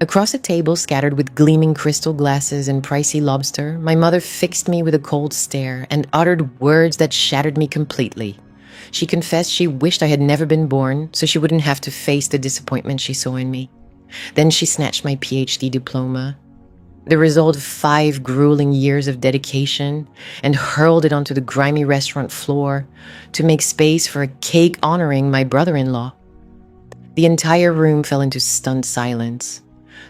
Across a table scattered with gleaming crystal glasses and pricey lobster, my mother fixed me with a cold stare and uttered words that shattered me completely. She confessed she wished I had never been born so she wouldn't have to face the disappointment she saw in me. Then she snatched my PhD diploma, the result of 5 grueling years of dedication, and hurled it onto the grimy restaurant floor to make space for a cake honoring my brother-in-law. The entire room fell into stunned silence.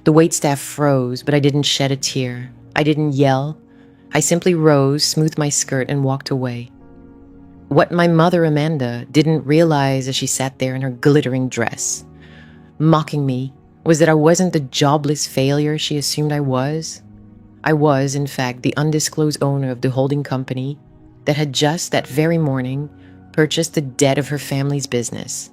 The waitstaff froze, but I didn't shed a tear. I didn't yell. I simply rose, smoothed my skirt, and walked away. What my mother, Amanda, didn't realize as she sat there in her glittering dress, mocking me, was that I wasn't the jobless failure she assumed I was. I was, in fact, the undisclosed owner of the holding company that had just that very morning purchased the debt of her family's business.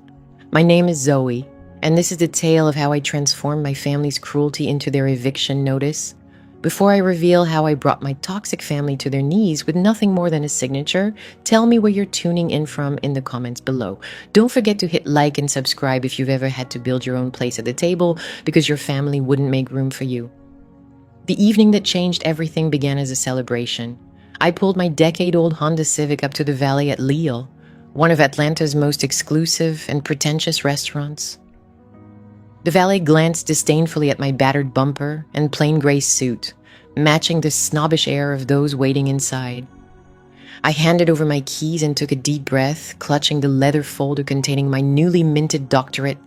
My name is Zoe, and this is the tale of how I transformed my family's cruelty into their eviction notice. Before I reveal how I brought my toxic family to their knees with nothing more than a signature, tell me where you're tuning in from in the comments below. Don't forget to hit like and subscribe if you've ever had to build your own place at the table because your family wouldn't make room for you. The evening that changed everything began as a celebration. I pulled my decade-old Honda Civic up to the valley at Lille, one of Atlanta's most exclusive and pretentious restaurants. The valet glanced disdainfully at my battered bumper and plain gray suit, matching the snobbish air of those waiting inside. I handed over my keys and took a deep breath, clutching the leather folder containing my newly minted doctorate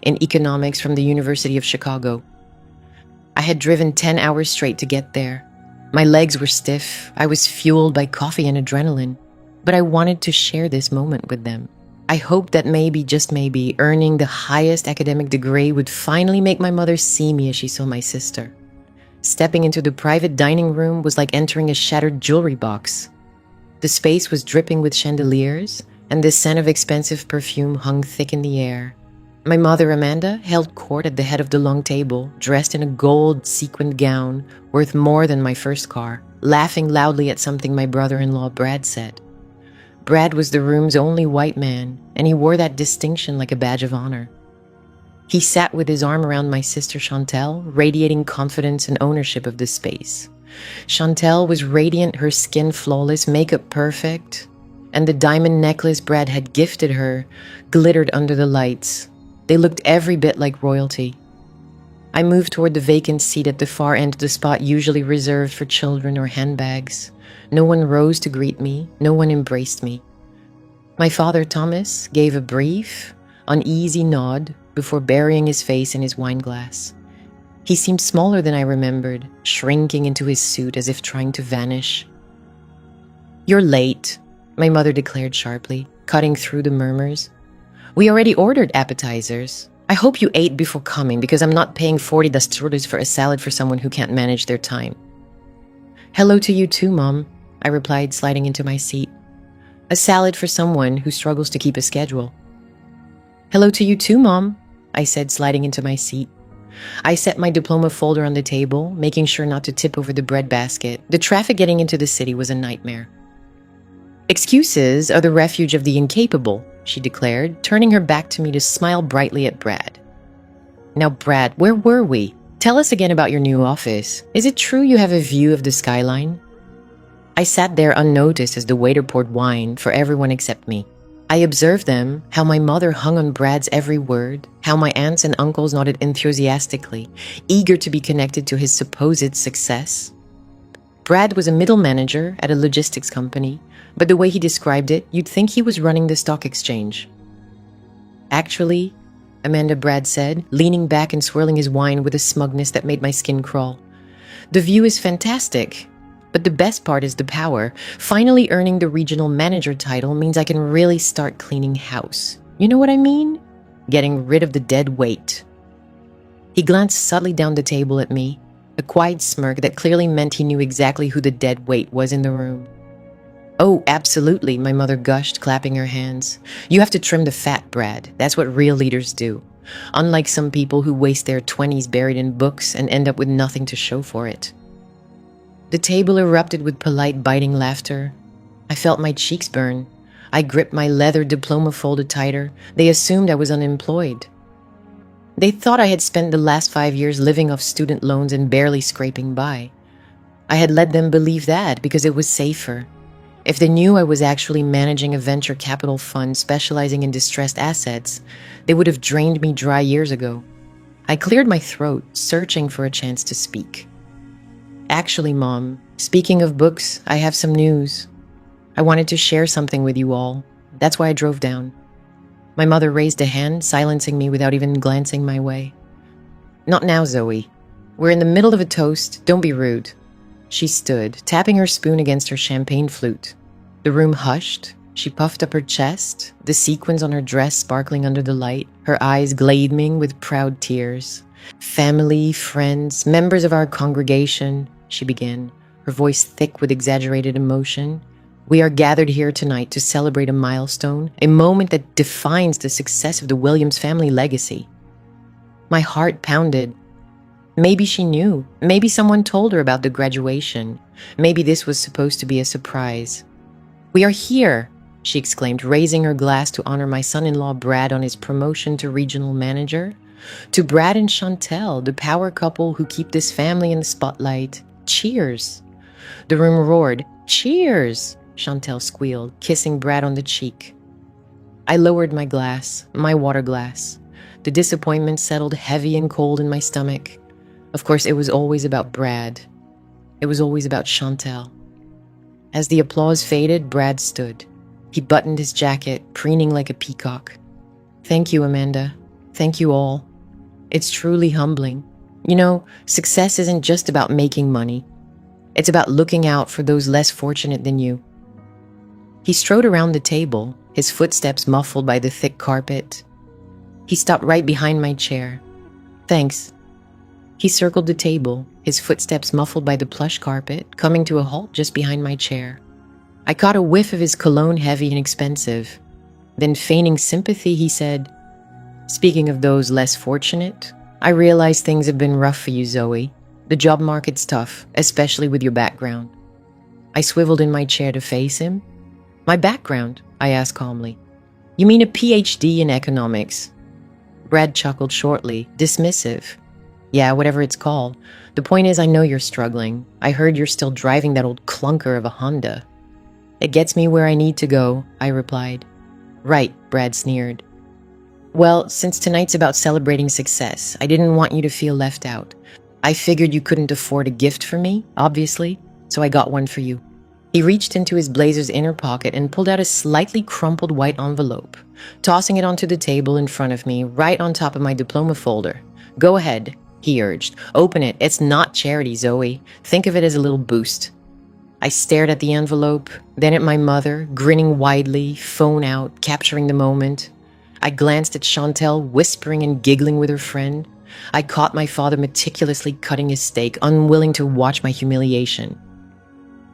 in economics from the University of Chicago. I had driven 10 hours straight to get there. My legs were stiff. I was fueled by coffee and adrenaline, but I wanted to share this moment with them. I hoped that maybe, just maybe, earning the highest academic degree would finally make my mother see me as she saw my sister. Stepping into the private dining room was like entering a shattered jewelry box. The space was dripping with chandeliers, and the scent of expensive perfume hung thick in the air. My mother, Amanda, held court at the head of the long table, dressed in a gold sequined gown worth more than my first car, laughing loudly at something my brother-in-law Brad said. Brad was the room's only white man, and he wore that distinction like a badge of honor. He sat with his arm around my sister Chantel, radiating confidence and ownership of the space. Chantel was radiant, her skin flawless, makeup perfect, and the diamond necklace Brad had gifted her glittered under the lights. They looked every bit like royalty. I moved toward the vacant seat at the far end of the spot usually reserved for children or handbags. No one rose to greet me. No one embraced me. My father, Thomas, gave a brief, uneasy nod before burying his face in his wine glass. He seemed smaller than I remembered, shrinking into his suit as if trying to vanish. "You're late," my mother declared sharply, cutting through the murmurs. "We already ordered appetizers. I hope you ate before coming because I'm not paying 40 $40 for a salad for someone who can't manage their time." "Hello to you too, Mom," I replied, sliding into my seat. "A salad for someone who struggles to keep a schedule." "Hello to you too, Mom," I said, sliding into my seat. I set my diploma folder on the table, making sure not to tip over the bread basket. The traffic getting into the city was a nightmare. "Excuses are the refuge of the incapable," she declared, turning her back to me to smile brightly at Brad. "Now, Brad, where were we? Tell us again about your new office. Is it true you have a view of the skyline?" I sat there unnoticed as the waiter poured wine for everyone except me. I observed them, how my mother hung on Brad's every word, how my aunts and uncles nodded enthusiastically, eager to be connected to his supposed success. Brad was a middle manager at a logistics company, but the way he described it, you'd think he was running the stock exchange. "Actually," Amanda Brad said, leaning back and swirling his wine with a smugness that made my skin crawl, "the view is fantastic. But the best part is the power. Finally earning the regional manager title means I can really start cleaning house. You know what I mean? Getting rid of the dead weight." He glanced subtly down the table at me, a quiet smirk that clearly meant he knew exactly who the dead weight was in the room. "Oh, absolutely," my mother gushed, clapping her hands. "You have to trim the fat, Brad. That's what real leaders do. Unlike some people who waste their 20s buried in books and end up with nothing to show for it." The table erupted with polite, biting laughter. I felt my cheeks burn. I gripped my leather diploma folder tighter. They assumed I was unemployed. They thought I had spent the last 5 years living off student loans and barely scraping by. I had let them believe that because it was safer. If they knew I was actually managing a venture capital fund specializing in distressed assets, they would have drained me dry years ago. I cleared my throat, searching for a chance to speak. Actually, Mom, speaking of books, I have some news. I wanted to share something with you all. That's why I drove down. My mother raised a hand, silencing me without even glancing my way. Not now, Zoe. We're in the middle of a toast. Don't be rude. She stood, tapping her spoon against her champagne flute. The room hushed. She puffed up her chest, the sequins on her dress sparkling under the light, her eyes gleaming with proud tears. Family, friends, members of our congregation, she began, her voice thick with exaggerated emotion. We are gathered here tonight to celebrate a milestone, a moment that defines the success of the Williams family legacy. My heart pounded. Maybe she knew. Maybe someone told her about the graduation. Maybe this was supposed to be a surprise. We are here, she exclaimed, raising her glass to honor my son-in-law Brad on his promotion to regional manager. To Brad and Chantel, the power couple who keep this family in the spotlight. Cheers. The room roared. Cheers, Chantel squealed, kissing Brad on the cheek. I lowered my glass, my water glass. The disappointment settled heavy and cold in my stomach. Of course, it was always about Brad. It was always about Chantel. As the applause faded, Brad stood. He buttoned his jacket, preening like a peacock. Thank you, Amanda. Thank you all. It's truly humbling. You know, success isn't just about making money. It's about looking out for those less fortunate than you. He strode around the table, his footsteps muffled by the thick carpet. He stopped right behind my chair. Thanks. He circled the table, his footsteps muffled by the plush carpet, coming to a halt just behind my chair. I caught a whiff of his cologne, heavy and expensive. Then, feigning sympathy, he said, Speaking of those less fortunate, I realize things have been rough for you, Zoe. The job market's tough, especially with your background. I swiveled in my chair to face him. My background? I asked calmly. You mean a PhD in economics? Brad chuckled shortly, dismissive. Yeah, whatever it's called. The point is, I know you're struggling. I heard you're still driving that old clunker of a Honda. It gets me where I need to go, I replied. Right, Brad sneered. Well, since tonight's about celebrating success, I didn't want you to feel left out. I figured you couldn't afford a gift for me, obviously, so I got one for you. He reached into his blazer's inner pocket and pulled out a slightly crumpled white envelope, tossing it onto the table in front of me, right on top of my diploma folder. Go ahead, he urged. Open it. It's not charity, Zoe. Think of it as a little boost. I stared at the envelope, then at my mother, grinning widely, phone out, capturing the moment. I glanced at Chantel, whispering and giggling with her friend. I caught my father meticulously cutting his steak, unwilling to watch my humiliation.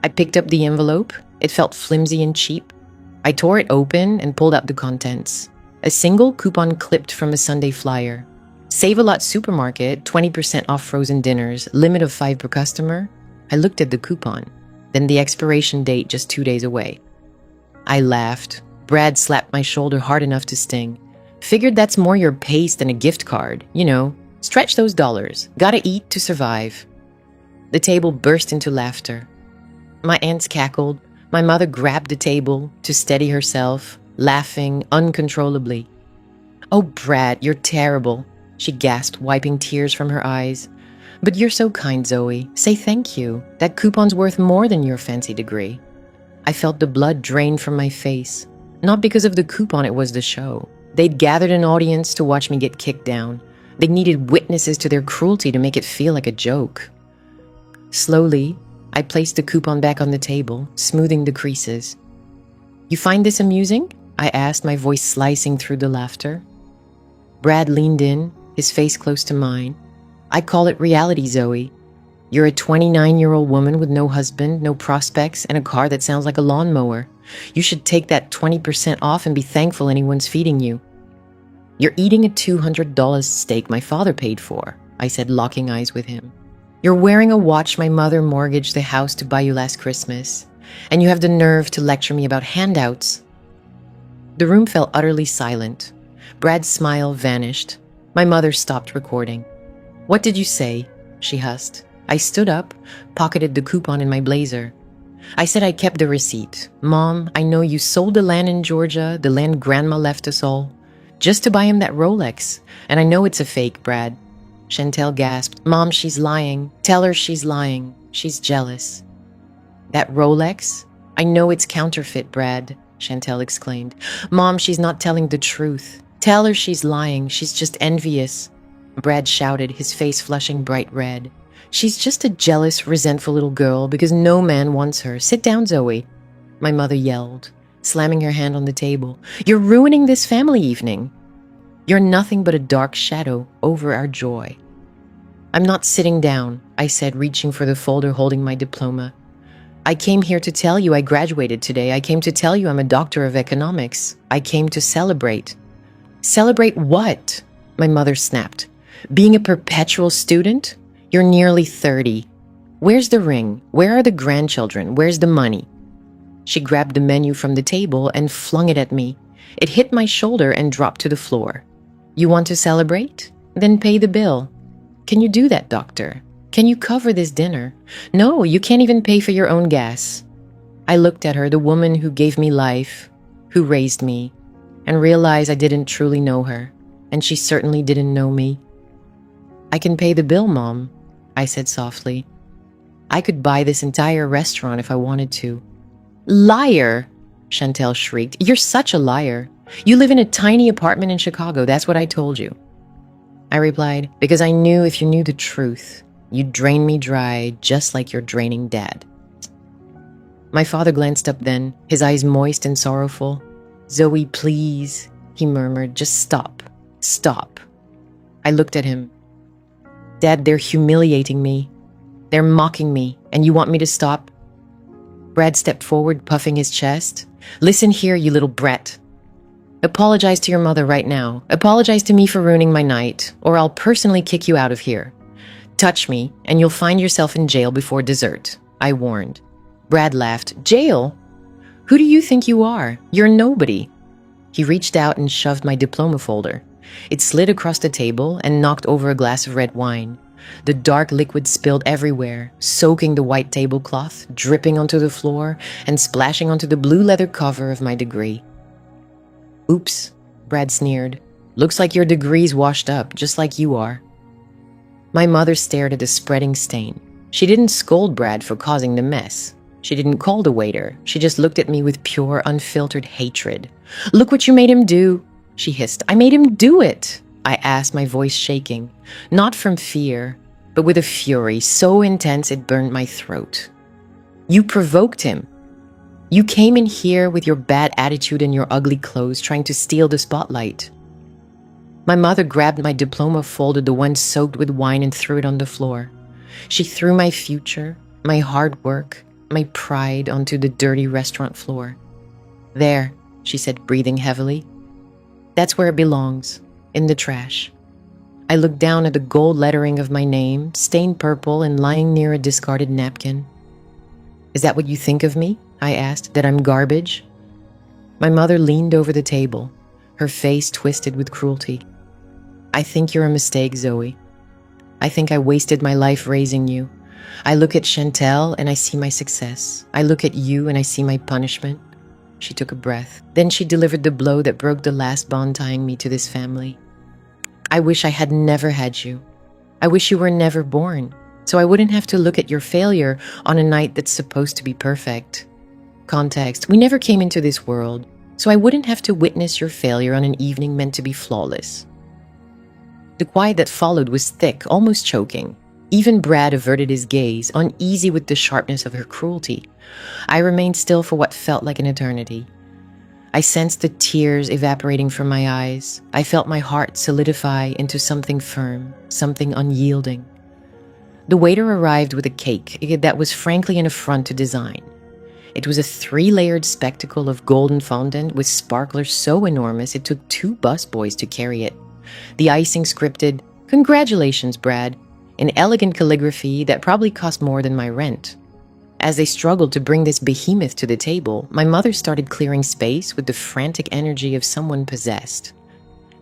I picked up the envelope. It felt flimsy and cheap. I tore it open and pulled out the contents. A single coupon clipped from a Sunday flyer. Save-A-Lot supermarket, 20% off frozen dinners, limit of 5 per customer. I looked at the coupon. Then the expiration date just 2 days away. I laughed. Brad slapped my shoulder hard enough to sting. Figured that's more your pace than a gift card. You know, stretch those dollars. Gotta eat to survive. The table burst into laughter. My aunts cackled. My mother grabbed the table to steady herself, laughing uncontrollably. Oh, Brad, you're terrible, she gasped, wiping tears from her eyes. But you're so kind, Zoe. Say thank you. That coupon's worth more than your fancy degree. I felt the blood drain from my face. Not because of the coupon, it was the show. They'd gathered an audience to watch me get kicked down. They needed witnesses to their cruelty to make it feel like a joke. Slowly, I placed the coupon back on the table, smoothing the creases. You find this amusing? I asked, my voice slicing through the laughter. Brad leaned in, his face close to mine. I call it reality, Zoe. You're a 29-year-old woman with no husband, no prospects, and a car that sounds like a lawnmower. You should take that 20% off and be thankful anyone's feeding you. You're eating a $200 steak my father paid for, I said, locking eyes with him. You're wearing a watch my mother mortgaged the house to buy you last Christmas, and you have the nerve to lecture me about handouts. The room fell utterly silent. Brad's smile vanished. My mother stopped recording. "What did you say?" she husked. I stood up, pocketed the coupon in my blazer. I said I kept the receipt. "Mom, I know you sold the land in Georgia, the land Grandma left us all, just to buy him that Rolex. And I know it's a fake, Brad." Chantel gasped. "Mom, she's lying. Tell her she's lying. She's jealous." "That Rolex? I know it's counterfeit, Brad," Chantel exclaimed. "Mom, she's not telling the truth. Tell her she's lying. She's just envious." Brad shouted, his face flushing bright red. "She's just a jealous, resentful little girl because no man wants her. Sit down, Zoe," my mother yelled, slamming her hand on the table. "You're ruining this family evening. You're nothing but a dark shadow over our joy." "I'm not sitting down," I said, reaching for the folder holding my diploma. "I came here to tell you I graduated today. I came to tell you I'm a doctor of economics. I came to celebrate." "Celebrate what?" my mother snapped. "Being a perpetual student? You're nearly 30. Where's the ring? Where are the grandchildren? Where's the money?" She grabbed the menu from the table and flung it at me. It hit my shoulder and dropped to the floor. "You want to celebrate? Then pay the bill." "Can you do that, doctor? Can you cover this dinner?" "No, you can't even pay for your own gas." I looked at her, the woman who gave me life, who raised me, and realized I didn't truly know her, and she certainly didn't know me. "I can pay the bill, Mom," I said softly. "I could buy this entire restaurant if I wanted to." "Liar!" Chantel shrieked. "You're such a liar. You live in a tiny apartment in Chicago. That's what I told you." I replied, "Because I knew if you knew the truth, you'd drain me dry just like you're draining Dad." My father glanced up then, his eyes moist and sorrowful. "Zoe, please," he murmured. "Just stop. Stop." I looked at him. "Dad, they're humiliating me. They're mocking me, and you want me to stop?" Brad stepped forward, puffing his chest. "Listen here, you little brat. Apologize to your mother right now. Apologize to me for ruining my night, or I'll personally kick you out of here. Touch me, and you'll find yourself in jail before dessert," I warned. Brad laughed. "Jail? Who do you think you are? You're nobody." He reached out and shoved my diploma folder. It slid across the table and knocked over a glass of red wine. The dark liquid spilled everywhere, soaking the white tablecloth, dripping onto the floor, and splashing onto the blue leather cover of my degree. "Oops," Brad sneered. "Looks like your degree's washed up, just like you are." My mother stared at the spreading stain. She didn't scold Brad for causing the mess. She didn't call the waiter. She just looked at me with pure, unfiltered hatred. "Look what you made him do," she hissed. "I made him do it," I asked, my voice shaking. Not from fear, but with a fury so intense it burned my throat. "You provoked him. You came in here with your bad attitude and your ugly clothes trying to steal the spotlight." My mother grabbed my diploma folder, the one soaked with wine, and threw it on the floor. She threw my future, my hard work, my pride onto the dirty restaurant floor. "There," she said, breathing heavily. "That's where it belongs, in the trash." I looked down at the gold lettering of my name, stained purple and lying near a discarded napkin. "Is that what you think of me?" I asked. "That I'm garbage?" My mother leaned over the table, her face twisted with cruelty. "I think you're a mistake, Zoe. I think I wasted my life raising you. I look at Chantel and I see my success. I look at you and I see my punishment." She took a breath. Then she delivered the blow that broke the last bond tying me to this family. "I wish I had never had you. I wish you were never born, so I wouldn't have to look at your failure on a night that's supposed to be perfect. Context: we never came into this world, so I wouldn't have to witness your failure on an evening meant to be flawless." The quiet that followed was thick, almost choking. Even Brad averted his gaze, uneasy with the sharpness of her cruelty. I remained still for what felt like an eternity. I sensed the tears evaporating from my eyes. I felt my heart solidify into something firm, something unyielding. The waiter arrived with a cake that was frankly an affront to design. It was a 3-layered spectacle of golden fondant with sparklers so enormous it took 2 busboys to carry it. The icing scripted, "Congratulations, Brad," in elegant calligraphy that probably cost more than my rent. As they struggled to bring this behemoth to the table, my mother started clearing space with the frantic energy of someone possessed.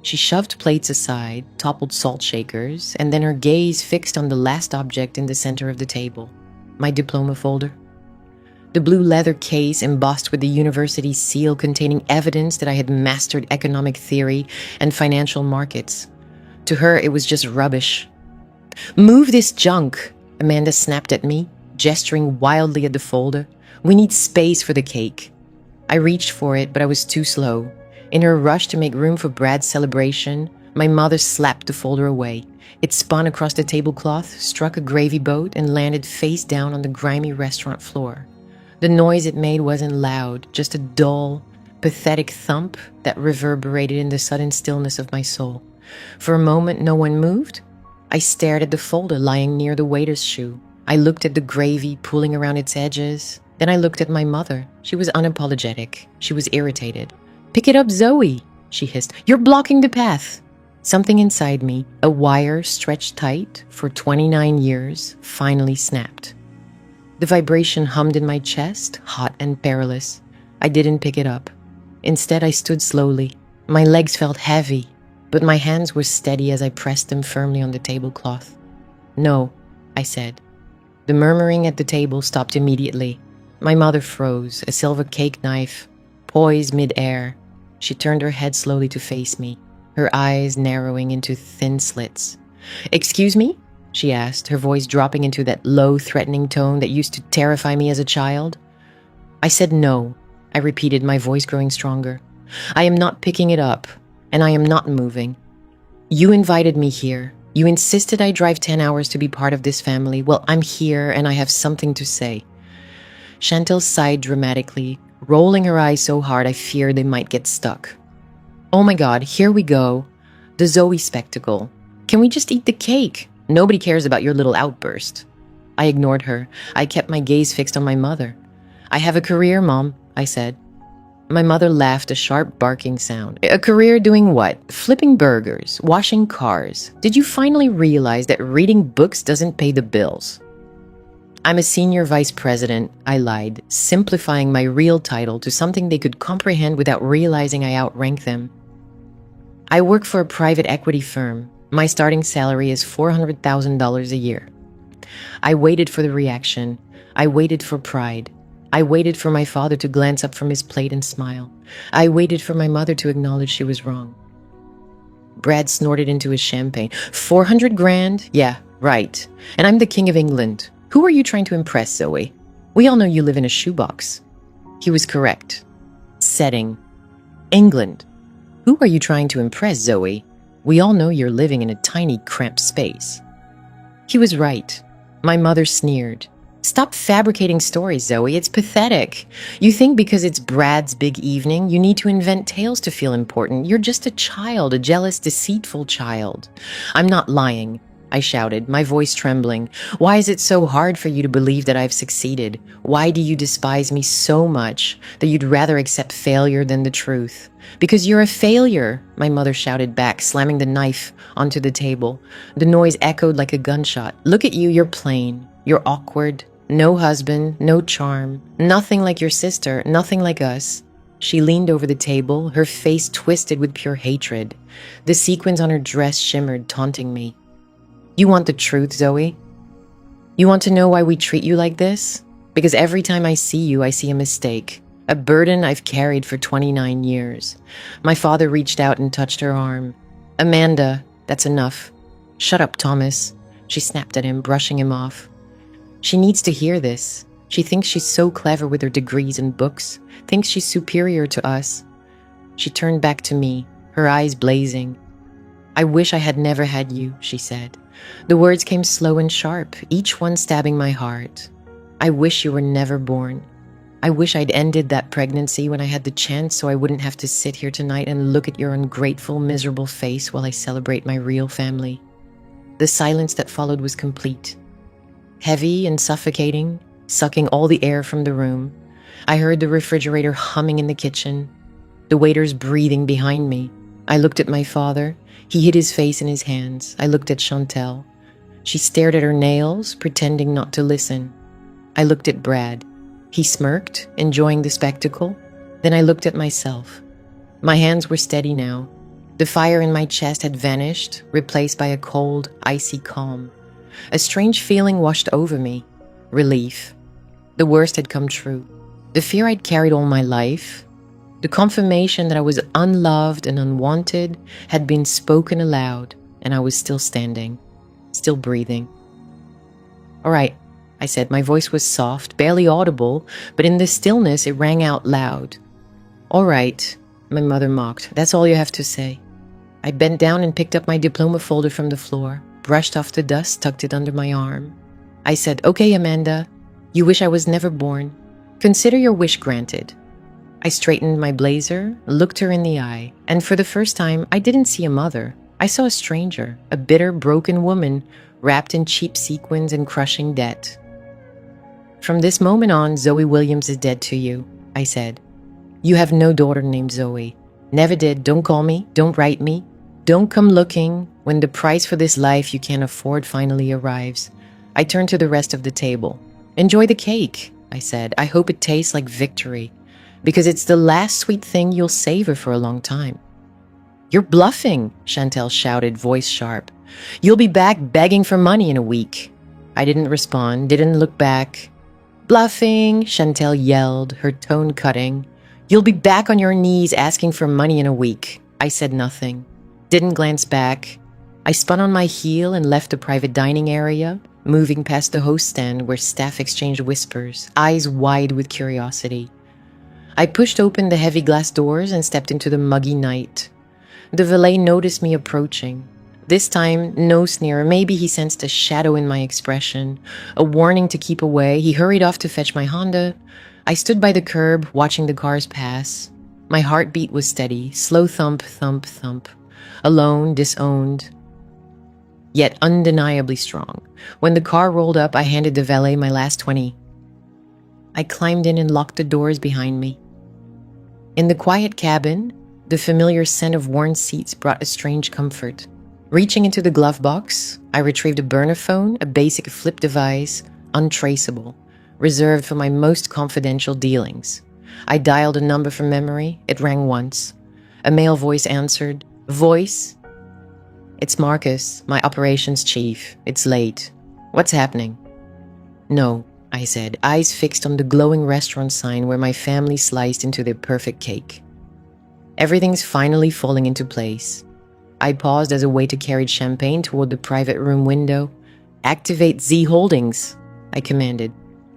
She shoved plates aside, toppled salt shakers, and then her gaze fixed on the last object in the center of the table, my diploma folder. The blue leather case embossed with the university seal containing evidence that I had mastered economic theory and financial markets. To her, it was just rubbish. "Move this junk," Amanda snapped at me, gesturing wildly at the folder. "We need space for the cake." I reached for it, but I was too slow. In her rush to make room for Brad's celebration, my mother slapped the folder away. It spun across the tablecloth, struck a gravy boat, and landed face down on the grimy restaurant floor. The noise it made wasn't loud, just a dull, pathetic thump that reverberated in the sudden stillness of my soul. For a moment, no one moved. I stared at the folder lying near the waiter's shoe. I looked at the gravy pooling around its edges. Then I looked at my mother. She was unapologetic. She was irritated. "Pick it up, Zoe," she hissed. "You're blocking the path." Something inside me, a wire stretched tight for 29 years, finally snapped. The vibration hummed in my chest, hot and perilous. I didn't pick it up. Instead, I stood slowly. My legs felt heavy, but my hands were steady as I pressed them firmly on the tablecloth. "No," I said. The murmuring at the table stopped immediately. My mother froze, a silver cake knife poised mid-air. She turned her head slowly to face me, her eyes narrowing into thin slits. "Excuse me?" she asked, her voice dropping into that low, threatening tone that used to terrify me as a child. I said no, I repeated, my voice growing stronger. "I am not picking it up, and I am not moving. You invited me here. You insisted I drive 10 hours to be part of this family. Well, I'm here, and I have something to say." Chantal sighed dramatically, rolling her eyes so hard I feared they might get stuck. "Oh my God, here we go. The Zoe spectacle. Can we just eat the cake? Nobody cares about your little outburst." I ignored her. I kept my gaze fixed on my mother. "I have a career, Mom," I said. My mother laughed, a sharp barking sound. "A career doing what? Flipping burgers, washing cars. Did you finally realize that reading books doesn't pay the bills?" "I'm a senior vice president," I lied, simplifying my real title to something they could comprehend without realizing I outrank them. "I work for a private equity firm. My starting salary is $400,000 a year." I waited for the reaction. I waited for pride. I waited for my father to glance up from his plate and smile. I waited for my mother to acknowledge she was wrong. Brad snorted into his champagne. 400 grand? Yeah, right. And I'm the King of England. Who are you trying to impress, Zoe? We all know you live in a shoebox. He was correct. Setting. England. Who are you trying to impress, Zoe? We all know you're living in a tiny, cramped space. He was right. My mother sneered. "Stop fabricating stories, Zoe. It's pathetic. You think because it's Brad's big evening, you need to invent tales to feel important. You're just a child, a jealous, deceitful child." "I'm not lying," I shouted, my voice trembling. "Why is it so hard for you to believe that I've succeeded? Why do you despise me so much that you'd rather accept failure than the truth?" "Because you're a failure," my mother shouted back, slamming the knife onto the table. The noise echoed like a gunshot. "Look at you, you're plain. You're awkward. No husband, no charm. Nothing like your sister, nothing like us." She leaned over the table, her face twisted with pure hatred. The sequins on her dress shimmered, taunting me. "You want the truth, Zoe? You want to know why we treat you like this? Because every time I see you, I see a mistake. A burden I've carried for 29 years. My father reached out and touched her arm. "Amanda, that's enough." "Shut up, Thomas," she snapped at him, brushing him off. "She needs to hear this. She thinks she's so clever with her degrees and books, thinks she's superior to us." She turned back to me, her eyes blazing. "I wish I had never had you," she said. The words came slow and sharp, each one stabbing my heart. "I wish you were never born. I wish I'd ended that pregnancy when I had the chance so I wouldn't have to sit here tonight and look at your ungrateful, miserable face while I celebrate my real family." The silence that followed was complete. Heavy and suffocating, sucking all the air from the room. I heard the refrigerator humming in the kitchen, the waiters breathing behind me. I looked at my father. He hid his face in his hands. I looked at Chantal. She stared at her nails, pretending not to listen. I looked at Brad. He smirked, enjoying the spectacle. Then I looked at myself. My hands were steady now. The fire in my chest had vanished, replaced by a cold, icy calm. A strange feeling washed over me. Relief. The worst had come true. The fear I'd carried all my life, the confirmation that I was unloved and unwanted, had been spoken aloud, and I was still standing, still breathing. "All right," I said. My voice was soft, barely audible, but in the stillness it rang out loud. "All right," my mother mocked. "That's all you have to say." I bent down and picked up my diploma folder from the floor, brushed off the dust, tucked it under my arm. I said, "Okay, Amanda, you wish I was never born. Consider your wish granted." I straightened my blazer, looked her in the eye, and for the first time, I didn't see a mother. I saw a stranger, a bitter, broken woman, wrapped in cheap sequins and crushing debt. "From this moment on, Zoe Williams is dead to you," I said. "You have no daughter named Zoe. Never did. Don't call me. Don't write me. Don't come looking when the price for this life you can't afford finally arrives." I turned to the rest of the table. "Enjoy the cake," I said. "I hope it tastes like victory, because it's the last sweet thing you'll savor for a long time." "You're bluffing," Chantel shouted, voice sharp. "You'll be back begging for money in a week." I didn't respond, didn't look back. "Bluffing," Chantel yelled, her tone cutting. "You'll be back on your knees asking for money in a week." I said nothing, didn't glance back. I spun on my heel and left the private dining area, moving past the host stand where staff exchanged whispers, eyes wide with curiosity. I pushed open the heavy glass doors and stepped into the muggy night. The valet noticed me approaching. This time, no sneer. Maybe he sensed a shadow in my expression, a warning to keep away. He hurried off to fetch my Honda. I stood by the curb, watching the cars pass. My heartbeat was steady, slow thump, thump, thump. Alone, disowned, yet undeniably strong. When the car rolled up, I handed the valet my last 20. I climbed in and locked the doors behind me. In the quiet cabin, the familiar scent of worn seats brought a strange comfort. Reaching into the glove box, I retrieved a burner phone, a basic flip device, untraceable, reserved for my most confidential dealings. I dialed a number from memory. It rang once. A male voice answered. "Voice? It's Marcus, my operations chief. It's late. What's happening?" "No," I said, eyes fixed on the glowing restaurant sign where my family sliced into their perfect cake. "Everything's finally falling into place." I paused as a waiter carried champagne toward the private room window. "Activate Z Holdings," I commanded.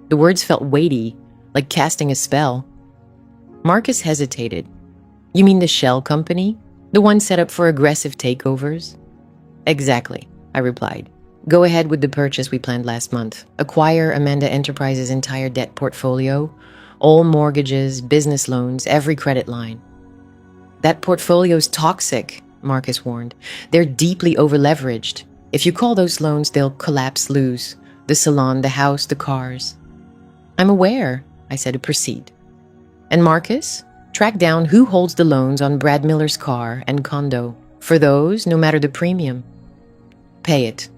The words felt weighty, like casting a spell. Marcus hesitated. "You mean the shell company? The one set up for aggressive takeovers?" "Exactly," I replied. "Go ahead with the purchase we planned last month. Acquire Amanda Enterprises' entire debt portfolio, all mortgages, business loans, every credit line." "That portfolio's toxic," Marcus warned. "They're deeply overleveraged. If you call those loans, they'll collapse loose. The salon, the house, the cars." "I'm aware," I said, to proceed. "And Marcus, track down who holds the loans on Brad Miller's car and condo. For those, no matter the premium, pay it."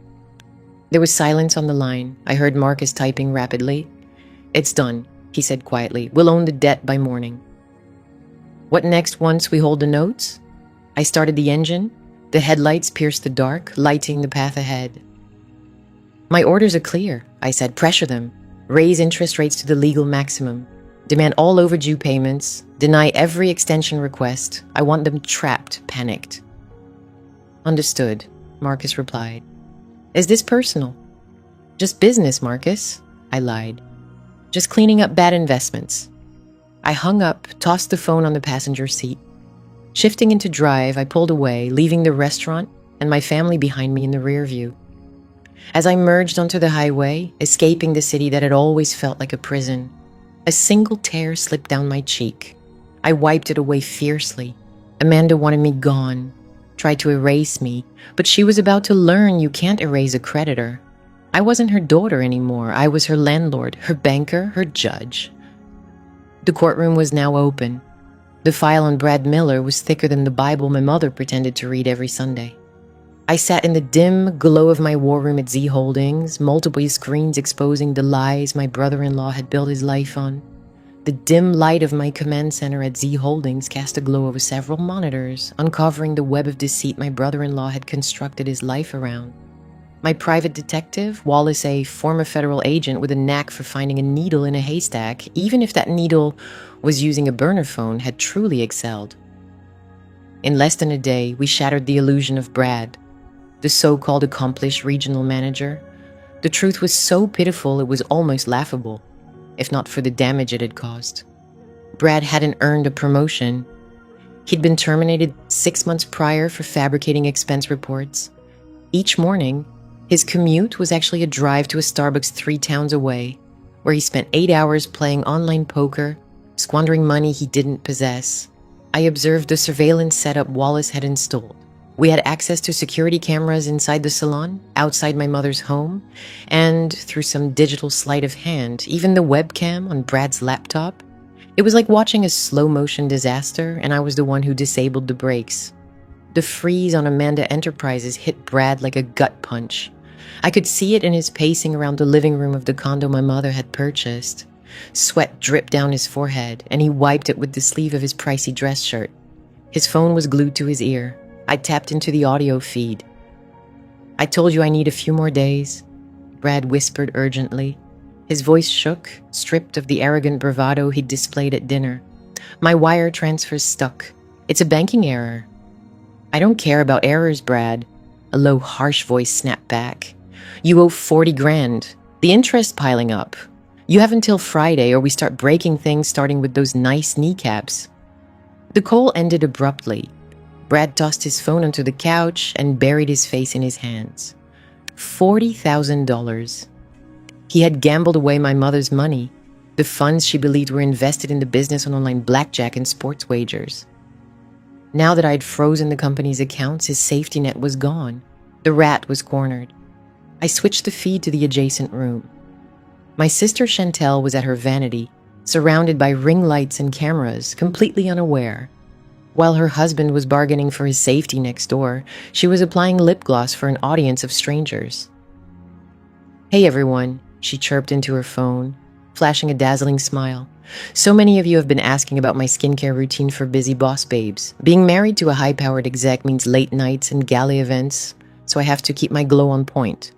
There was silence on the line. I heard Marcus typing rapidly. "It's done," he said quietly. "We'll own the debt by morning." "What next once we hold the notes?" I started the engine. The headlights pierced the dark, lighting the path ahead. "My orders are clear," I said. "Pressure them. Raise interest rates to the legal maximum. Demand all overdue payments. Deny every extension request. I want them trapped, panicked." "Understood," Marcus replied. "Is this personal?" "Just business, Marcus," I lied. "Just cleaning up bad investments." I hung up, tossed the phone on the passenger seat. Shifting into drive, I pulled away, leaving the restaurant and my family behind me in the rear view. As I merged onto the highway, escaping the city that had always felt like a prison, a single tear slipped down my cheek. I wiped it away fiercely. Amanda wanted me gone, tried to erase me, but she was about to learn you can't erase a creditor. I wasn't her daughter anymore. I was her landlord, her banker, her judge. The courtroom was now open. The file on Brad Miller was thicker than the Bible my mother pretended to read every Sunday. I sat in the dim glow of my war room at Z Holdings, multiple screens exposing the lies my brother-in-law had built his life on. The dim light of my command center at Z Holdings cast a glow over several monitors, uncovering the web of deceit my brother-in-law had constructed his life around. My private detective, Wallace, a former federal agent with a knack for finding a needle in a haystack, even if that needle was using a burner phone, had truly excelled. In less than a day, we shattered the illusion of Brad, the so-called accomplished regional manager. The truth was so pitiful it was almost laughable, if not for the damage it had caused. Brad hadn't earned a promotion. He'd been terminated 6 months prior for fabricating expense reports. Each morning, his commute was actually a drive to a Starbucks 3 towns away, where he spent 8 hours playing online poker, squandering money he didn't possess. I observed the surveillance setup Wallace had installed. We had access to security cameras inside the salon, outside my mother's home, and through some digital sleight of hand, even the webcam on Brad's laptop. It was like watching a slow-motion disaster, and I was the one who disabled the brakes. The freeze on Amanda Enterprises hit Brad like a gut punch. I could see it in his pacing around the living room of the condo my mother had purchased. Sweat dripped down his forehead, and he wiped it with the sleeve of his pricey dress shirt. His phone was glued to his ear. I tapped into the audio feed. "I told you I need a few more days," Brad whispered urgently. His voice shook, stripped of the arrogant bravado he'd displayed at dinner. "My wire transfer's stuck. It's a banking error." "I don't care about errors, Brad," a low, harsh voice snapped back. "You owe 40 grand. The interest piling up. You have until Friday or we start breaking things, starting with those nice kneecaps." The call ended abruptly. Brad tossed his phone onto the couch and buried his face in his hands. $40,000. He had gambled away my mother's money, the funds she believed were invested in the business on online blackjack and sports wagers. Now that I had frozen the company's accounts, his safety net was gone. The rat was cornered. I switched the feed to the adjacent room. My sister Chantel was at her vanity, surrounded by ring lights and cameras, completely unaware. While her husband was bargaining for his safety next door, she was applying lip gloss for an audience of strangers. "Hey everyone," she chirped into her phone, flashing a dazzling smile. "So many of you have been asking about my skincare routine for busy boss babes. Being married to a high-powered exec means late nights and gala events, so I have to keep my glow on point."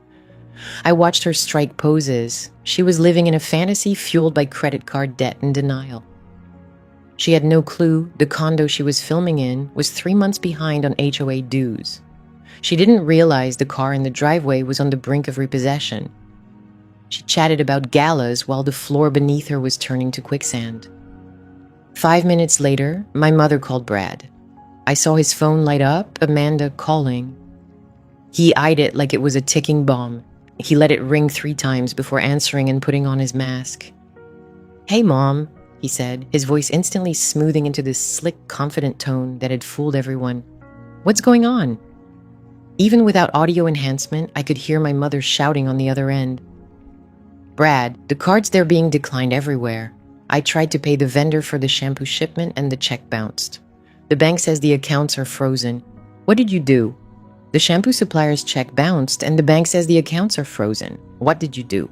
I watched her strike poses. She was living in a fantasy fueled by credit card debt and denial. She had no clue the condo she was filming in was 3 months behind on HOA dues. She didn't realize the car in the driveway was on the brink of repossession. She chatted about galas while the floor beneath her was turning to quicksand. 5 minutes later, my mother called Brad. I saw his phone light up, Amanda calling. He eyed it like it was a ticking bomb. He let it ring 3 times before answering and putting on his mask. "Hey, Mom," he said, his voice instantly smoothing into this slick, confident tone that had fooled everyone. "What's going on?" Even without audio enhancement, I could hear my mother shouting on the other end. "Brad, the cards, they're being declined everywhere. I tried to pay the vendor for the shampoo shipment and the check bounced. The bank says the accounts are frozen. What did you do? The shampoo supplier's check bounced and the bank says the accounts are frozen. What did you do?"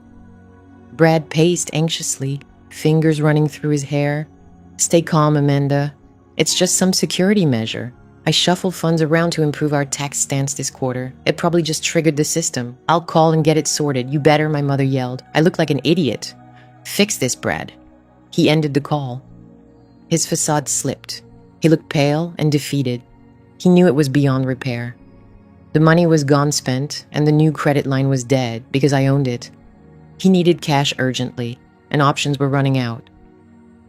Brad paced anxiously, fingers running through his hair. "Stay calm, Amanda. It's just some security measure. I shuffled funds around to improve our tax stance this quarter. It probably just triggered the system. I'll call and get it sorted. You better," my mother yelled. I look like an idiot. "Fix this, Brad." He ended the call. His facade slipped. He looked pale and defeated. He knew it was beyond repair. The money was gone spent, and the new credit line was dead because I owned it. He needed cash urgently, and options were running out.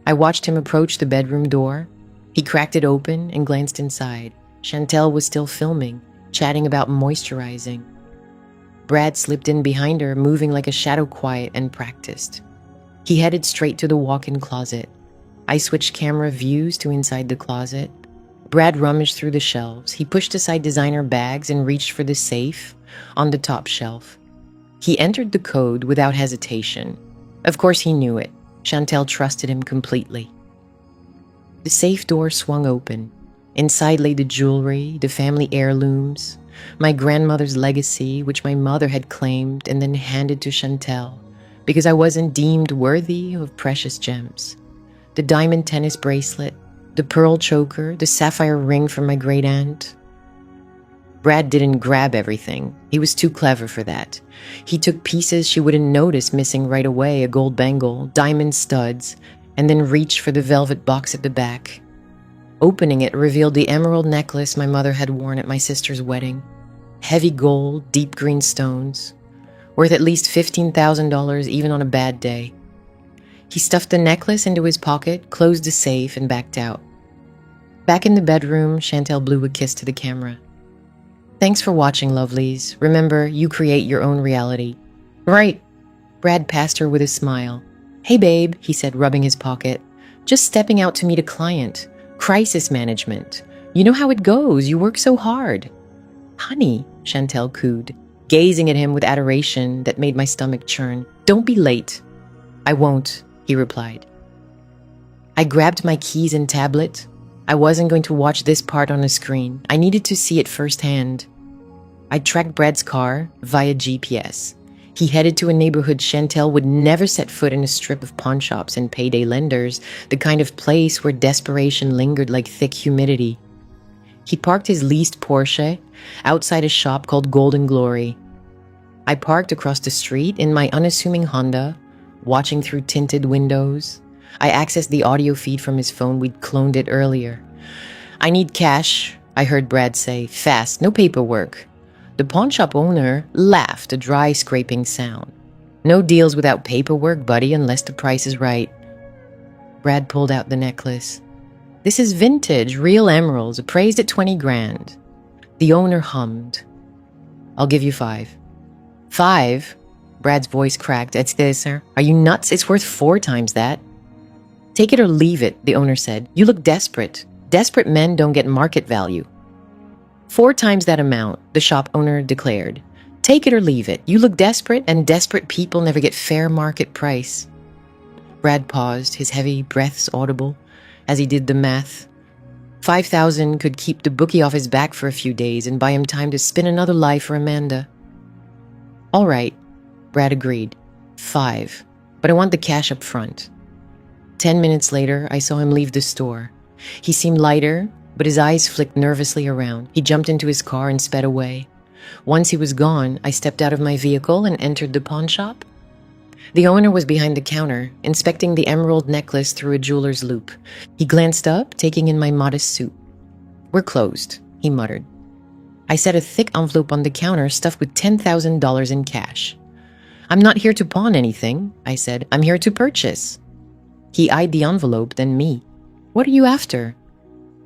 I watched him approach the bedroom door. He cracked it open and glanced inside. Chantel was still filming, chatting about moisturizing. Brad slipped in behind her, moving like a shadow, quiet and practiced. He headed straight to the walk-in closet. I switched camera views to inside the closet. Brad rummaged through the shelves. He pushed aside designer bags and reached for the safe on the top shelf. He entered the code without hesitation. Of course he knew it. Chantel trusted him completely. The safe door swung open. Inside lay the jewelry, the family heirlooms, my grandmother's legacy, which my mother had claimed and then handed to Chantel because I wasn't deemed worthy of precious gems. the diamond tennis bracelet, the pearl choker, the sapphire ring from my great aunt. Brad didn't grab everything. He was too clever for that. He took pieces she wouldn't notice missing right away, a gold bangle, diamond studs, and then reached for the velvet box at the back. Opening it revealed the emerald necklace my mother had worn at my sister's wedding. Heavy gold, deep green stones, worth at least $15,000 even on a bad day. He stuffed the necklace into his pocket, closed the safe, and backed out. Back in the bedroom, Chantel blew a kiss to the camera. Thanks for watching, lovelies. Remember, you create your own reality. Right. Brad passed her with a smile. Hey, babe, he said, rubbing his pocket. Just stepping out to meet a client. Crisis management. You know how it goes. You work so hard. Honey, Chantel cooed, gazing at him with adoration that made my stomach churn. Don't be late. I won't, he replied. I grabbed my keys and tablet. I wasn't going to watch this part on a screen. I needed to see it firsthand. I tracked Brad's car via GPS. He headed to a neighborhood Chantel would never set foot in, a strip of pawnshops and payday lenders, the kind of place where desperation lingered like thick humidity. He parked his leased Porsche outside a shop called Golden Glory. I parked across the street in my unassuming Honda, watching through tinted windows. I accessed the audio feed from his phone. We'd cloned it earlier. I need cash, I heard Brad say. Fast, no paperwork. The pawnshop owner laughed, a dry scraping sound. No deals without paperwork, buddy, unless the price is right. Brad pulled out the necklace. This is vintage, real emeralds, appraised at 20 grand. The owner hummed. I'll give you 5. 5? Brad's voice cracked. It's this, sir. Are you nuts? It's worth 4 times that. Take it or leave it, the owner said. You look desperate. Desperate men don't get market value. 4 times that amount, the shop owner declared. Take it or leave it. You look desperate, and desperate people never get fair market price. Brad paused, his heavy breaths audible, as he did the math. 5,000 could keep the bookie off his back for a few days and buy him time to spin another life for Amanda. All right, Brad agreed. 5, but I want the cash up front. 10 minutes later, I saw him leave the store. He seemed lighter, but his eyes flicked nervously around. He jumped into his car and sped away. Once he was gone, I stepped out of my vehicle and entered the pawn shop. The owner was behind the counter, inspecting the emerald necklace through a jeweler's loupe. He glanced up, taking in my modest suit. We're closed, he muttered. I set a thick envelope on the counter stuffed with $10,000 in cash. I'm not here to pawn anything, I said. I'm here to purchase. He eyed the envelope, then me. What are you after?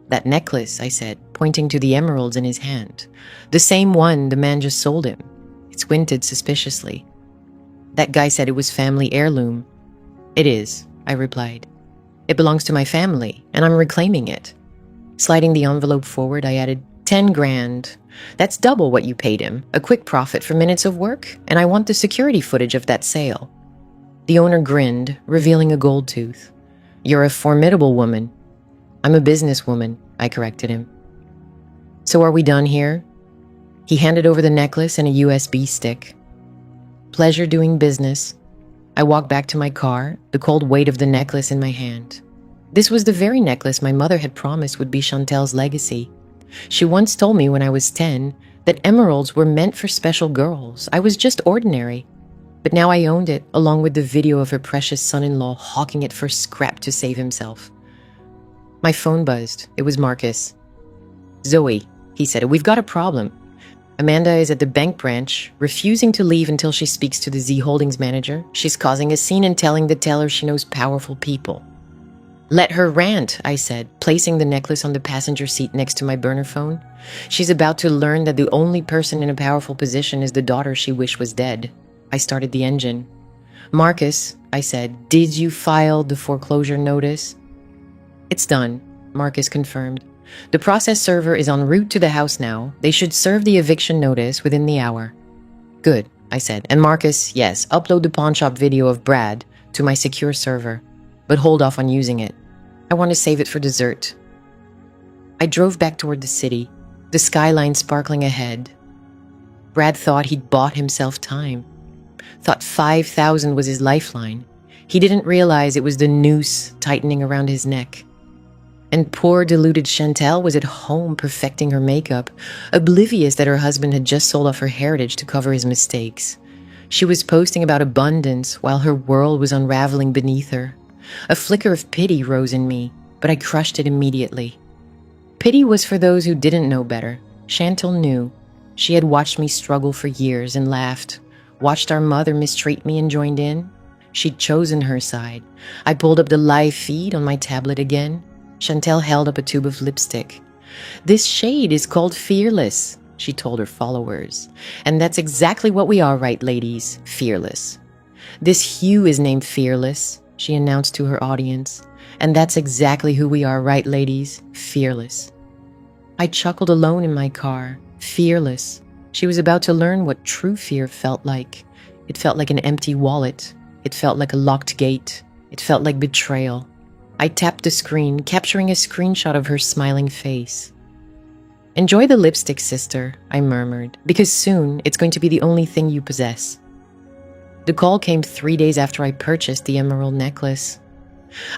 That necklace, I said, pointing to the emeralds in his hand. The same one the man just sold him. It squinted suspiciously. That guy said it was family heirloom. It is, I replied. It belongs to my family, and I'm reclaiming it. Sliding the envelope forward, I added, 10 grand. That's double what you paid him, a quick profit for minutes of work, and I want the security footage of that sale. The owner grinned, revealing a gold tooth. You're a formidable woman. I'm a businesswoman, I corrected him. So are we done here? He handed over the necklace and a USB stick. Pleasure doing business. I walked back to my car, the cold weight of the necklace in my hand. This was the very necklace my mother had promised would be Chantel's legacy. She once told me when I was 10 that emeralds were meant for special girls. I was just ordinary. But now I owned it, along with the video of her precious son-in-law hawking it for scrap to save himself. My phone buzzed. It was Marcus. Zoe, he said, we've got a problem. Amanda is at the bank branch, refusing to leave until she speaks to the Z Holdings manager. She's causing a scene and telling the teller she knows powerful people. Let her rant, I said, placing the necklace on the passenger seat next to my burner phone. She's about to learn that the only person in a powerful position is the daughter she wished was dead. I started the engine. Marcus, I said, did you file the foreclosure notice? It's done, Marcus confirmed. The process server is en route to the house now. They should serve the eviction notice within the hour. Good, I said. And Marcus, yes, upload the pawnshop video of Brad to my secure server, but hold off on using it. I want to save it for dessert. I drove back toward the city, the skyline sparkling ahead. Brad thought he'd bought himself time. Thought 5,000 was his lifeline. He didn't realize it was the noose tightening around his neck. And poor deluded Chantel was at home perfecting her makeup, oblivious that her husband had just sold off her heritage to cover his mistakes. She was posting about abundance while her world was unraveling beneath her. A flicker of pity rose in me, but I crushed it immediately. Pity was for those who didn't know better. Chantal knew. She had watched me struggle for years and laughed, watched our mother mistreat me and joined in. She'd chosen her side. I pulled up the live feed on my tablet again. Chantel held up a tube of lipstick. "This shade is called Fearless," she told her followers. "And that's exactly what we are, right, ladies? Fearless. This hue is named Fearless," she announced to her audience. "And that's exactly who we are, right, ladies? Fearless." I chuckled alone in my car. Fearless. She was about to learn what true fear felt like. It felt like an empty wallet. It felt like a locked gate. It felt like betrayal. I tapped the screen, capturing a screenshot of her smiling face. "Enjoy the lipstick, sister," I murmured, "because soon it's going to be the only thing you possess." The call came 3 days after I purchased the emerald necklace.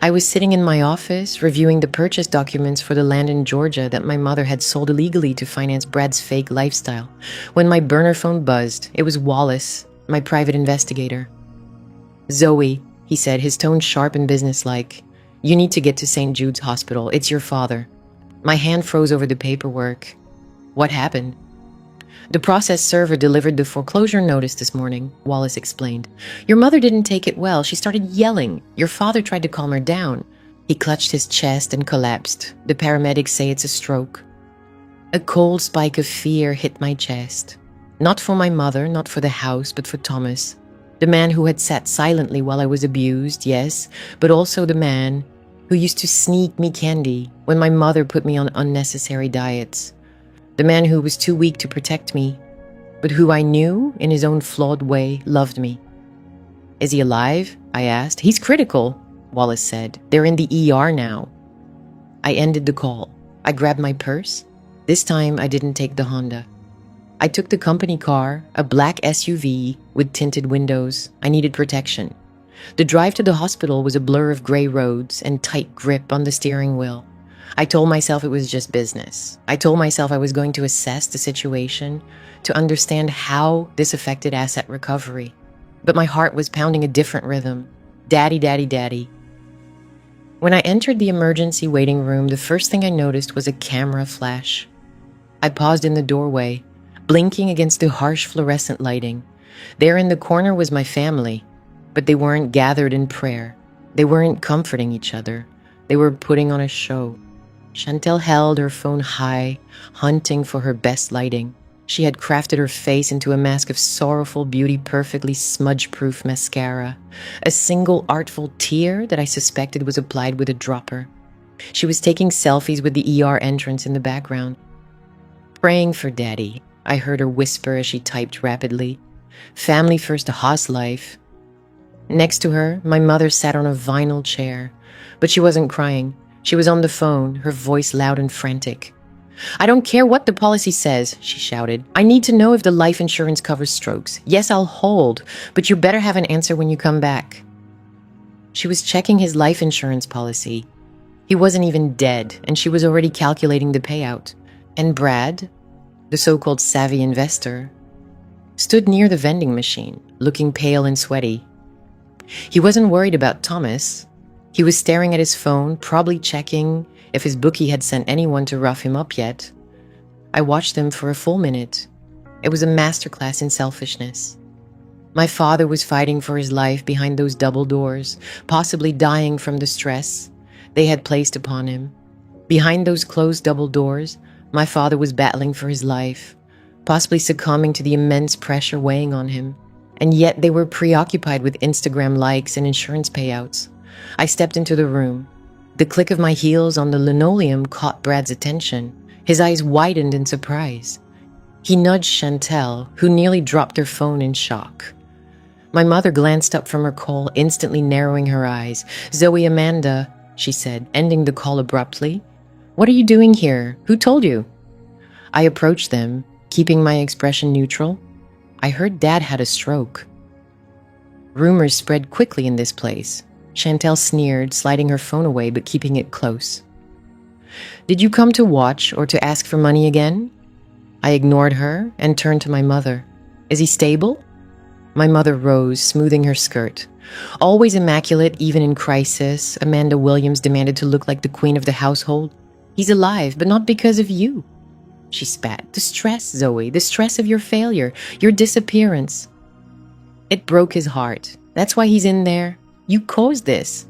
I was sitting in my office, reviewing the purchase documents for the land in Georgia that my mother had sold illegally to finance Brad's fake lifestyle, when my burner phone buzzed. It was Wallace, my private investigator. "Zoe," he said, his tone sharp and businesslike. "You need to get to St. Jude's Hospital. It's your father." My hand froze over the paperwork. "What happened?" "The process server delivered the foreclosure notice this morning," Wallace explained. "Your mother didn't take it well. She started yelling. Your father tried to calm her down." He clutched his chest and collapsed. "The paramedics say it's a stroke." A cold spike of fear hit my chest. Not for my mother, not for the house, but for Thomas. The man who had sat silently while I was abused, yes, but also the man who used to sneak me candy when my mother put me on unnecessary diets. The man who was too weak to protect me, but who I knew, in his own flawed way, loved me. "Is he alive?" I asked. "He's critical," Wallace said. "They're in the ER now." I ended the call. I grabbed my purse. This time I didn't take the Honda. I took the company car, a black SUV with tinted windows. I needed protection. The drive to the hospital was a blur of gray roads and tight grip on the steering wheel. I told myself it was just business. I told myself I was going to assess the situation, to understand how this affected asset recovery. But my heart was pounding a different rhythm. Daddy, daddy, daddy. When I entered the emergency waiting room, the first thing I noticed was a camera flash. I paused in the doorway, blinking against the harsh fluorescent lighting. There in the corner was my family, but they weren't gathered in prayer. They weren't comforting each other. They were putting on a show. Chantel held her phone high, hunting for her best lighting. She had crafted her face into a mask of sorrowful beauty, perfectly smudge-proof mascara. A single artful tear that I suspected was applied with a dropper. She was taking selfies with the ER entrance in the background. "Praying for Daddy," I heard her whisper as she typed rapidly. "Family first, a house life." Next to her, my mother sat on a vinyl chair, but she wasn't crying. She was on the phone, her voice loud and frantic. "I don't care what the policy says," she shouted. "I need to know if the life insurance covers strokes. Yes, I'll hold, but you better have an answer when you come back." She was checking his life insurance policy. He wasn't even dead, and she was already calculating the payout. And Brad, the so-called savvy investor, stood near the vending machine, looking pale and sweaty. He wasn't worried about Thomas. He was staring at his phone, probably checking if his bookie had sent anyone to rough him up yet. I watched them for a full minute. It was a masterclass in selfishness. My father was fighting for his life behind those double doors, possibly dying from the stress they had placed upon him. Behind those closed double doors, my father was battling for his life, possibly succumbing to the immense pressure weighing on him. And yet they were preoccupied with Instagram likes and insurance payouts. I stepped into the room. The click of my heels on the linoleum caught Brad's attention. His eyes widened in surprise. He nudged Chantel, who nearly dropped her phone in shock. My mother glanced up from her call, instantly narrowing her eyes. "Zoe, Amanda," she said, ending the call abruptly. "What are you doing here? Who told you?" I approached them, keeping my expression neutral. "I heard Dad had a stroke." Rumors spread quickly in this place. Chantel sneered, sliding her phone away but keeping it close. Did you come to watch or to ask for money again? I ignored her and turned to my mother. Is he stable? My mother rose, smoothing her skirt. Always immaculate, even in crisis, Amanda Williams demanded to look like the queen of the household. He's alive, but not because of you. She spat. The stress, Zoe, the stress of your failure, your disappearance. It broke his heart. That's why he's in there. You caused this.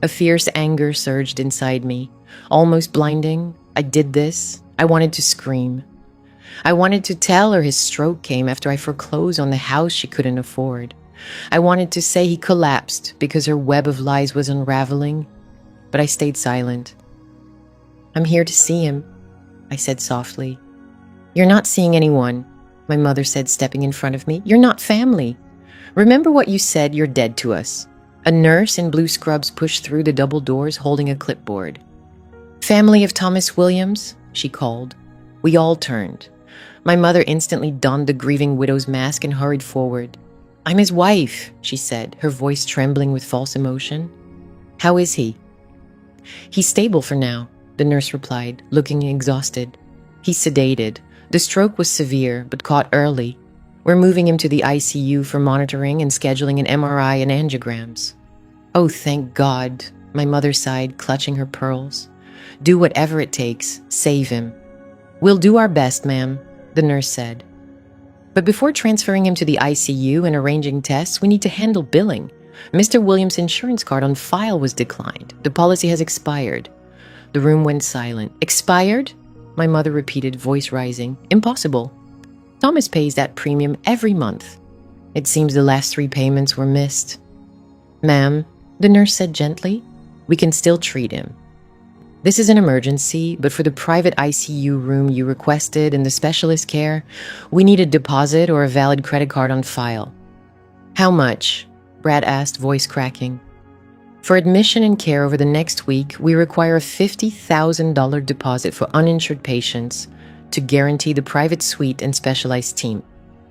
A fierce anger surged inside me, almost blinding. I did this. I wanted to scream. I wanted to tell her his stroke came after I foreclosed on the house she couldn't afford. I wanted to say he collapsed because her web of lies was unraveling, but I stayed silent. I'm here to see him, I said softly. You're not seeing anyone, my mother said, stepping in front of me. You're not family. Remember what you said, you're dead to us. A nurse in blue scrubs pushed through the double doors holding a clipboard. Family of Thomas Williams, she called. We all turned. My mother instantly donned the grieving widow's mask and hurried forward. I'm his wife, she said, her voice trembling with false emotion. How is he? He's stable for now, the nurse replied, looking exhausted. He's sedated. The stroke was severe, but caught early. We're moving him to the ICU for monitoring and scheduling an MRI and angiograms. Oh, thank God, my mother sighed, clutching her pearls. Do whatever it takes. Save him. We'll do our best, ma'am, the nurse said. But before transferring him to the ICU and arranging tests, we need to handle billing. Mr. Williams' insurance card on file was declined. The policy has expired. The room went silent. Expired? My mother repeated, voice rising. Impossible. Thomas pays that premium every month. It seems the last 3 payments were missed. Ma'am, the nurse said gently, we can still treat him. This is an emergency, but for the private ICU room you requested and the specialist care, we need a deposit or a valid credit card on file. How much? Brad asked, voice cracking. For admission and care over the next week, we require a $50,000 deposit for uninsured patients to guarantee the private suite and specialized team.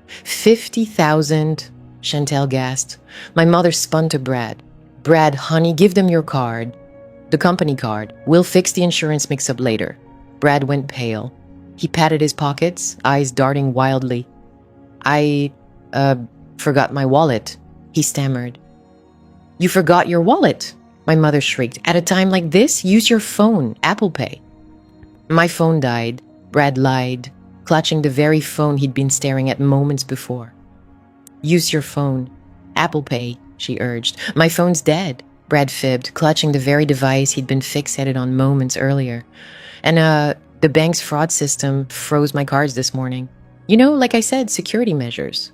50,000, Chantel gasped. My mother spun to Brad. Brad, honey, give them your card. The company card. We'll fix the insurance mix-up later. Brad went pale. He patted his pockets, eyes darting wildly. I forgot my wallet, he stammered. You forgot your wallet, my mother shrieked. At a time like this, use your phone, Apple Pay. My phone died, Brad lied, clutching the very phone he'd been staring at moments before. Use your phone, Apple Pay, she urged. My phone's dead. Brad fibbed, clutching the very device he'd been fixated on moments earlier. And, the bank's fraud system froze my cards this morning. You know, like I said, security measures.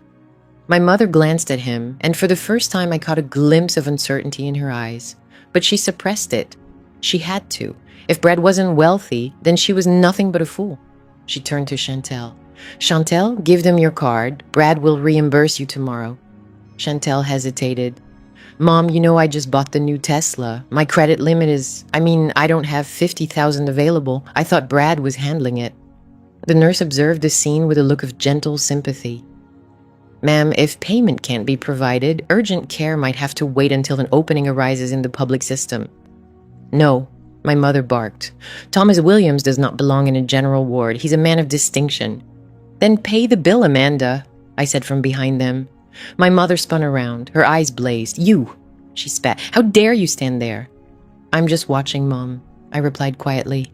My mother glanced at him, and for the first time I caught a glimpse of uncertainty in her eyes. But she suppressed it. She had to. If Brad wasn't wealthy, then she was nothing but a fool. She turned to Chantel. Chantel, give them your card. Brad will reimburse you tomorrow. Chantel hesitated. Mom, you know I just bought the new Tesla. My credit limit is, I don't have $50,000 available. I thought Brad was handling it. The nurse observed the scene with a look of gentle sympathy. Ma'am, if payment can't be provided, urgent care might have to wait until an opening arises in the public system. No, my mother barked. Thomas Williams does not belong in a general ward. He's a man of distinction. Then pay the bill, Amanda, I said from behind them. My mother spun around. Her eyes blazed. You, she spat. How dare you stand there? I'm just watching, Mom, I replied quietly.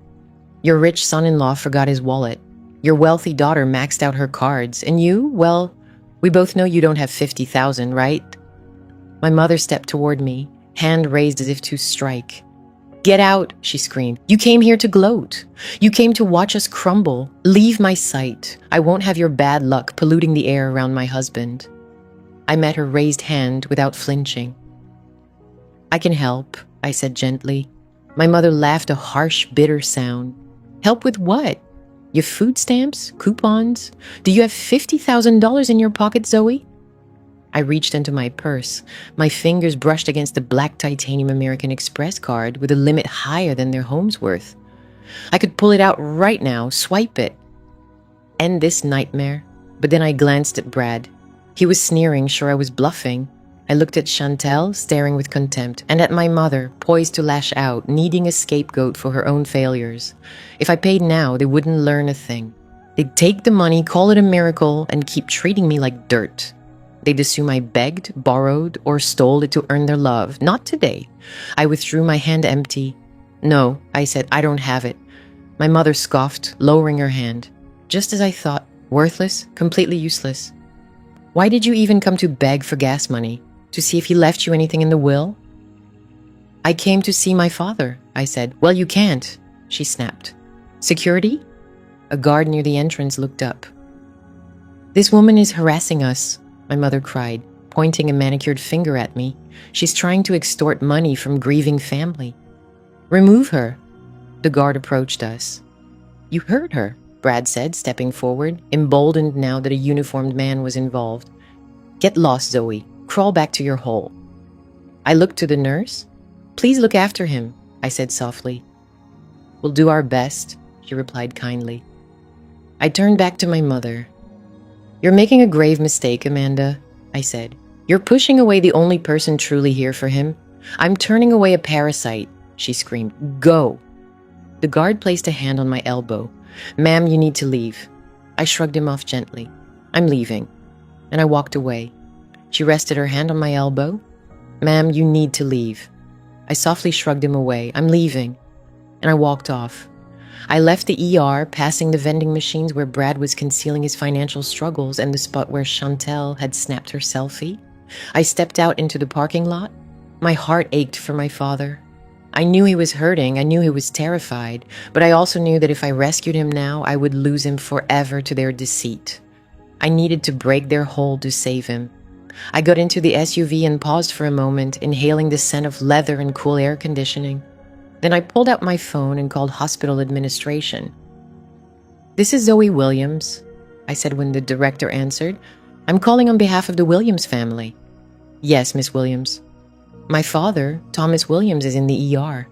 Your rich son-in-law forgot his wallet. Your wealthy daughter maxed out her cards. And you, well, we both know you don't have 50,000, right? My mother stepped toward me, hand raised as if to strike. Get out, she screamed. You came here to gloat. You came to watch us crumble. Leave my sight. I won't have your bad luck polluting the air around my husband. I met her raised hand without flinching. I can help, I said gently. My mother laughed a harsh, bitter sound. Help with what? Your food stamps? Coupons? Do you have $50,000 in your pocket, Zoe? I reached into my purse. My fingers brushed against the black titanium American Express card with a limit higher than their home's worth. I could pull it out right now, swipe it. End this nightmare. But then I glanced at Brad. He was sneering, sure I was bluffing. I looked at Chantel, staring with contempt, and at my mother, poised to lash out, needing a scapegoat for her own failures. If I paid now, they wouldn't learn a thing. They'd take the money, call it a miracle, and keep treating me like dirt. They'd assume I begged, borrowed, or stole it to earn their love. Not today. I withdrew my hand empty. No, I said, I don't have it. My mother scoffed, lowering her hand. Just as I thought, worthless, completely useless. Why did you even come to beg for gas money? To see if he left you anything in the will? I came to see my father, I said. Well, you can't, she snapped. Security? A guard near the entrance looked up. This woman is harassing us, my mother cried, pointing a manicured finger at me. She's trying to extort money from grieving family. Remove her. The guard approached us. You heard her, Brad said, stepping forward, emboldened now that a uniformed man was involved. Get lost, Zoe. Crawl back to your hole. I looked to the nurse. Please look after him, I said softly. We'll do our best, she replied kindly. I turned back to my mother. You're making a grave mistake, Amanda, I said. You're pushing away the only person truly here for him. I'm turning away a parasite, she screamed. Go. The guard placed a hand on my elbow. Ma'am, you need to leave. I shrugged him off gently. I'm leaving. And I walked away. She rested her hand on my elbow. Ma'am, you need to leave. I softly shrugged him away. I'm leaving. And I walked off. I left the ER, passing the vending machines where Brad was concealing his financial struggles and the spot where Chantel had snapped her selfie. I stepped out into the parking lot. My heart ached for my father. I knew he was hurting. I knew he was terrified. But I also knew that if I rescued him now, I would lose him forever to their deceit. I needed to break their hold to save him. I got into the SUV and paused for a moment, inhaling the scent of leather and cool air conditioning. Then I pulled out my phone and called hospital administration. This is Zoe Williams, I said when the director answered. I'm calling on behalf of the Williams family. Yes, Miss Williams. My father, Thomas Williams, is in the ER.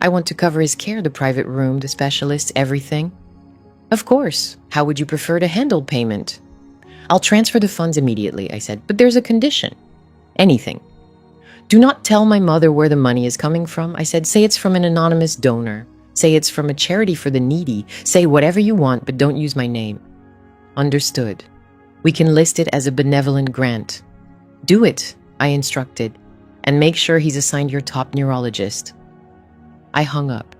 I want to cover his care, the private room, the specialists, everything. Of course. How would you prefer to handle payment? I'll transfer the funds immediately, I said, but there's a condition. Anything. Do not tell my mother where the money is coming from, I said. Say it's from an anonymous donor. Say it's from a charity for the needy. Say whatever you want, but don't use my name. Understood. We can list it as a benevolent grant. Do it, I instructed, and make sure he's assigned your top neurologist. I hung up.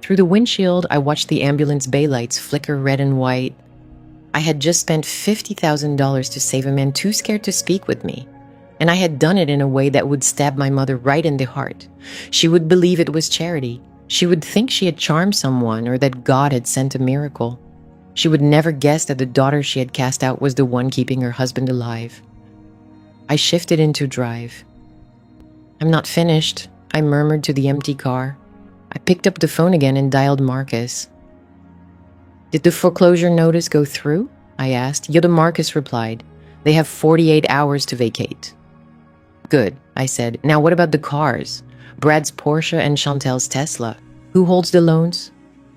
Through the windshield, I watched the ambulance bay lights flicker red and white. I had just spent $50,000 to save a man too scared to speak with me. And I had done it in a way that would stab my mother right in the heart. She would believe it was charity. She would think she had charmed someone or that God had sent a miracle. She would never guess that the daughter she had cast out was the one keeping her husband alive. I shifted into drive. I'm not finished, I murmured to the empty car. I picked up the phone again and dialed Marcus. Did the foreclosure notice go through? I asked. Yoda Marcus replied. They have 48 hours to vacate. Good, I said. Now what about the cars? Brad's Porsche and Chantel's Tesla. Who holds the loans?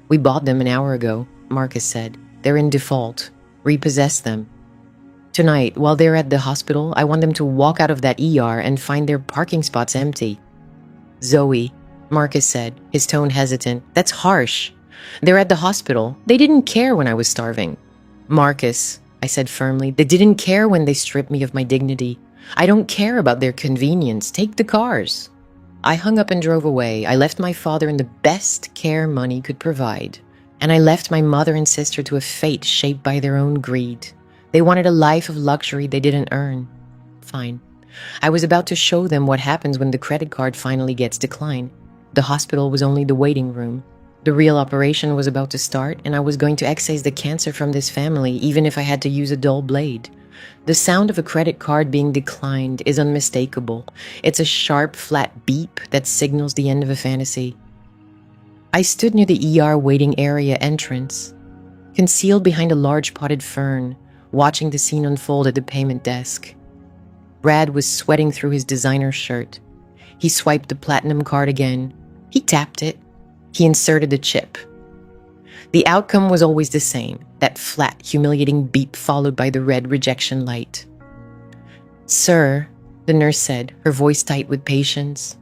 We bought them an hour ago, Marcus said. They're in default. Repossess them. Tonight, while they're at the hospital, I want them to walk out of that ER and find their parking spots empty. Zoe, Marcus said, his tone hesitant. That's harsh. They're at the hospital. They didn't care when I was starving. Marcus, I said firmly, they didn't care when they stripped me of my dignity. I don't care about their convenience. Take the cars. I hung up and drove away. I left my father in the best care money could provide. And I left my mother and sister to a fate shaped by their own greed. They wanted a life of luxury they didn't earn. Fine. I was about to show them what happens when the credit card finally gets declined. The hospital was only the waiting room. The real operation was about to start, and I was going to excise the cancer from this family, even if I had to use a dull blade. The sound of a credit card being declined is unmistakable. It's a sharp, flat beep that signals the end of a fantasy. I stood near the ER waiting area entrance, concealed behind a large potted fern, watching the scene unfold at the payment desk. Brad was sweating through his designer shirt. He swiped the platinum card again. He tapped it. He inserted the chip. The outcome was always the same, that flat, humiliating beep followed by the red rejection light. Sir, the nurse said, her voice tight with patience.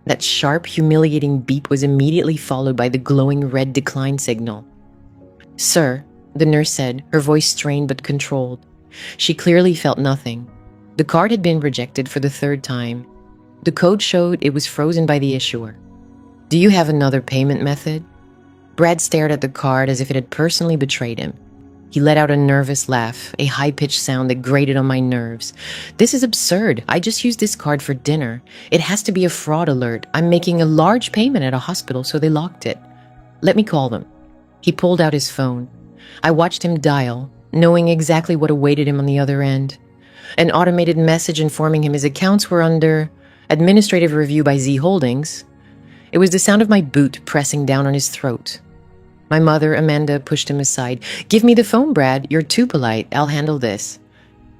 That sharp, humiliating beep was immediately followed by the glowing red decline signal. Sir, the nurse said, her voice strained but controlled. She clearly felt nothing. The card had been rejected for the third time. The code showed it was frozen by the issuer. Do you have another payment method? Brad stared at the card as if it had personally betrayed him. He let out a nervous laugh, a high-pitched sound that grated on my nerves. This is absurd. I just used this card for dinner. It has to be a fraud alert. I'm making a large payment at a hospital, so they locked it. Let me call them. He pulled out his phone. I watched him dial, knowing exactly what awaited him on the other end. An automated message informing him his accounts were under administrative review by Z Holdings. It was the sound of my boot pressing down on his throat. My mother, Amanda, pushed him aside. Give me the phone, Brad. You're too polite. I'll handle this.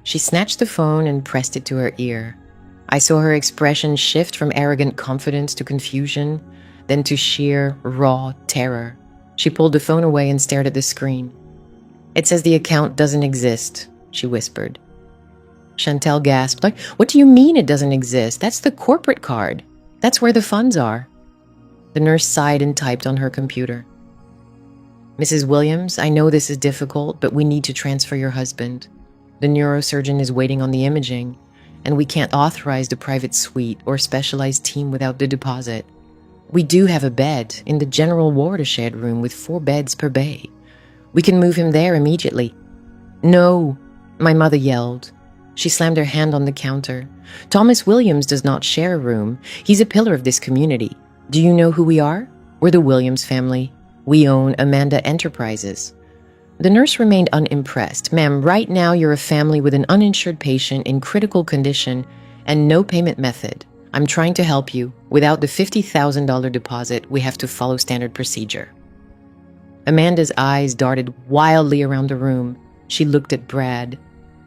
She snatched the phone and pressed it to her ear. I saw her expression shift from arrogant confidence to confusion, then to sheer, raw terror. She pulled the phone away and stared at the screen. It says the account doesn't exist, she whispered. Chantel gasped. Like, what do you mean it doesn't exist? That's the corporate card. That's where the funds are. The nurse sighed and typed on her computer. Mrs. Williams, I know this is difficult, but we need to transfer your husband. The neurosurgeon is waiting on the imaging, and we can't authorize the private suite or specialized team without the deposit. We do have a bed in the general ward, a shared room with 4 beds per bay. We can move him there immediately. No, my mother yelled. She slammed her hand on the counter. Thomas Williams does not share a room. He's a pillar of this community. Do you know who we are? We're the Williams family. We own Amanda Enterprises. The nurse remained unimpressed. Ma'am, right now you're a family with an uninsured patient in critical condition and no payment method. I'm trying to help you. Without the $50,000 deposit, we have to follow standard procedure. Amanda's eyes darted wildly around the room. She looked at Brad,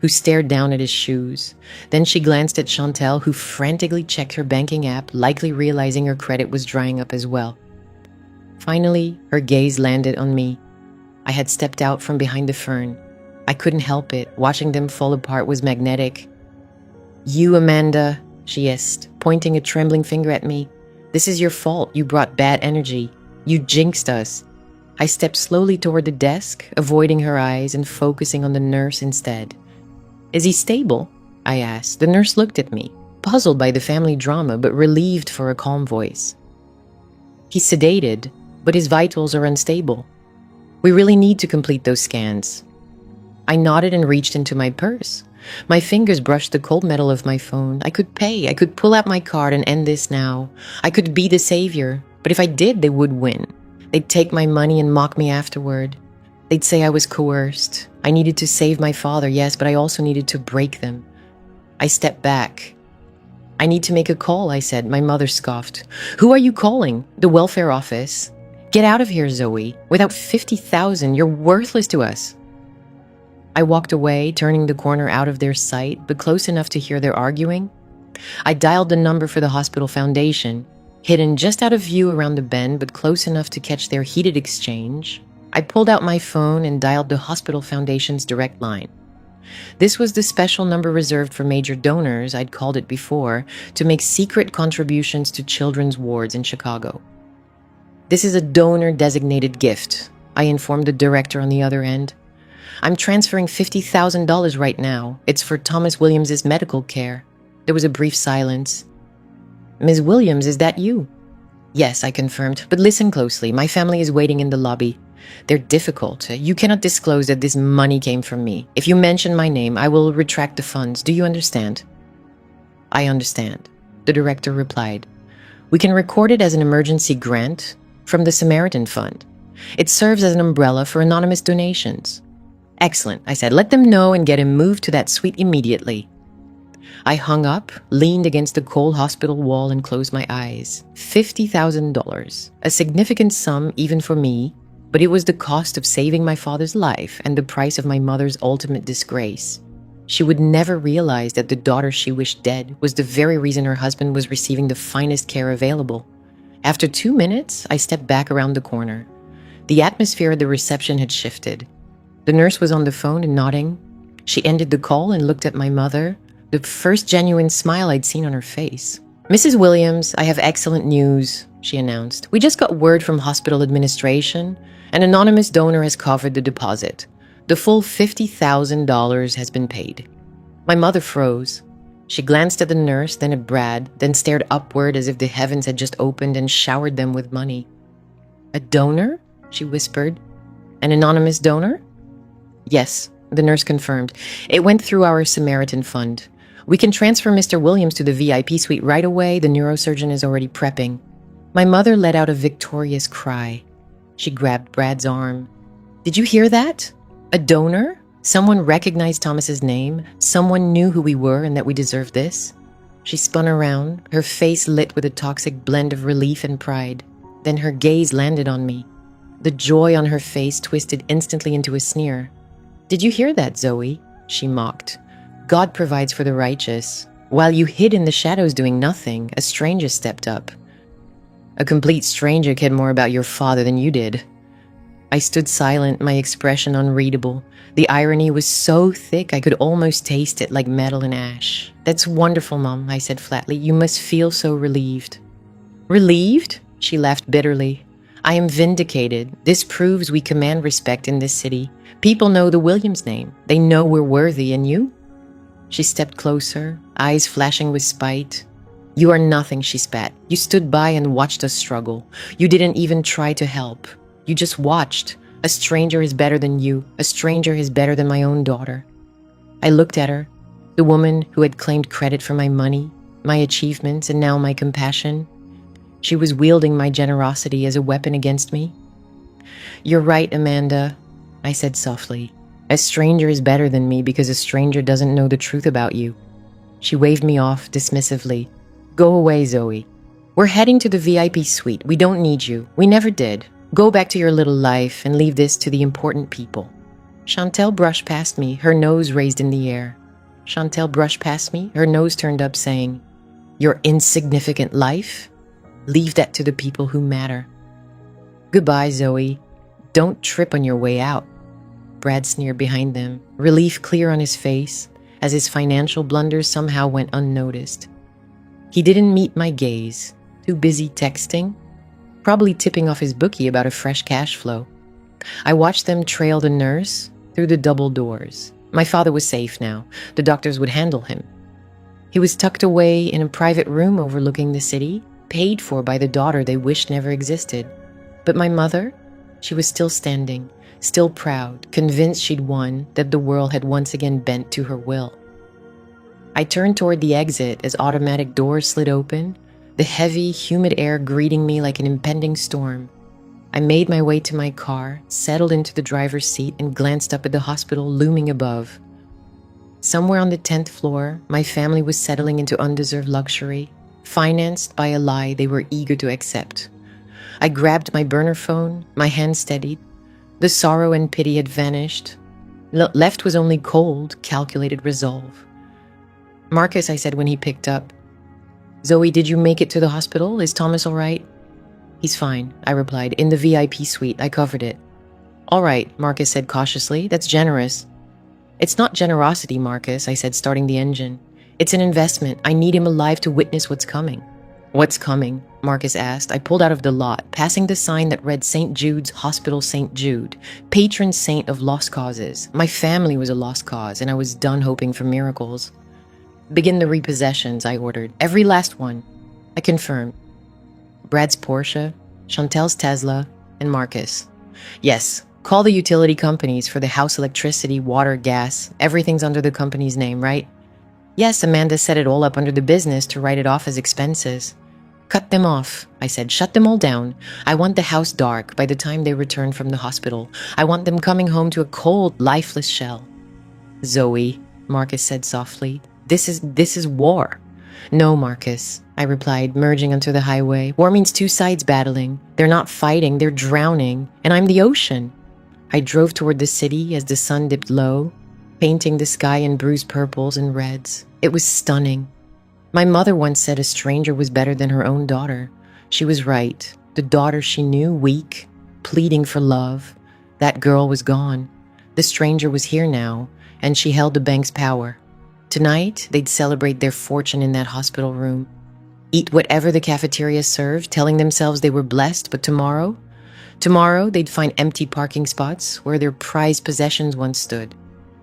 who stared down at his shoes. Then she glanced at Chantel, who frantically checked her banking app, likely realizing her credit was drying up as well. Finally, her gaze landed on me. I had stepped out from behind the fern. I couldn't help it. Watching them fall apart was magnetic. You, Amanda, she hissed, pointing a trembling finger at me. This is your fault. You brought bad energy. You jinxed us. I stepped slowly toward the desk, avoiding her eyes and focusing on the nurse instead. Is he stable? I asked. The nurse looked at me, puzzled by the family drama, but relieved for a calm voice. He's sedated, but his vitals are unstable. We really need to complete those scans. I nodded and reached into my purse. My fingers brushed the cold metal of my phone. I could pay. I could pull out my card and end this now. I could be the savior, but if I did, they would win. They'd take my money and mock me afterward. They'd say I was coerced. I needed to save my father, yes, but I also needed to break them. I stepped back. I need to make a call, I said. My mother scoffed. Who are you calling? The welfare office. Get out of here, Zoe. Without $50,000, you're worthless to us. I walked away, turning the corner out of their sight, but close enough to hear their arguing. I dialed the number for the hospital foundation, hidden just out of view around the bend, but close enough to catch their heated exchange. I pulled out my phone and dialed the hospital foundation's direct line. This was the special number reserved for major donors, I'd called it before, to make secret contributions to children's wards in Chicago. This is a donor-designated gift, I informed the director on the other end. I'm transferring $50,000 right now. It's for Thomas Williams's medical care. There was a brief silence. Ms. Williams, is that you? Yes, I confirmed, but listen closely. My family is waiting in the lobby. They're difficult. You cannot disclose that this money came from me. If you mention my name, I will retract the funds. Do you understand? I understand, the director replied. We can record it as an emergency grant from the Samaritan Fund. It serves as an umbrella for anonymous donations. Excellent, I said. Let them know and get him moved to that suite immediately. I hung up, leaned against the cold hospital wall and closed my eyes. $50,000, a significant sum even for me, but it was the cost of saving my father's life and the price of my mother's ultimate disgrace. She would never realize that the daughter she wished dead was the very reason her husband was receiving the finest care available. After 2 minutes, I stepped back around the corner. The atmosphere at the reception had shifted. The nurse was on the phone and nodding. She ended the call and looked at my mother, the first genuine smile I'd seen on her face. "Mrs. Williams, I have excellent news," she announced. "We just got word from hospital administration. An anonymous donor has covered the deposit. The full $50,000 has been paid." My mother froze. She glanced at the nurse, then at Brad, then stared upward as if the heavens had just opened and showered them with money. "A donor?" she whispered. "An anonymous donor?" "Yes," the nurse confirmed. "It went through our Samaritan Fund. We can transfer Mr. Williams to the VIP suite right away. The neurosurgeon is already prepping." My mother let out a victorious cry. She grabbed Brad's arm. "Did you hear that? A donor? Someone recognized Thomas's name. Someone knew who we were and that we deserved this." She spun around, her face lit with a toxic blend of relief and pride. Then her gaze landed on me. The joy on her face twisted instantly into a sneer. "Did you hear that, Zoe?" she mocked. "God provides for the righteous. While you hid in the shadows doing nothing, a stranger stepped up. A complete stranger cared more about your father than you did." I stood silent, my expression unreadable. The irony was so thick I could almost taste it like metal and ash. "That's wonderful, Mom," I said flatly. "You must feel so relieved." "Relieved?" She laughed bitterly. "I am vindicated. This proves we command respect in this city. People know the Williams name. They know we're worthy, and you?" She stepped closer, eyes flashing with spite. "You are nothing," she spat. "You stood by and watched us struggle. You didn't even try to help. You just watched. A stranger is better than you. A stranger is better than my own daughter." I looked at her, the woman who had claimed credit for my money, my achievements, and now my compassion. She was wielding my generosity as a weapon against me. "You're right, Amanda," I said softly. "A stranger is better than me because a stranger doesn't know the truth about you." She waved me off dismissively. "Go away, Zoe. We're heading to the VIP suite. We don't need you. We never did. Go back to your little life and leave this to the important people." Chantel brushed past me, her nose raised in the air. Chantel brushed past me, her nose turned up, saying, "Your insignificant life? Leave that to the people who matter." "Goodbye, Zoe. Don't trip on your way out." Brad sneered behind them, relief clear on his face, as his financial blunders somehow went unnoticed. He didn't meet my gaze, too busy texting, probably tipping off his bookie about a fresh cash flow. I watched them trail the nurse through the double doors. My father was safe now. The doctors would handle him. He was tucked away in a private room overlooking the city, paid for by the daughter they wished never existed. But my mother, she was still standing, still proud, convinced she'd won, that the world had once again bent to her will. I turned toward the exit as automatic doors slid open, the heavy, humid air greeting me like an impending storm. I made my way to my car, settled into the driver's seat, and glanced up at the hospital looming above. Somewhere on the 10th floor, my family was settling into undeserved luxury, financed by a lie they were eager to accept. I grabbed my burner phone, my hand steadied. The sorrow and pity had vanished. Left was only cold, calculated resolve. "Marcus," I said when he picked up. "Zoe, did you make it to the hospital? Is Thomas all right?" "He's fine," I replied. "In the VIP suite. I covered it." "All right," Marcus said cautiously. "That's generous." "It's not generosity, Marcus," I said, starting the engine. "It's an investment. I need him alive to witness what's coming." "What's coming?" Marcus asked. I pulled out of the lot, passing the sign that read St. Jude's Hospital St. Jude, patron saint of lost causes. My family was a lost cause, and I was done hoping for miracles. "Begin the repossessions," I ordered. "Every last one." I confirmed. Brad's Porsche, Chantel's Tesla, and Marcus. "Yes, call the utility companies for the house electricity, water, gas. Everything's under the company's name, right?" "Yes, Amanda set it all up under the business to write it off as expenses." "Cut them off," I said. "Shut them all down. I want the house dark by the time they return from the hospital. I want them coming home to a cold, lifeless shell." "Zoe," Marcus said softly, This is war." "No, Marcus," I replied, merging onto the highway. "War means two sides battling. They're not fighting, they're drowning. And I'm the ocean." I drove toward the city as the sun dipped low, painting the sky in bruised purples and reds. It was stunning. My mother once said a stranger was better than her own daughter. She was right. The daughter she knew, weak, pleading for love. That girl was gone. The stranger was here now, and she held the bank's power. Tonight, they'd celebrate their fortune in that hospital room, eat whatever the cafeteria served, telling themselves they were blessed, but tomorrow they'd find empty parking spots where their prized possessions once stood.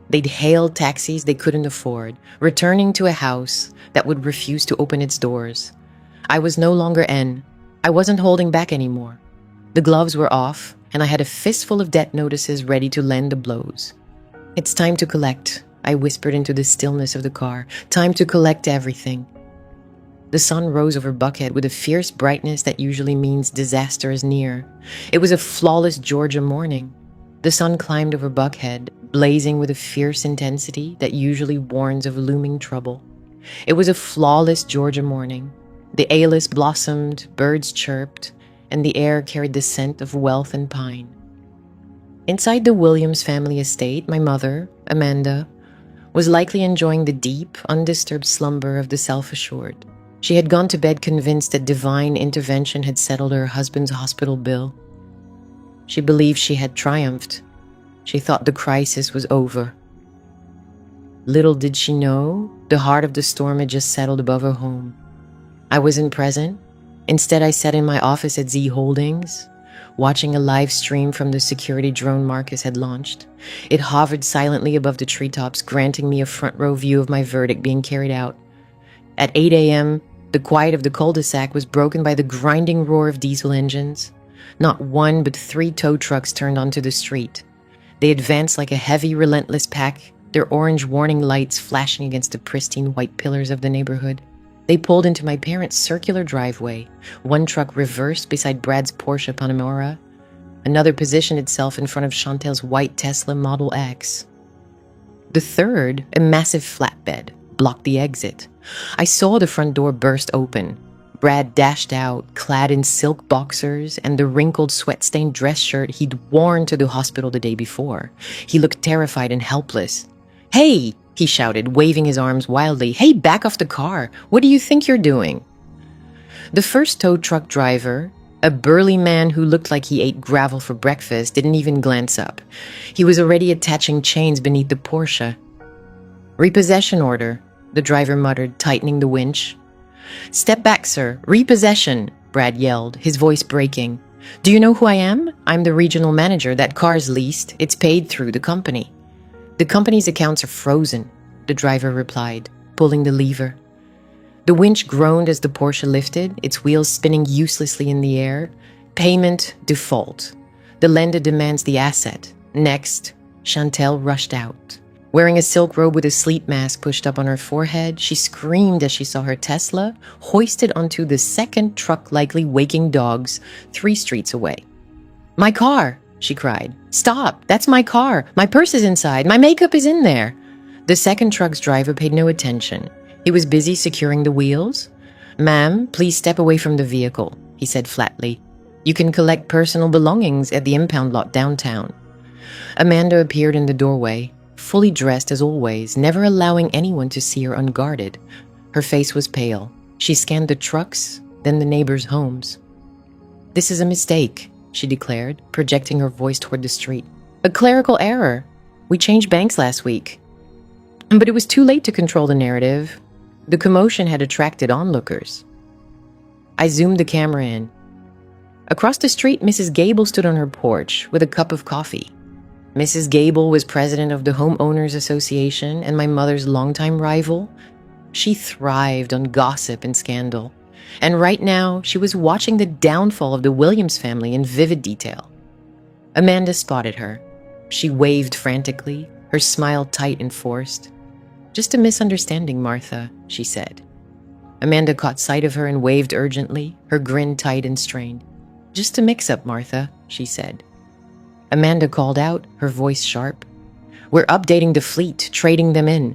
They'd hail taxis they couldn't afford, returning to a house that would refuse to open its doors. I was no longer N. I wasn't holding back anymore. The gloves were off, and I had a fistful of debt notices ready to lend the blows. "It's time to collect," I whispered into the stillness of the car. "Time to collect everything." The sun rose over Buckhead with a fierce brightness that usually means disaster is near. It was a flawless Georgia morning. The sun climbed over Buckhead, blazing with a fierce intensity that usually warns of looming trouble. It was a flawless Georgia morning. The A-list blossomed, birds chirped, and the air carried the scent of wealth and pine. Inside the Williams family estate, my mother, Amanda, was likely enjoying the deep, undisturbed slumber of the self-assured. She had gone to bed convinced that divine intervention had settled her husband's hospital bill. She believed she had triumphed. She thought the crisis was over. Little did she know, the heart of the storm had just settled above her home. I wasn't present. Instead, I sat in my office at Z Holdings, watching a live stream from the security drone Marcus had launched. It hovered silently above the treetops, granting me a front-row view of my verdict being carried out. At 8 a.m., the quiet of the cul-de-sac was broken by the grinding roar of diesel engines. Not one, but 3 tow trucks turned onto the street. They advanced like a heavy, relentless pack, their orange warning lights flashing against the pristine white pillars of the neighborhood. They pulled into my parents' circular driveway. One truck reversed beside Brad's Porsche Panamera. Another positioned itself in front of Chantel's white Tesla Model X. The third, a massive flatbed, blocked the exit. I saw the front door burst open. Brad dashed out, clad in silk boxers and the wrinkled sweat-stained dress shirt he'd worn to the hospital the day before. He looked terrified and helpless. "Hey!" he shouted, waving his arms wildly. "Hey, back off the car! What do you think you're doing?" The first tow truck driver, a burly man who looked like he ate gravel for breakfast, didn't even glance up. He was already attaching chains beneath the Porsche. "Repossession order," the driver muttered, tightening the winch. "Step back, sir. Repossession," Brad yelled, his voice breaking. "Do you know who I am? I'm the regional manager. That car's leased. It's paid through the company." "The company's accounts are frozen," the driver replied, pulling the lever. The winch groaned as the Porsche lifted, its wheels spinning uselessly in the air. "Payment default. The lender demands the asset. Next." Chantel rushed out. Wearing a silk robe with a sleep mask pushed up on her forehead, she screamed as she saw her Tesla hoisted onto the second truck, likely waking dogs 3 streets away. "My car!" she cried. "Stop! That's my car! My purse is inside! My makeup is in there!" The second truck's driver paid no attention. He was busy securing the wheels. "Ma'am, please step away from the vehicle," he said flatly. "You can collect personal belongings at the impound lot downtown." Amanda appeared in the doorway, fully dressed as always, never allowing anyone to see her unguarded. Her face was pale. She scanned the trucks, then the neighbors' homes. "This is a mistake," she declared, projecting her voice toward the street. "A clerical error. We changed banks last week. But it was too late to control the narrative. The commotion had attracted onlookers." I zoomed the camera in. Across the street, Mrs. Gable stood on her porch with a cup of coffee. Mrs. Gable was president of the Homeowners Association and my mother's longtime rival. She thrived on gossip and scandal. And right now, she was watching the downfall of the Williams family in vivid detail. Amanda spotted her. She waved frantically, her smile tight and forced. "Just a misunderstanding, Martha," she said. Amanda caught sight of her and waved urgently, her grin tight and strained. "Just a mix-up, Martha," she said. Amanda called out, her voice sharp. "We're updating the fleet, trading them in."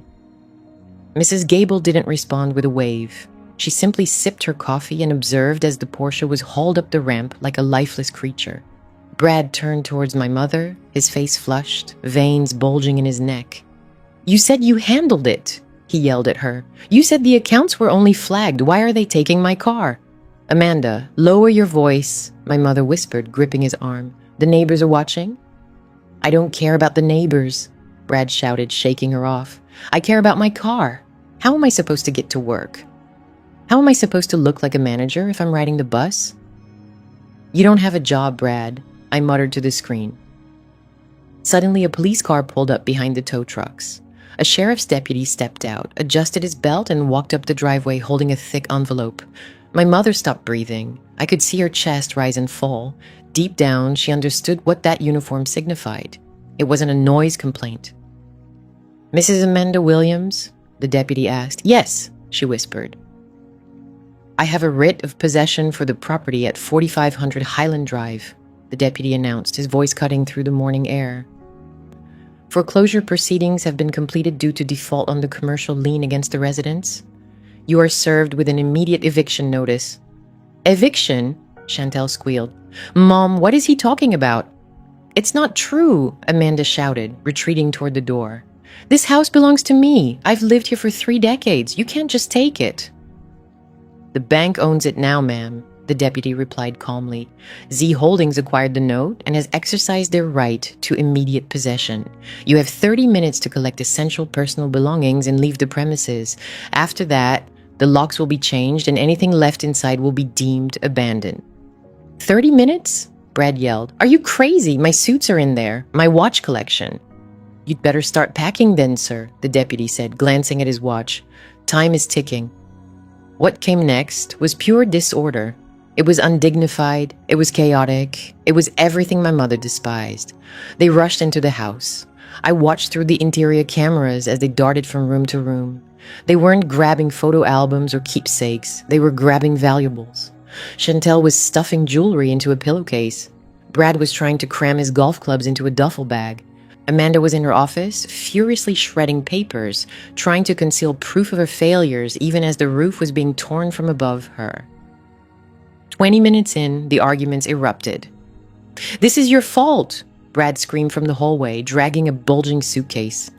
Mrs. Gable didn't respond with a wave. She simply sipped her coffee and observed as the Porsche was hauled up the ramp like a lifeless creature. Brad turned towards my mother, his face flushed, veins bulging in his neck. "You said you handled it," he yelled at her. "You said the accounts were only flagged. Why are they taking my car?" "Amanda, lower your voice," my mother whispered, gripping his arm. "The neighbors are watching." "I don't care about the neighbors," Brad shouted, shaking her off. "I care about my car. How am I supposed to get to work? How am I supposed to look like a manager if I'm riding the bus? You don't have a job, Brad, I muttered to the screen. Suddenly, a police car pulled up behind the tow trucks. A sheriff's deputy stepped out, adjusted his belt, and walked up the driveway holding a thick envelope. My mother stopped breathing. I could see her chest rise and fall. Deep down, she understood what that uniform signified. It wasn't a noise complaint. Mrs. Amanda Williams? The deputy asked. Yes, she whispered. I have a writ of possession for the property at 4500 Highland Drive, the deputy announced, his voice cutting through the morning air. Foreclosure proceedings have been completed due to default on the commercial lien against the residents. You are served with an immediate eviction notice. Eviction? Chantel squealed. Mom, what is he talking about? It's not true, Amanda shouted, retreating toward the door. This house belongs to me. I've lived here for 3 decades. You can't just take it. The bank owns it now, ma'am, the deputy replied calmly. Z Holdings acquired the note and has exercised their right to immediate possession. You have 30 minutes to collect essential personal belongings and leave the premises. After that, the locks will be changed and anything left inside will be deemed abandoned. 30 minutes? Brad yelled. Are you crazy? My suits are in there. My watch collection. You'd better start packing then, sir, the deputy said, glancing at his watch. Time is ticking. What came next was pure disorder. It was undignified. It was chaotic. It was everything my mother despised. They rushed into the house. I watched through the interior cameras as they darted from room to room. They weren't grabbing photo albums or keepsakes. They were grabbing valuables. Chantel was stuffing jewelry into a pillowcase. Brad was trying to cram his golf clubs into a duffel bag. Amanda was in her office, furiously shredding papers, trying to conceal proof of her failures even as the roof was being torn from above her. 20 minutes in, the arguments erupted. This is your fault, Brad screamed from the hallway, dragging a bulging suitcase.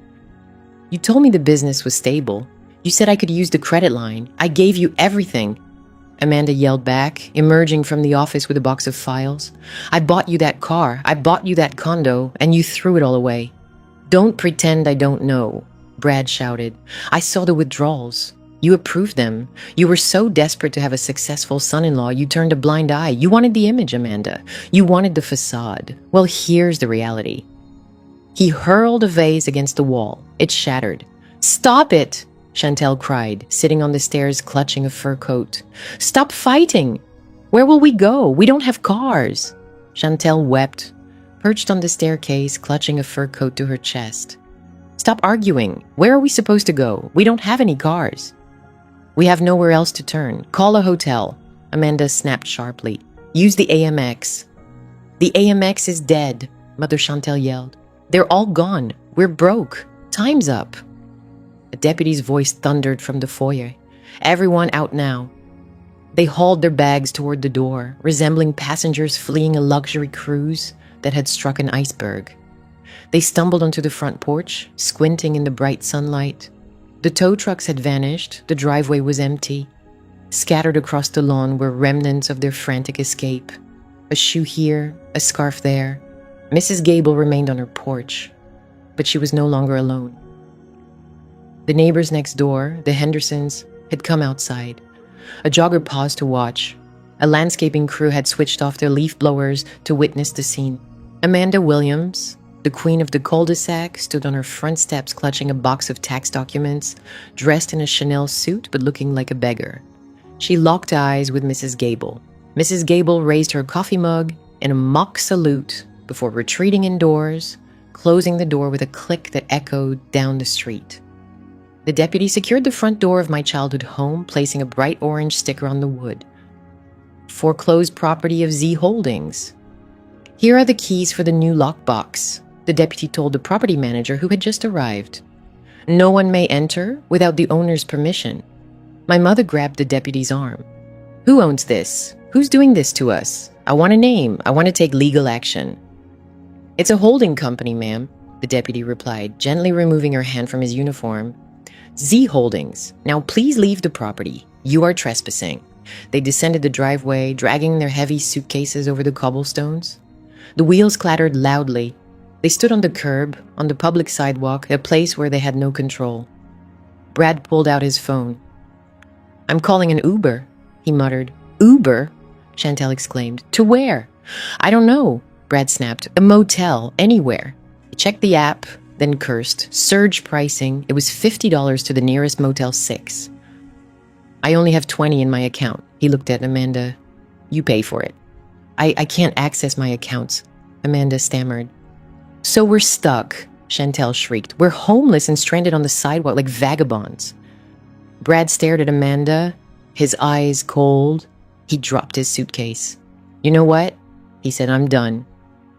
You told me the business was stable. You said I could use the credit line. I gave you everything. Amanda yelled back, emerging from the office with a box of files. I bought you that car, I bought you that condo, and you threw it all away. Don't pretend I don't know, Brad shouted. I saw the withdrawals. You approved them. You were so desperate to have a successful son-in-law, you turned a blind eye. You wanted the image, Amanda. You wanted the facade. Well, here's the reality. He hurled a vase against the wall. It shattered. Stop it! Chantel cried, sitting on the stairs clutching a fur coat. Stop fighting! Where will we go? We don't have cars. Chantel wept, perched on the staircase, clutching a fur coat to her chest. Stop arguing. Where are we supposed to go? We don't have any cars. We have nowhere else to turn. Call a hotel. Amanda snapped sharply. Use the AMX. The AMX is dead, Mother Chantel yelled. They're all gone. We're broke. Time's up. A deputy's voice thundered from the foyer. Everyone out now. They hauled their bags toward the door, resembling passengers fleeing a luxury cruise that had struck an iceberg. They stumbled onto the front porch, squinting in the bright sunlight. The tow trucks had vanished. The driveway was empty. Scattered across the lawn were remnants of their frantic escape. A shoe here, a scarf there. Mrs. Gable remained on her porch, but she was no longer alone. The neighbors next door, the Hendersons, had come outside. A jogger paused to watch. A landscaping crew had switched off their leaf blowers to witness the scene. Amanda Williams, the queen of the cul-de-sac, stood on her front steps clutching a box of tax documents, dressed in a Chanel suit but looking like a beggar. She locked eyes with Mrs. Gable. Mrs. Gable raised her coffee mug in a mock salute before retreating indoors, closing the door with a click that echoed down the street. The deputy secured the front door of my childhood home, placing a bright orange sticker on the wood. Foreclosed property of Z Holdings. Here are the keys for the new lockbox, the deputy told the property manager who had just arrived. No one may enter without the owner's permission. My mother grabbed the deputy's arm. Who owns this? Who's doing this to us? I want a name. I want to take legal action. It's a holding company, ma'am, the deputy replied, gently removing her hand from his uniform. Z Holdings. Now please leave the property. You are trespassing. They descended the driveway, dragging their heavy suitcases over the cobblestones. The wheels clattered loudly. They stood on the curb, on the public sidewalk, a place where they had no control. Brad pulled out his phone. "I'm calling an Uber," he muttered. "Uber?" Chantel exclaimed. "To where?" "I don't know," Brad snapped. "A motel, anywhere." He checked the app, then cursed. Surge pricing. It was $50 to the nearest Motel 6. "I only have 20 in my account." He looked at Amanda. "You pay for it." I can't access my accounts," Amanda stammered. "So we're stuck," Chantel shrieked. "We're homeless and stranded on the sidewalk like vagabonds." Brad stared at Amanda, his eyes cold. He dropped his suitcase. "You know what?" he said. "I'm done."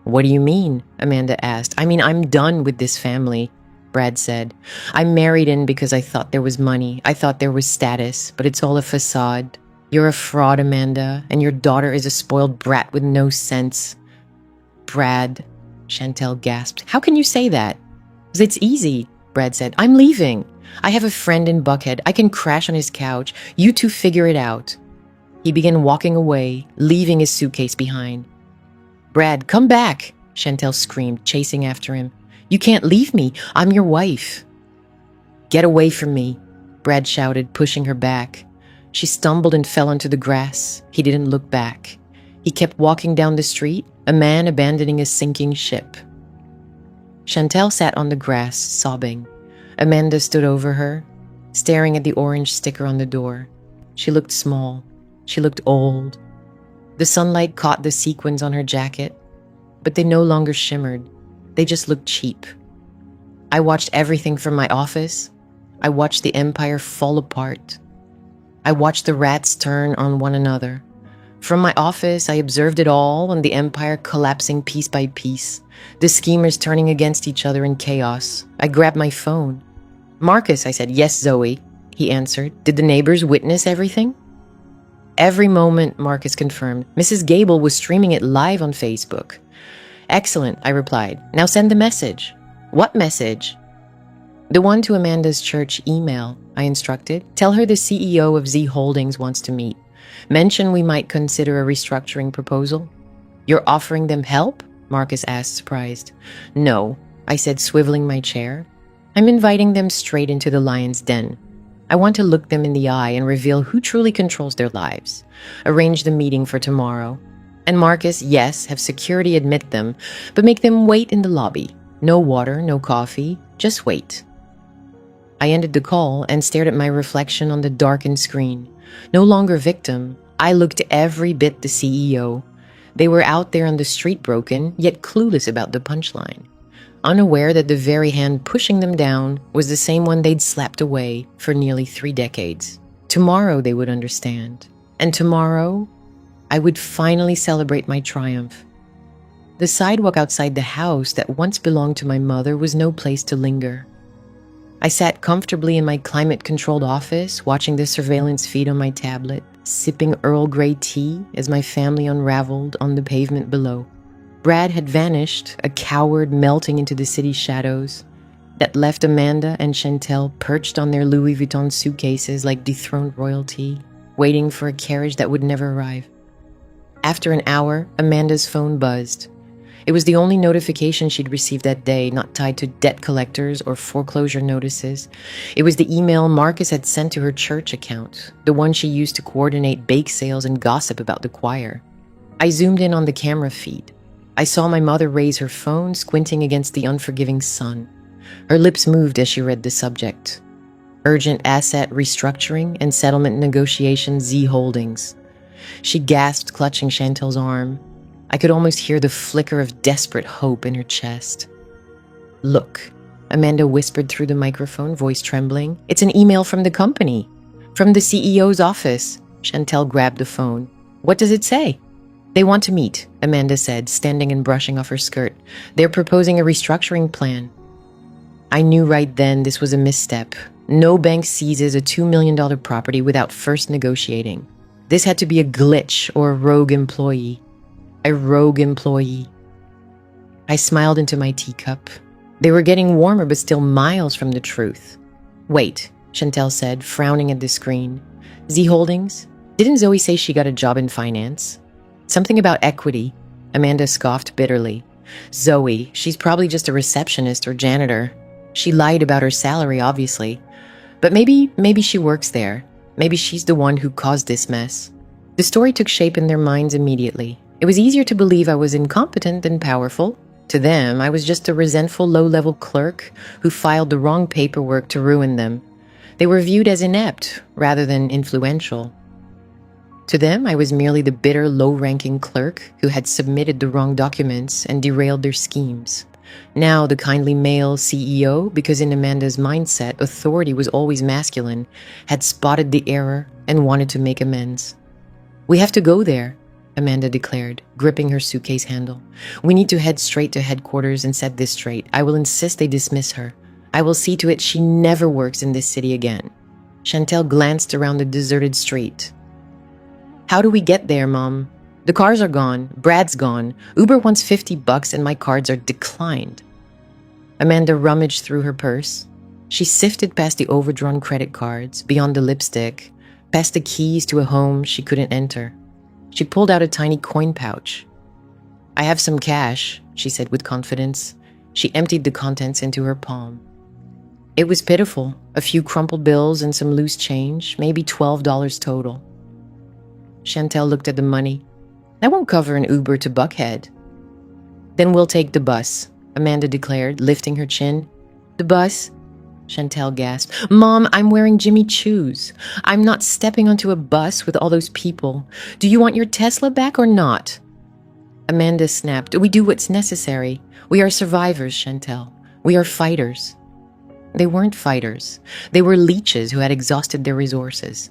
"What do you mean?" Amanda asked. "I mean, I'm done with this family," Brad said. "I married in because I thought there was money. I thought there was status, but it's all a facade. You're a fraud, Amanda, and your daughter is a spoiled brat with no sense." "Brad," Chantel gasped. "How can you say that?" "It's easy," Brad said. "I'm leaving. I have a friend in Buckhead. I can crash on his couch. You two figure it out." He began walking away, leaving his suitcase behind. "Brad, come back," Chantel screamed, chasing after him. "You can't leave me. I'm your wife." "Get away from me," Brad shouted, pushing her back. She stumbled and fell onto the grass. He didn't look back. He kept walking down the street, a man abandoning a sinking ship. Chantel sat on the grass, sobbing. Amanda stood over her, staring at the orange sticker on the door. She looked small. She looked old. The sunlight caught the sequins on her jacket, but they no longer shimmered. They just looked cheap. I watched everything from my office. I watched the empire fall apart. I watched the rats turn on one another. From my office, I observed it all, and the empire collapsing piece by piece, the schemers turning against each other in chaos. I grabbed my phone. "Marcus," I said. "Yes, Zoe," he answered. "Did the neighbors witness everything?" "Every moment," Marcus confirmed. "Mrs. Gable was streaming it live on Facebook." "Excellent," I replied. "Now send the message." "What message?" "The one to Amanda's church email," I instructed. "Tell her the CEO of Z Holdings wants to meet. Mention we might consider a restructuring proposal." "You're offering them help?" Marcus asked, surprised. "No," I said, swiveling my chair. "I'm inviting them straight into the lion's den. I want to look them in the eye and reveal who truly controls their lives. Arrange the meeting for tomorrow. And Marcus, yes, have security admit them, but make them wait in the lobby. No water, no coffee, just wait." I ended the call and stared at my reflection on the darkened screen. No longer victim, I looked every bit the CEO. They were out there on the street broken, yet clueless about the punchline. Unaware that the very hand pushing them down was the same one they'd slapped away for nearly 3 decades. Tomorrow they would understand. And tomorrow, I would finally celebrate my triumph. The sidewalk outside the house that once belonged to my mother was no place to linger. I sat comfortably in my climate-controlled office, watching the surveillance feed on my tablet, sipping Earl Grey tea as my family unraveled on the pavement below. Brad had vanished, a coward melting into the city's shadows, that left Amanda and Chantel perched on their Louis Vuitton suitcases like dethroned royalty, waiting for a carriage that would never arrive. After an hour, Amanda's phone buzzed. It was the only notification she'd received that day, not tied to debt collectors or foreclosure notices. It was the email Marcus had sent to her church account, the one she used to coordinate bake sales and gossip about the choir. I zoomed in on the camera feed. I saw my mother raise her phone, squinting against the unforgiving sun. Her lips moved as she read the subject. Urgent asset restructuring and settlement negotiations Z Holdings. She gasped, clutching Chantel's arm. I could almost hear the flicker of desperate hope in her chest. "Look," Amanda whispered through the microphone, voice trembling. "It's an email from the company. From the CEO's office." Chantel grabbed the phone. "What does it say?" "They want to meet," Amanda said, standing and brushing off her skirt. "They're proposing a restructuring plan." I knew right then this was a misstep. No bank seizes a $2 million property without first negotiating. This had to be a glitch or a rogue employee. A rogue employee. I smiled into my teacup. They were getting warmer, but still miles from the truth. "Wait," Chantel said, frowning at the screen. "Z Holdings? Didn't Zoe say she got a job in finance?" "Something about equity," Amanda scoffed bitterly. "Zoe, she's probably just a receptionist or janitor. She lied about her salary, obviously. But maybe she works there. Maybe she's the one who caused this mess. The story took shape in their minds immediately. It was easier to believe I was incompetent than powerful. To them, I was just a resentful low-level clerk who filed the wrong paperwork to ruin them. They were viewed as inept rather than influential. To them, I was merely the bitter, low-ranking clerk who had submitted the wrong documents and derailed their schemes. Now, the kindly male CEO, because in Amanda's mindset, authority was always masculine, had spotted the error and wanted to make amends. "We have to go there," Amanda declared, gripping her suitcase handle. "We need to head straight to headquarters and set this straight. I will insist they dismiss her. I will see to it she never works in this city again." Chantel glanced around the deserted street. "How do we get there, Mom? The cars are gone. Brad's gone. Uber wants $50 and my cards are declined." Amanda rummaged through her purse. She sifted past the overdrawn credit cards, beyond the lipstick, past the keys to a home she couldn't enter. She pulled out a tiny coin pouch. "I have some cash," she said with confidence. She emptied the contents into her palm. It was pitiful, a few crumpled bills and some loose change, maybe $12 total. Chantel looked at the money. "That won't cover an Uber to Buckhead." "Then we'll take the bus," Amanda declared, lifting her chin. "The bus?" Chantel gasped. "Mom, I'm wearing Jimmy Choo's. I'm not stepping onto a bus with all those people. Do you want your Tesla back or not?" Amanda snapped. "We do what's necessary. We are survivors, Chantel. We are fighters." They weren't fighters. They were leeches who had exhausted their resources.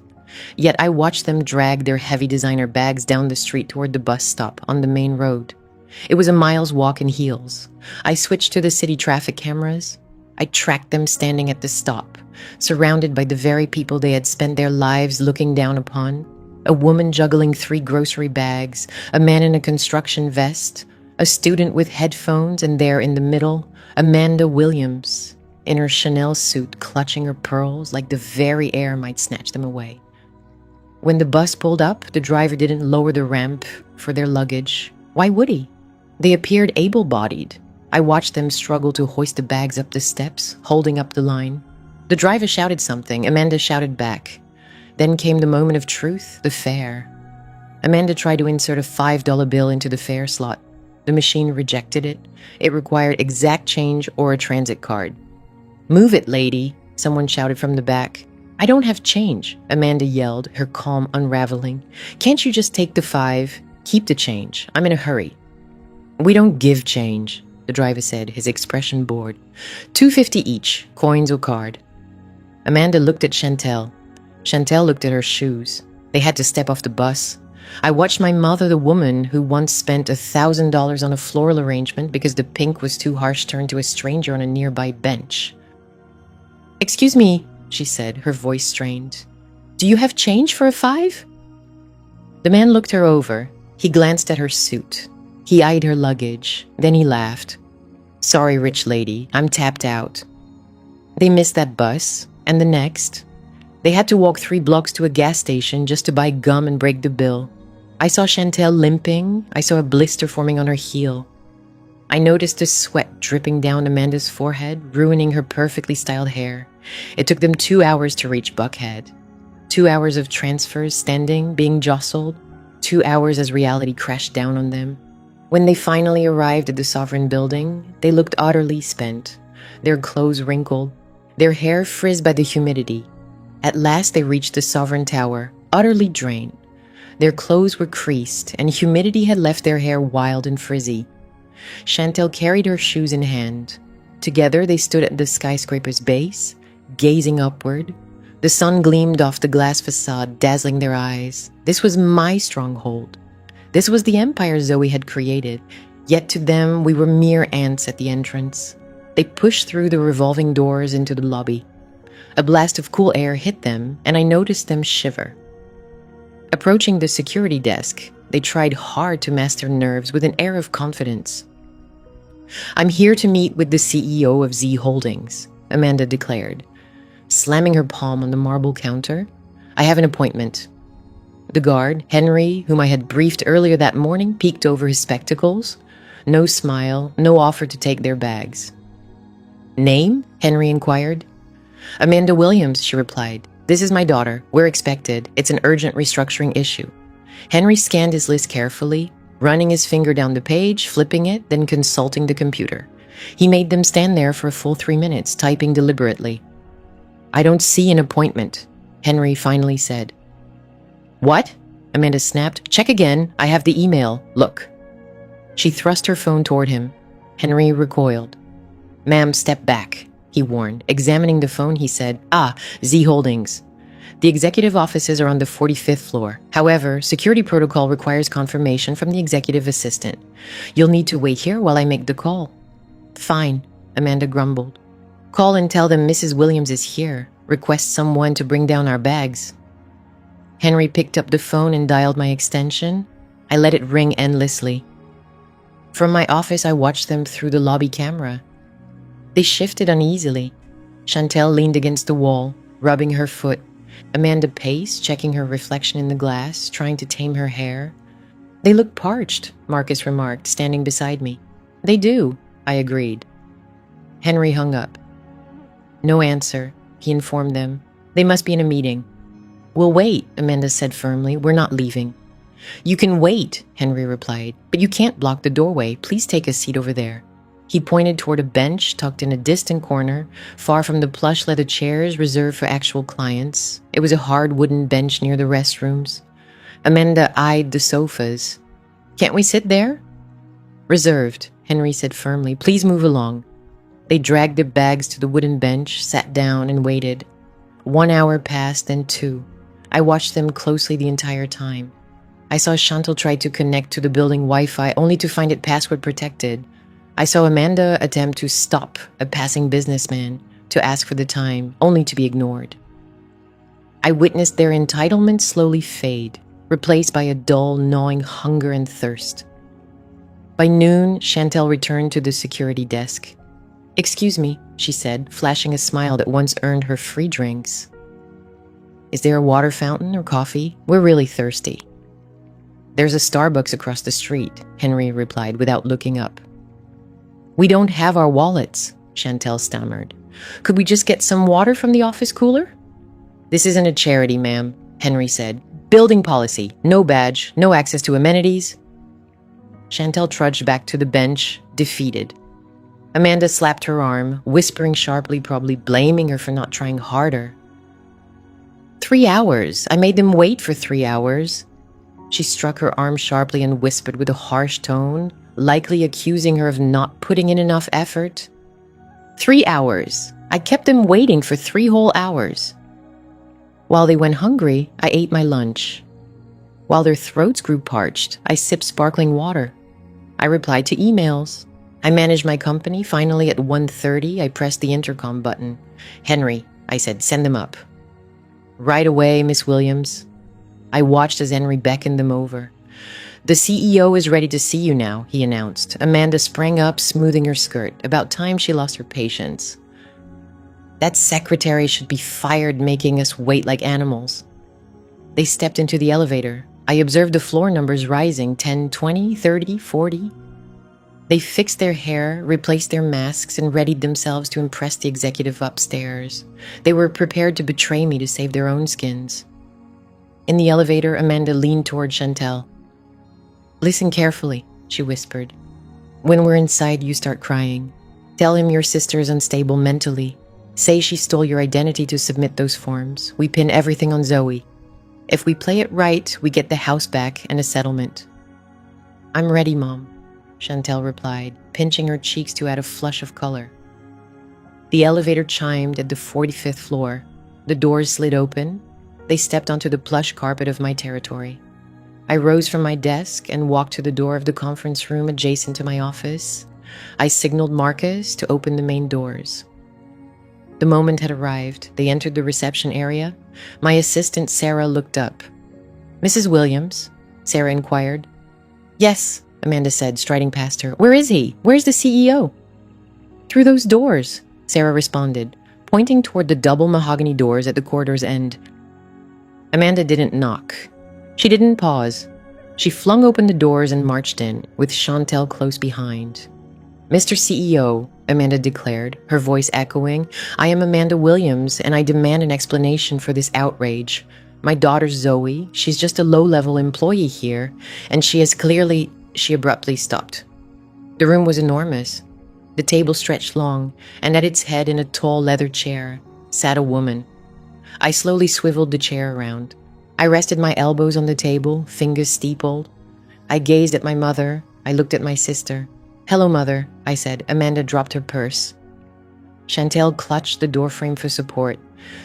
Yet I watched them drag their heavy designer bags down the street toward the bus stop on the main road. It was a mile's walk in heels. I switched to the city traffic cameras. I tracked them standing at the stop, surrounded by the very people they had spent their lives looking down upon. A woman juggling 3 grocery bags, a man in a construction vest, a student with headphones, and there in the middle, Amanda Williams, in her Chanel suit, clutching her pearls like the very air might snatch them away. When the bus pulled up, the driver didn't lower the ramp for their luggage. Why would he? They appeared able-bodied. I watched them struggle to hoist the bags up the steps, holding up the line. The driver shouted something. Amanda shouted back. Then came the moment of truth, the fare. Amanda tried to insert a $5 bill into the fare slot. The machine rejected it. It required exact change or a transit card. "Move it, lady," someone shouted from the back. "I don't have change," Amanda yelled, her calm unraveling. "Can't you just take the 5? Keep the change. I'm in a hurry." "We don't give change," the driver said, his expression bored. $2.50 each, coins or card." Amanda looked at Chantel. Chantel looked at her shoes. They had to step off the bus. I watched my mother, the woman who once spent $1,000 on a floral arrangement because the pink was too harsh, turn to a stranger on a nearby bench. "Excuse me," she said, her voice strained. "Do you have change for a 5? The man looked her over. He glanced at her suit. He eyed her luggage. Then he laughed. "Sorry, rich lady, I'm tapped out." They missed that bus, and the next. They had to walk 3 blocks to a gas station just to buy gum and break the bill. I saw Chantel limping. I saw a blister forming on her heel. I noticed the sweat dripping down Amanda's forehead, ruining her perfectly styled hair. It took them 2 hours to reach Buckhead. 2 hours of transfers, standing, being jostled. 2 hours as reality crashed down on them. When they finally arrived at the Sovereign building, they looked utterly spent, their clothes wrinkled, their hair frizzed by the humidity. At last they reached the Sovereign Tower, utterly drained. Their clothes were creased, and humidity had left their hair wild and frizzy. Chantel carried her shoes in hand. Together they stood at the skyscraper's base, gazing upward. The sun gleamed off the glass facade, dazzling their eyes. This was my stronghold. This was the empire Zoe had created, yet to them we were mere ants at the entrance. They pushed through the revolving doors into the lobby. A blast of cool air hit them, and I noticed them shiver. Approaching the security desk, they tried hard to mask their nerves with an air of confidence. "I'm here to meet with the CEO of Z Holdings," Amanda declared, slamming her palm on the marble counter. "I have an appointment." The guard, Henry, whom I had briefed earlier that morning, peeked over his spectacles. No smile, no offer to take their bags. "Name?" Henry inquired. "Amanda Williams," she replied. "This is my daughter. We're expected. It's an urgent restructuring issue." Henry scanned his list carefully, running his finger down the page, flipping it, then consulting the computer. He made them stand there for a full 3 minutes, typing deliberately. "I don't see an appointment," Henry finally said. "What?" Amanda snapped. "Check again. I have the email. Look." She thrust her phone toward him. Henry recoiled. "Ma'am, step back," he warned. Examining the phone, he said, Z Holdings. "The executive offices are on the 45th floor. However, security protocol requires confirmation from the executive assistant. You'll need to wait here while I make the call." "Fine," Amanda grumbled. "Call and tell them Mrs. Williams is here. Request someone to bring down our bags." Henry picked up the phone and dialed my extension. I let it ring endlessly. From my office, I watched them through the lobby camera. They shifted uneasily. Chantel leaned against the wall, rubbing her foot. Amanda paced, checking her reflection in the glass, trying to tame her hair. "They look parched," Marcus remarked, standing beside me. "They do," I agreed. Henry hung up. "No answer," he informed them. "They must be in a meeting." "We'll wait," Amanda said firmly. "We're not leaving." "You can wait," Henry replied, "but you can't block the doorway. Please take a seat over there." He pointed toward a bench tucked in a distant corner, far from the plush leather chairs reserved for actual clients. It was a hard wooden bench near the restrooms. Amanda eyed the sofas. "Can't we sit there?" "Reserved," Henry said firmly. "Please move along." They dragged their bags to the wooden bench, sat down, and waited. 1 hour passed, then 2. I watched them closely the entire time. I saw Chantal try to connect to the building Wi-Fi, only to find it password protected. I saw Amanda attempt to stop a passing businessman, to ask for the time, only to be ignored. I witnessed their entitlement slowly fade, replaced by a dull, gnawing hunger and thirst. By noon, Chantal returned to the security desk. "Excuse me," she said, flashing a smile that once earned her free drinks. "Is there a water fountain or coffee? We're really thirsty." "There's a Starbucks across the street," Henry replied without looking up. "We don't have our wallets," Chantal stammered. "Could we just get some water from the office cooler?" "This isn't a charity, ma'am," Henry said. "Building policy. No badge, no access to amenities." Chantal trudged back to the bench, defeated. Amanda slapped her arm, whispering sharply, probably blaming her for not trying harder. 3 hours. I made them wait for 3 hours. She struck her arm sharply and whispered with a harsh tone, likely accusing her of not putting in enough effort. 3 hours. I kept them waiting for 3 whole hours. While they went hungry, I ate my lunch. While their throats grew parched, I sipped sparkling water. I replied to emails. I managed my company. Finally, at 1:30, I pressed the intercom button. "Henry," I said, "send them up." "Right away, Miss Williams." I watched as Henry beckoned them over. "The CEO is ready to see you now," he announced. Amanda sprang up, smoothing her skirt. About time she lost her patience. "That secretary should be fired, making us wait like animals." They stepped into the elevator. I observed the floor numbers rising, 10, 20, 30, 40. They fixed their hair, replaced their masks, and readied themselves to impress the executive upstairs. They were prepared to betray me to save their own skins. In the elevator, Amanda leaned toward Chantal. "Listen carefully," she whispered. "When we're inside, you start crying. Tell him your sister is unstable mentally. Say she stole your identity to submit those forms. We pin everything on Zoe. If we play it right, we get the house back and a settlement." "I'm ready, Mom," Chantal replied, pinching her cheeks to add a flush of color. The elevator chimed at the 45th floor. The doors slid open. They stepped onto the plush carpet of my territory. I rose from my desk and walked to the door of the conference room adjacent to my office. I signaled Marcus to open the main doors. The moment had arrived. They entered the reception area. My assistant, Sarah, looked up. "Mrs. Williams?" Sarah inquired. "Yes," Amanda said, striding past her. "Where is he? Where's the CEO?" "Through those doors," Sarah responded, pointing toward the double mahogany doors at the corridor's end. Amanda didn't knock. She didn't pause. She flung open the doors and marched in, with Chantal close behind. Mr. CEO, Amanda declared, her voice echoing, I am Amanda Williams, and I demand an explanation for this outrage. My daughter Zoe, she's just a low-level employee here, and she abruptly stopped. The room was enormous. The table stretched long, and at its head in a tall leather chair sat a woman. I slowly swiveled the chair around. I rested my elbows on the table, fingers steepled. I gazed at my mother. I looked at my sister. Hello, Mother, I said. Amanda dropped her purse. Chantel clutched the doorframe for support.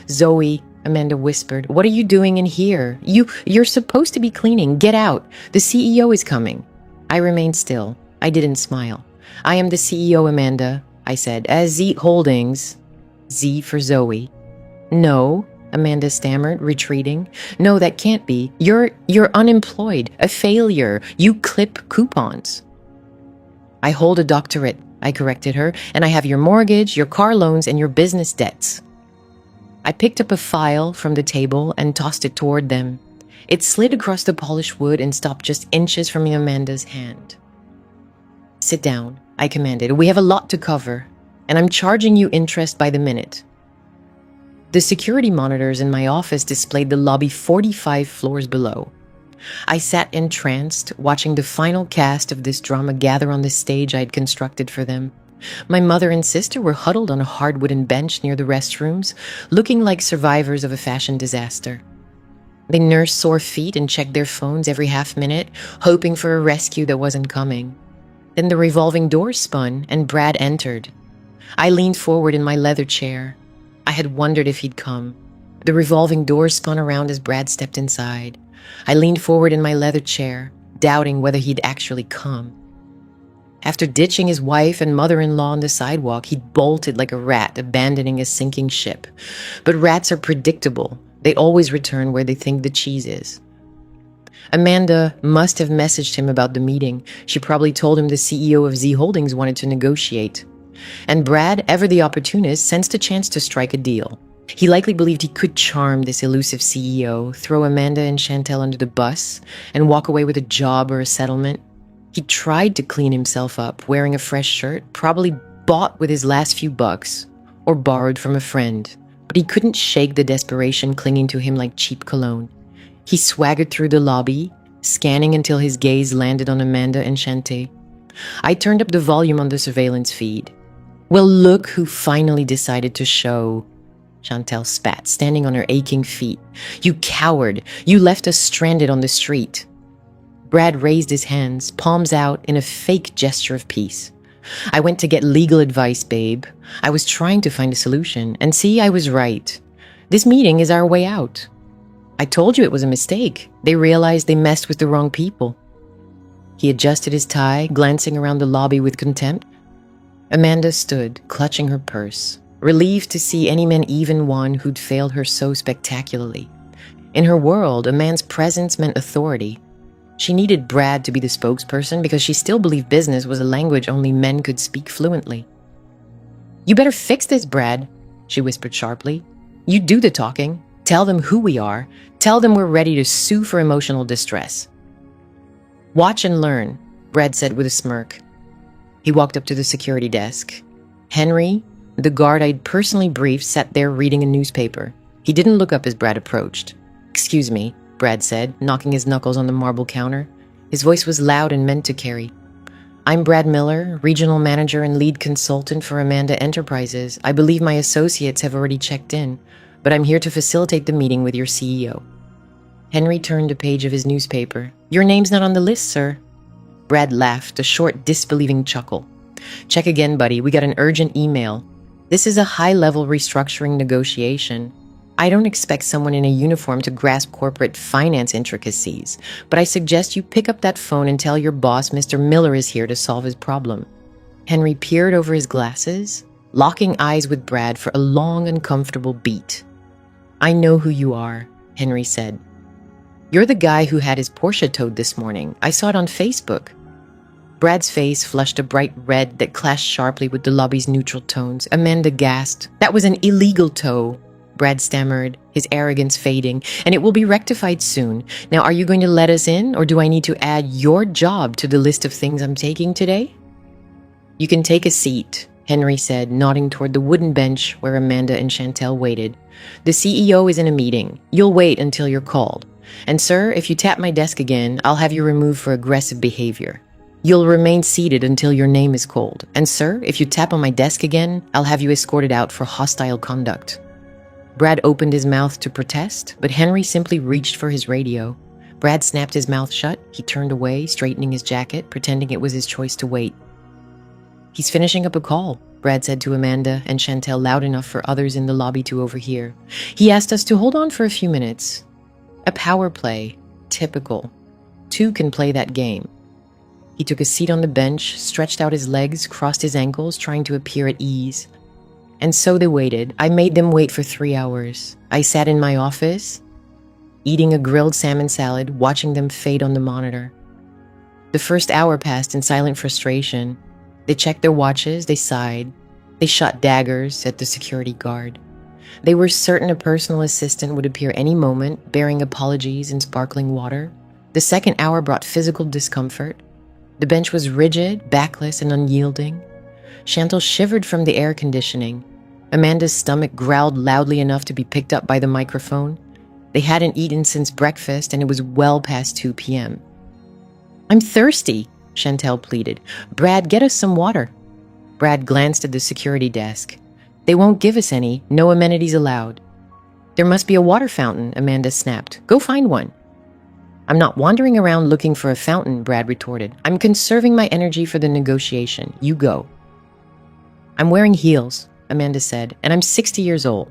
Zoe, Amanda whispered, what are you doing in here? You're supposed to be cleaning. Get out. The CEO is coming. I remained still. I didn't smile. I am the CEO, Amanda, I said, as Z Holdings. Z for Zoe. No, Amanda stammered, retreating. No, that can't be. You're unemployed, a failure. You clip coupons. I hold a doctorate, I corrected her, and I have your mortgage, your car loans, and your business debts. I picked up a file from the table and tossed it toward them. It slid across the polished wood and stopped just inches from Amanda's hand. Sit down, I commanded. We have a lot to cover, and I'm charging you interest by the minute. The security monitors in my office displayed the lobby 45 floors below. I sat entranced, watching the final cast of this drama gather on the stage I had constructed for them. My mother and sister were huddled on a hard wooden bench near the restrooms, looking like survivors of a fashion disaster. They nursed sore feet and checked their phones every half minute, hoping for a rescue that wasn't coming. Then the revolving door spun and Brad entered. I leaned forward in my leather chair. I had wondered if he'd come. The revolving door spun around as Brad stepped inside. I leaned forward in my leather chair, doubting whether he'd actually come. After ditching his wife and mother-in-law on the sidewalk, he'd bolted like a rat, abandoning a sinking ship. But rats are predictable. They always return where they think the cheese is. Amanda must have messaged him about the meeting. She probably told him the CEO of Z Holdings wanted to negotiate. And Brad, ever the opportunist, sensed a chance to strike a deal. He likely believed he could charm this elusive CEO, throw Amanda and Chantel under the bus, and walk away with a job or a settlement. He tried to clean himself up, wearing a fresh shirt, probably bought with his last few bucks, or borrowed from a friend. But he couldn't shake the desperation clinging to him like cheap cologne. He swaggered through the lobby, scanning until his gaze landed on Amanda and Chanté. I turned up the volume on the surveillance feed. Well, look who finally decided to show. Chantel spat, standing on her aching feet. You coward! You left us stranded on the street. Brad raised his hands, palms out, in a fake gesture of peace. I went to get legal advice, babe. I was trying to find a solution, and see, I was right. This meeting is our way out. I told you it was a mistake. They realized they messed with the wrong people. He adjusted his tie, glancing around the lobby with contempt. Amanda stood, clutching her purse, relieved to see any man, even one who'd failed her so spectacularly. In her world, a man's presence meant authority. She needed Brad to be the spokesperson because she still believed business was a language only men could speak fluently. You better fix this, Brad, she whispered sharply. You do the talking. Tell them who we are. Tell them we're ready to sue for emotional distress. Watch and learn, Brad said with a smirk. He walked up to the security desk. Henry, the guard I'd personally briefed, sat there reading a newspaper. He didn't look up as Brad approached. Excuse me, Brad said, knocking his knuckles on the marble counter. His voice was loud and meant to carry. I'm Brad Miller, regional manager and lead consultant for Amanda Enterprises. I believe my associates have already checked in, but I'm here to facilitate the meeting with your CEO. Henry turned a page of his newspaper. Your name's not on the list, sir. Brad laughed, a short, disbelieving chuckle. Check again, buddy. We got an urgent email. This is a high-level restructuring negotiation. I don't expect someone in a uniform to grasp corporate finance intricacies, but I suggest you pick up that phone and tell your boss Mr. Miller is here to solve his problem. Henry peered over his glasses, locking eyes with Brad for a long, uncomfortable beat. I know who you are, Henry said. You're the guy who had his Porsche towed this morning. I saw it on Facebook. Brad's face flushed a bright red that clashed sharply with the lobby's neutral tones. Amanda gasped. That was an illegal tow, Brad stammered, his arrogance fading, and it will be rectified soon. Now, are you going to let us in, or do I need to add your job to the list of things I'm taking today? "You can take a seat," Henry said, nodding toward the wooden bench where Amanda and Chantel waited. "The CEO is in a meeting. You'll wait until you're called. And sir, if you tap my desk again, I'll have you removed for aggressive behavior. You'll remain seated until your name is called. And sir, if you tap on my desk again, I'll have you escorted out for hostile conduct." Brad opened his mouth to protest, but Henry simply reached for his radio. Brad snapped his mouth shut. He turned away, straightening his jacket, pretending it was his choice to wait. "He's finishing up a call," Brad said to Amanda and Chantel loud enough for others in the lobby to overhear. "He asked us to hold on for a few minutes. A power play. Typical. Two can play that game." He took a seat on the bench, stretched out his legs, crossed his ankles, trying to appear at ease. And so they waited. I made them wait for 3 hours. I sat in my office, eating a grilled salmon salad, watching them fade on the monitor. The first hour passed in silent frustration. They checked their watches, they sighed. They shot daggers at the security guard. They were certain a personal assistant would appear any moment, bearing apologies and sparkling water. The second hour brought physical discomfort. The bench was rigid, backless, and unyielding. Chantal shivered from the air conditioning. Amanda's stomach growled loudly enough to be picked up by the microphone. They hadn't eaten since breakfast, and it was well past 2 p.m. "I'm thirsty," Chantal pleaded. "Brad, get us some water." Brad glanced at the security desk. "They won't give us any. No amenities allowed." "There must be a water fountain," Amanda snapped. "Go find one." "I'm not wandering around looking for a fountain," Brad retorted. "I'm conserving my energy for the negotiation. You go." "I'm wearing heels," Amanda said, "and I'm 60 years old."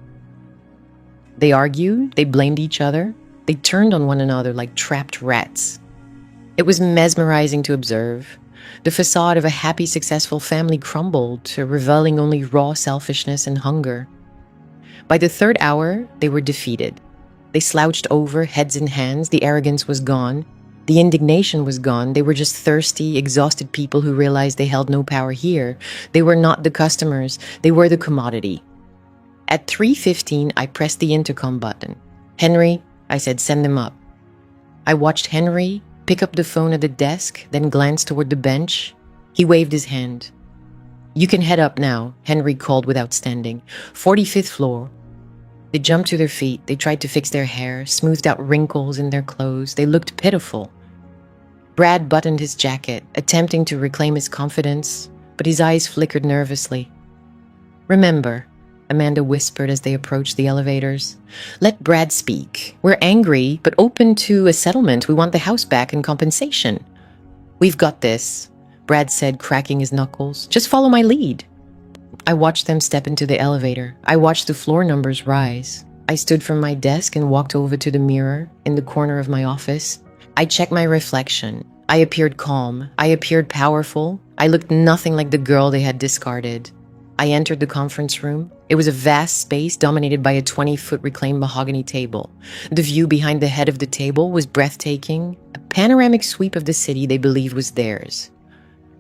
They argued, they blamed each other, they turned on one another like trapped rats. It was mesmerizing to observe. The facade of a happy, successful family crumbled to revealing only raw selfishness and hunger. By the third hour, they were defeated. They slouched over, heads in hands. The arrogance was gone. The indignation was gone. They were just thirsty, exhausted people who realized they held no power here. They were not the customers. They were the commodity. At 3:15, I pressed the intercom button. "Henry," I said, "send them up." I watched Henry pick up the phone at the desk, then glance toward the bench. He waved his hand. "You can head up now," Henry called without standing. "45th floor." They jumped to their feet. They tried to fix their hair, smoothed out wrinkles in their clothes. They looked pitiful. Brad buttoned his jacket, attempting to reclaim his confidence, but his eyes flickered nervously. "Remember," Amanda whispered as they approached the elevators, "let Brad speak. We're angry, but open to a settlement. We want the house back and compensation." "We've got this," Brad said, cracking his knuckles. "Just follow my lead." I watched them step into the elevator. I watched the floor numbers rise. I stood from my desk and walked over to the mirror in the corner of my office. I checked my reflection. I appeared calm. I appeared powerful. I looked nothing like the girl they had discarded. I entered the conference room. It was a vast space dominated by a 20-foot reclaimed mahogany table. The view behind the head of the table was breathtaking, a panoramic sweep of the city they believed was theirs.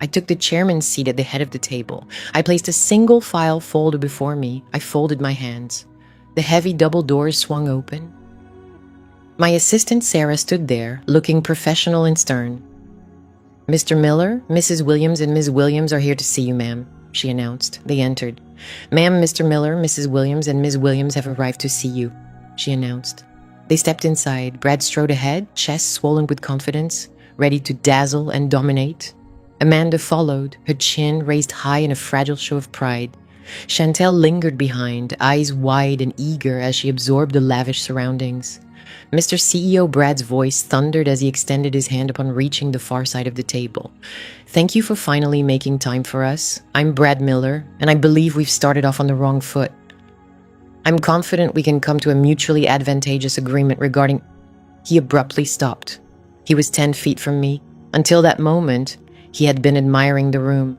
I took the chairman's seat at the head of the table. I placed a single file folder before me. I folded my hands. The heavy double doors swung open. My assistant Sarah stood there, looking professional and stern. "Mr. Miller, Mrs. Williams, and Ms. Williams are here to see you, ma'am," she announced. They entered. "Ma'am, Mr. Miller, Mrs. Williams, and Ms. Williams have arrived to see you," she announced. They stepped inside. Brad strode ahead, chest swollen with confidence, ready to dazzle and dominate. Amanda followed, her chin raised high in a fragile show of pride. Chantel lingered behind, eyes wide and eager as she absorbed the lavish surroundings. Mr. CEO Brad's voice thundered as he extended his hand upon reaching the far side of the table. "Thank you for finally making time for us. I'm Brad Miller, and I believe we've started off on the wrong foot. I'm confident we can come to a mutually advantageous agreement regarding—" He abruptly stopped. He was 10 feet from me. Until that moment, he had been admiring the room,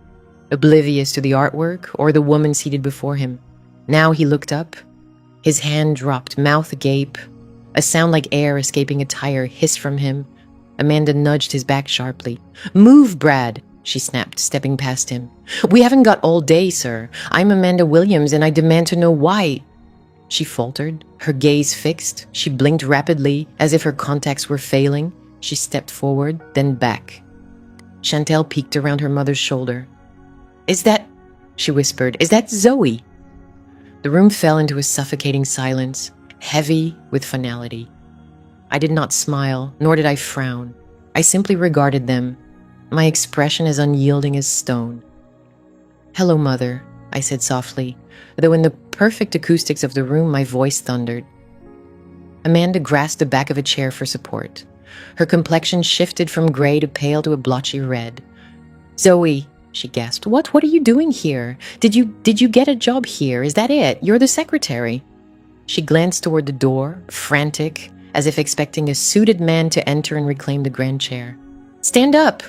oblivious to the artwork or the woman seated before him. Now he looked up. His hand dropped, mouth agape. A sound like air escaping a tire hissed from him. Amanda nudged his back sharply. "Move, Brad," she snapped, stepping past him. "We haven't got all day, sir. I'm Amanda Williams, and I demand to know why." She faltered, her gaze fixed. She blinked rapidly, as if her contacts were failing. She stepped forward, then back. Chantel peeked around her mother's shoulder. Is that, she whispered, is that Zoe? The room fell into a suffocating silence, heavy with finality. I did not smile, nor did I frown. I simply regarded them, my expression as unyielding as stone. Hello, Mother, I said softly, though in the perfect acoustics of the room my voice thundered. Amanda grasped the back of a chair for support. Her complexion shifted from gray to pale to a blotchy red. Zoe, she gasped, what are you doing here? Did you get a job here? Is that it? You're the secretary. She glanced toward the door, frantic, as if expecting a suited man to enter and reclaim the grand chair. Stand up!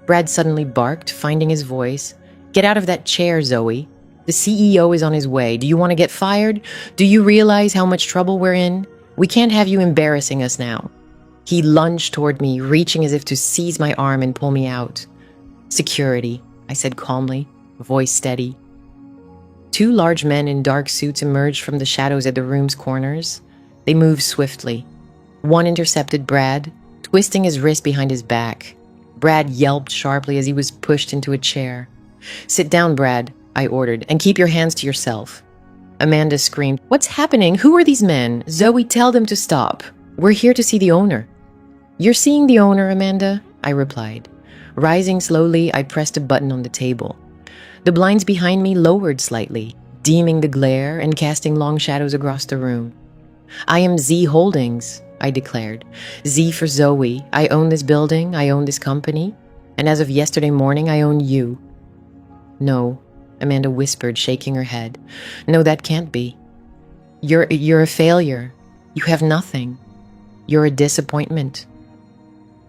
Brad suddenly barked, finding his voice. Get out of that chair, Zoe. The CEO is on his way. Do you want to get fired? Do you realize how much trouble we're in? We can't have you embarrassing us now. He lunged toward me, reaching as if to seize my arm and pull me out. Security, I said calmly, voice steady. Two large men in dark suits emerged from the shadows at the room's corners. They moved swiftly. One intercepted Brad, twisting his wrist behind his back. Brad yelped sharply as he was pushed into a chair. Sit down, Brad, I ordered, and keep your hands to yourself. Amanda screamed, What's happening? Who are these men? Zoe, tell them to stop. We're here to see the owner. You're seeing the owner, Amanda, I replied. Rising slowly, I pressed a button on the table. The blinds behind me lowered slightly, dimming the glare and casting long shadows across the room. I am Z Holdings, I declared. Z for Zoe. I own this building, I own this company, and as of yesterday morning, I own you. No, Amanda whispered, shaking her head. No, that can't be. You're a failure. You have nothing. You're a disappointment.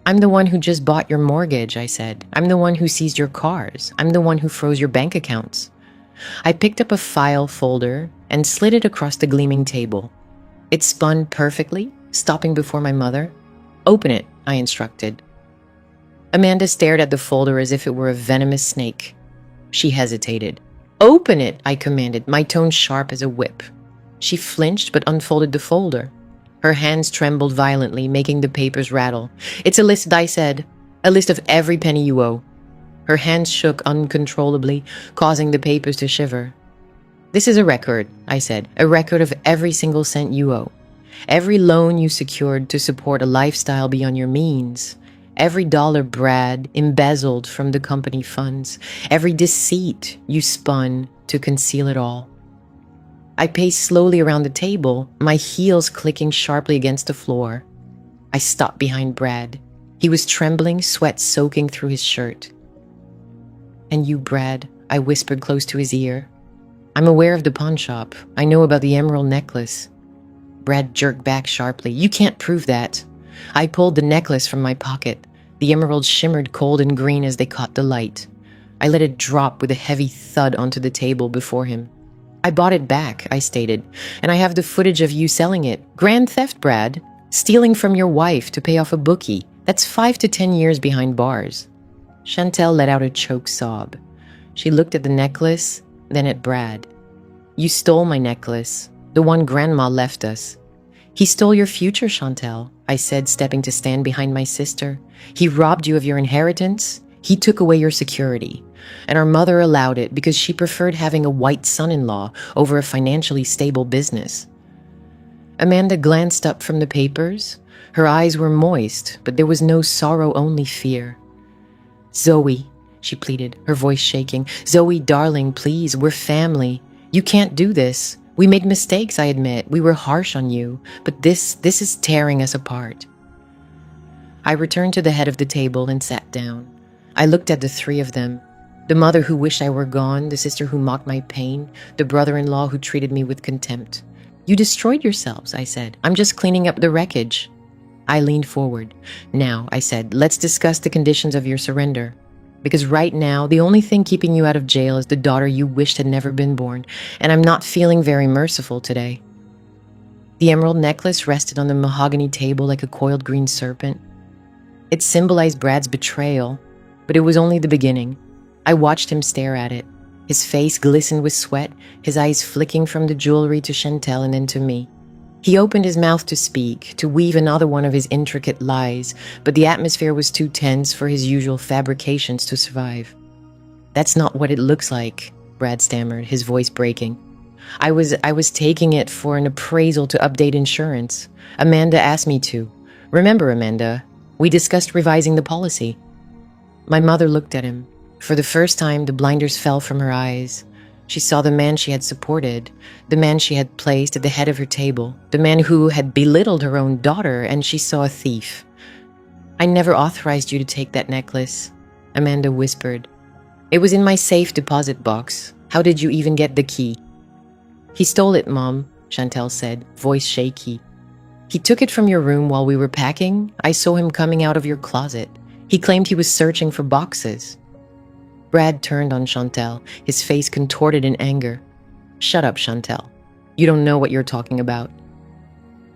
I'm the one who just bought your mortgage, I said. I'm the one who seized your cars. I'm the one who froze your bank accounts. I picked up a file folder and slid it across the gleaming table. It spun perfectly, stopping before my mother. Open it, I instructed. Amanda stared at the folder as if it were a venomous snake. She hesitated. Open it, I commanded, my tone sharp as a whip. She flinched but unfolded the folder. Her hands trembled violently, making the papers rattle. It's a list, I said. A list of every penny you owe. Her hands shook uncontrollably, causing the papers to shiver. This is a record, I said. A record of every single cent you owe. Every loan you secured to support a lifestyle beyond your means. Every dollar Brad embezzled from the company funds. Every deceit you spun to conceal it all. I paced slowly around the table, my heels clicking sharply against the floor. I stopped behind Brad. He was trembling, sweat soaking through his shirt. And you, Brad, I whispered close to his ear. I'm aware of the pawn shop. I know about the emerald necklace. Brad jerked back sharply. You can't prove that. I pulled the necklace from my pocket. The emeralds shimmered cold and green as they caught the light. I let it drop with a heavy thud onto the table before him. I bought it back, I stated, and I have the footage of you selling it. Grand theft, Brad. Stealing from your wife to pay off a bookie. That's 5 to 10 years behind bars. Chantel let out a choked sob. She looked at the necklace, then at Brad. You stole my necklace, the one Grandma left us. He stole your future, Chantel, I said, stepping to stand behind my sister. He robbed you of your inheritance. He took away your security. And our mother allowed it because she preferred having a white son-in-law over a financially stable business. Amanda glanced up from the papers. Her eyes were moist, but there was no sorrow, only fear. Zoe, she pleaded, her voice shaking. Zoe, darling, please, we're family. You can't do this. We made mistakes, I admit. We were harsh on you, but this is tearing us apart. I returned to the head of the table and sat down. I looked at the three of them. The mother who wished I were gone, the sister who mocked my pain, the brother-in-law who treated me with contempt. You destroyed yourselves, I said. I'm just cleaning up the wreckage. I leaned forward. Now, I said, let's discuss the conditions of your surrender. Because right now, the only thing keeping you out of jail is the daughter you wished had never been born, and I'm not feeling very merciful today. The emerald necklace rested on the mahogany table like a coiled green serpent. It symbolized Brad's betrayal, but it was only the beginning. I watched him stare at it. His face glistened with sweat, his eyes flicking from the jewelry to Chantel and then to me. He opened his mouth to speak, to weave another one of his intricate lies, but the atmosphere was too tense for his usual fabrications to survive. That's not what it looks like, Brad stammered, his voice breaking. I was taking it for an appraisal to update insurance. Amanda asked me to. Remember, Amanda, we discussed revising the policy. My mother looked at him. For the first time, the blinders fell from her eyes. She saw the man she had supported, the man she had placed at the head of her table, the man who had belittled her own daughter, and she saw a thief. I never authorized you to take that necklace, Amanda whispered. It was in my safe deposit box. How did you even get the key? He stole it, Mom, Chantel said, voice shaky. He took it from your room while we were packing. I saw him coming out of your closet. He claimed he was searching for boxes. Brad turned on Chantel, his face contorted in anger. Shut up, Chantel. You don't know what you're talking about.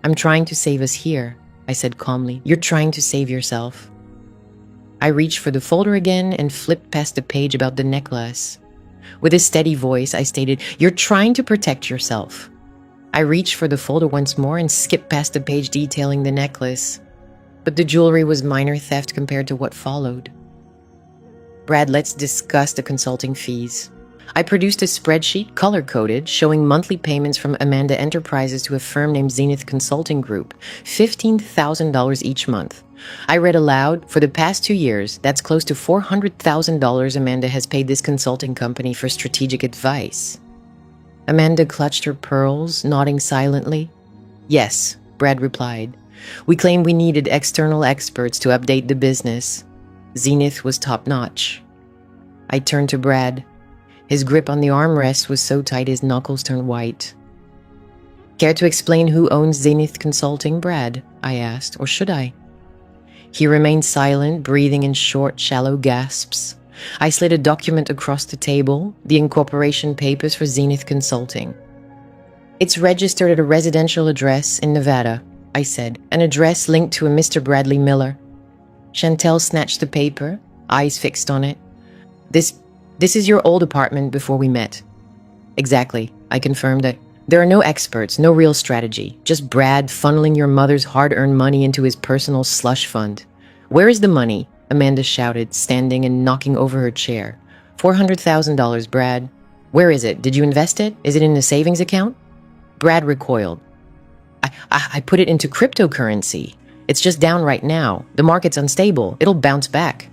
I'm trying to save us here, I said calmly. You're trying to save yourself. I reached for the folder again and flipped past the page about the necklace. With a steady voice, I stated, You're trying to protect yourself. I reached for the folder once more and skipped past the page detailing the necklace. But the jewelry was minor theft compared to what followed. Brad, let's discuss the consulting fees. I produced a spreadsheet, color-coded, showing monthly payments from Amanda Enterprises to a firm named Zenith Consulting Group, $15,000 each month. I read aloud, for the past 2 years, that's close to $400,000 Amanda has paid this consulting company for strategic advice. Amanda clutched her pearls, nodding silently. Yes, Brad replied. We claimed we needed external experts to update the business. Zenith was top-notch. I turned to Brad. His grip on the armrest was so tight his knuckles turned white. Care to explain who owns Zenith Consulting, Brad? I asked, or should I? He remained silent, breathing in short, shallow gasps. I slid a document across the table, the incorporation papers for Zenith Consulting. It's registered at a residential address in Nevada, I said, an address linked to a Mr. Bradley Miller. Chantel snatched the paper, eyes fixed on it. This is your old apartment before we met. Exactly, I confirmed that. There are no experts, no real strategy, just Brad funneling your mother's hard-earned money into his personal slush fund. Where is the money? Amanda shouted, standing and knocking over her chair. $400,000, Brad. Where is it? Did you invest it? Is it in a savings account? Brad recoiled. I put it into cryptocurrency. It's just down right now. The market's unstable. It'll bounce back.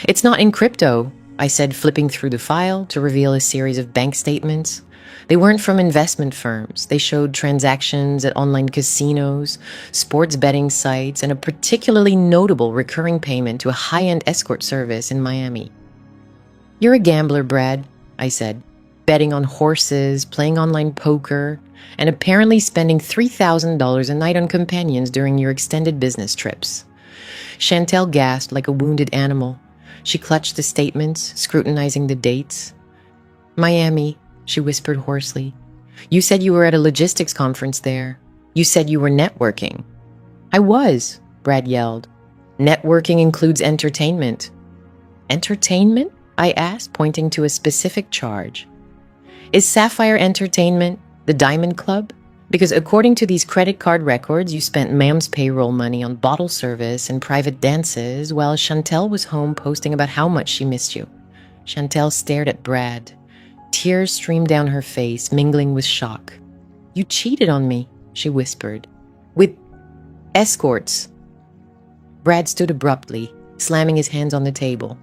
It's not in crypto, I said, flipping through the file to reveal a series of bank statements. They weren't from investment firms. They showed transactions at online casinos, sports betting sites, and a particularly notable recurring payment to a high-end escort service in Miami. You're a gambler, Brad, I said, betting on horses, playing online poker, and apparently spending $3,000 a night on companions during your extended business trips. Chantel gasped like a wounded animal. She clutched the statements, scrutinizing the dates. Miami, she whispered hoarsely. You said you were at a logistics conference there. You said you were networking. I was, Brad yelled. Networking includes entertainment. Entertainment? I asked, pointing to a specific charge. Is Sapphire Entertainment the Diamond Club? Because according to these credit card records, you spent Mam's payroll money on bottle service and private dances while Chantel was home posting about how much she missed you. Chantel stared at Brad. Tears streamed down her face, mingling with shock. You cheated on me, she whispered. With escorts. Brad stood abruptly, slamming his hands on the table.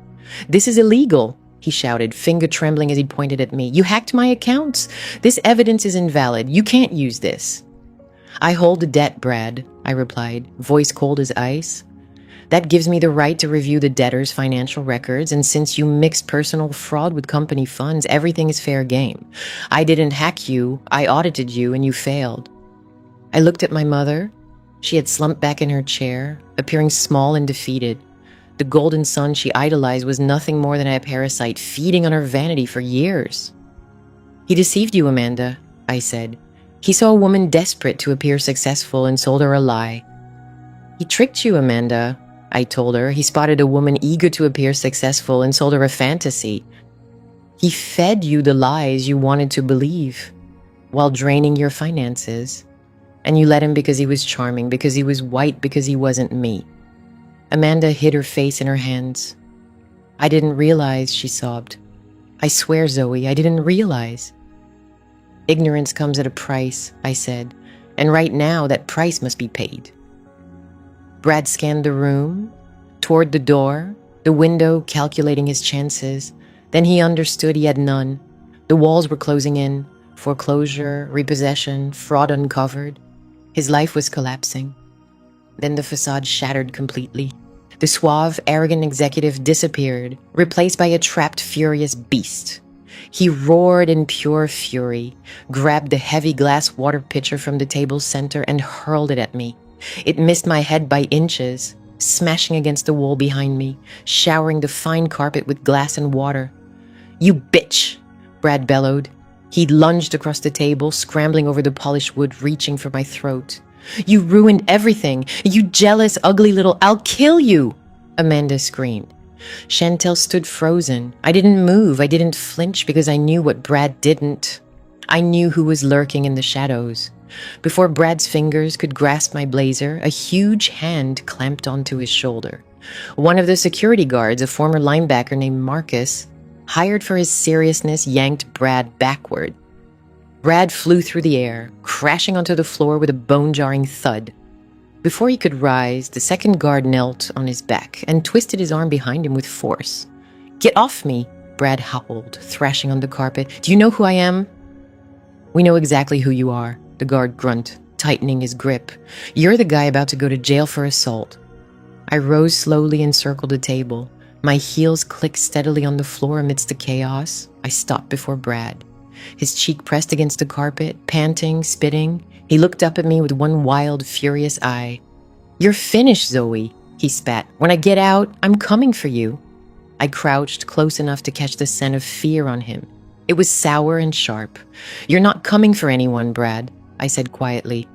This is illegal, he shouted, finger trembling as he pointed at me. You hacked my accounts. This evidence is invalid. You can't use this. I hold the debt, Brad, I replied, voice cold as ice. That gives me the right to review the debtor's financial records, and since you mixed personal fraud with company funds, everything is fair game. I didn't hack you, I audited you, and you failed. I looked at my mother. She had slumped back in her chair, appearing small and defeated. The golden son she idolized was nothing more than a parasite feeding on her vanity for years. He deceived you, Amanda, I said. He saw a woman desperate to appear successful and sold her a lie. He tricked you, Amanda, I told her. He spotted a woman eager to appear successful and sold her a fantasy. He fed you the lies you wanted to believe while draining your finances. And you let him because he was charming, because he was white, because he wasn't me. Amanda hid her face in her hands. I didn't realize, she sobbed. I swear, Zoe, I didn't realize. Ignorance comes at a price, I said, and right now that price must be paid. Brad scanned the room, toward the door, the window, calculating his chances. Then he understood he had none. The walls were closing in. Foreclosure, repossession, fraud uncovered. His life was collapsing. Then the facade shattered completely. The suave, arrogant executive disappeared, replaced by a trapped, furious beast. He roared in pure fury, grabbed the heavy glass water pitcher from the table's center and hurled it at me. It missed my head by inches, smashing against the wall behind me, showering the fine carpet with glass and water. "You bitch!" Brad bellowed. He lunged across the table, scrambling over the polished wood, reaching for my throat. "You ruined everything! You jealous, ugly little— I'll kill you!" Amanda screamed. Chantel stood frozen. I didn't move. I didn't flinch because I knew what Brad didn't. I knew who was lurking in the shadows. Before Brad's fingers could grasp my blazer, a huge hand clamped onto his shoulder. One of the security guards, a former linebacker named Marcus, hired for his seriousness, yanked Brad backward. Brad flew through the air, crashing onto the floor with a bone-jarring thud. Before he could rise, the second guard knelt on his back and twisted his arm behind him with force. "Get off me!" Brad howled, thrashing on the carpet. "Do you know who I am?" "We know exactly who you are," the guard grunted, tightening his grip. "You're the guy about to go to jail for assault." I rose slowly and circled the table. My heels clicked steadily on the floor amidst the chaos. I stopped before Brad. His cheek pressed against the carpet, panting, spitting. He looked up at me with one wild, furious eye. "You're finished, Zoe," he spat. "When I get out, I'm coming for you." I crouched close enough to catch the scent of fear on him. It was sour and sharp. "You're not coming for anyone, Brad," I said quietly.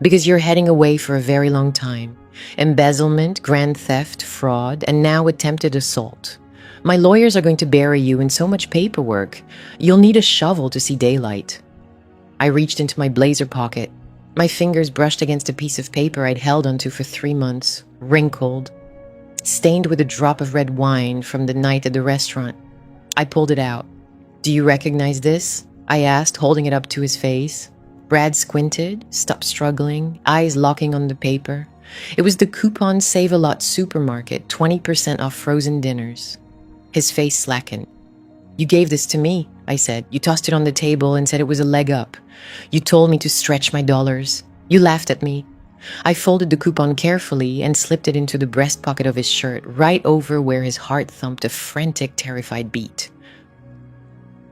"Because you're heading away for a very long time. Embezzlement, grand theft, fraud, and now attempted assault. My lawyers are going to bury you in so much paperwork. You'll need a shovel to see daylight." I reached into my blazer pocket. My fingers brushed against a piece of paper I'd held onto for 3 months, wrinkled, stained with a drop of red wine from the night at the restaurant. I pulled it out. "Do you recognize this?" I asked, holding it up to his face. Brad squinted, stopped struggling, eyes locking on the paper. It was the coupon Save-A-Lot supermarket, 20% off frozen dinners. His face slackened. "You gave this to me," I said. "You tossed it on the table and said it was a leg up. You told me to stretch my dollars. You laughed at me." I folded the coupon carefully and slipped it into the breast pocket of his shirt, right over where his heart thumped a frantic, terrified beat.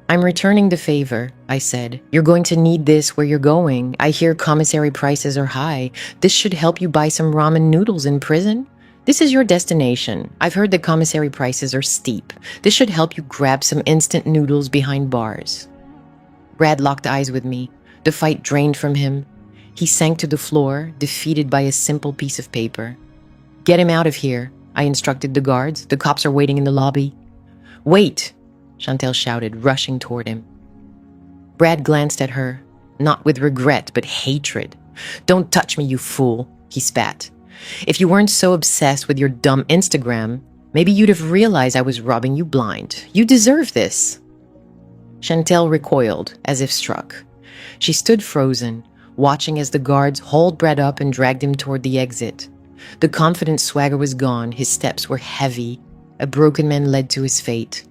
"I'm returning the favor," I said. "You're going to need this where you're going. I hear commissary prices are high. This should help you buy some ramen noodles in prison. This is your destination. I've heard that commissary prices are steep. This should help you grab some instant noodles behind bars." Brad locked eyes with me. The fight drained from him. He sank to the floor, defeated by a simple piece of paper. "Get him out of here," I instructed the guards. "The cops are waiting in the lobby." "Wait!" Chantel shouted, rushing toward him. Brad glanced at her, not with regret, but hatred. "Don't touch me, you fool," he spat. "If you weren't so obsessed with your dumb Instagram, maybe you'd have realized I was robbing you blind. You deserve this." Chantel recoiled, as if struck. She stood frozen, watching as the guards hauled Brad up and dragged him toward the exit. The confident swagger was gone. His steps were heavy. A broken man led to his fate.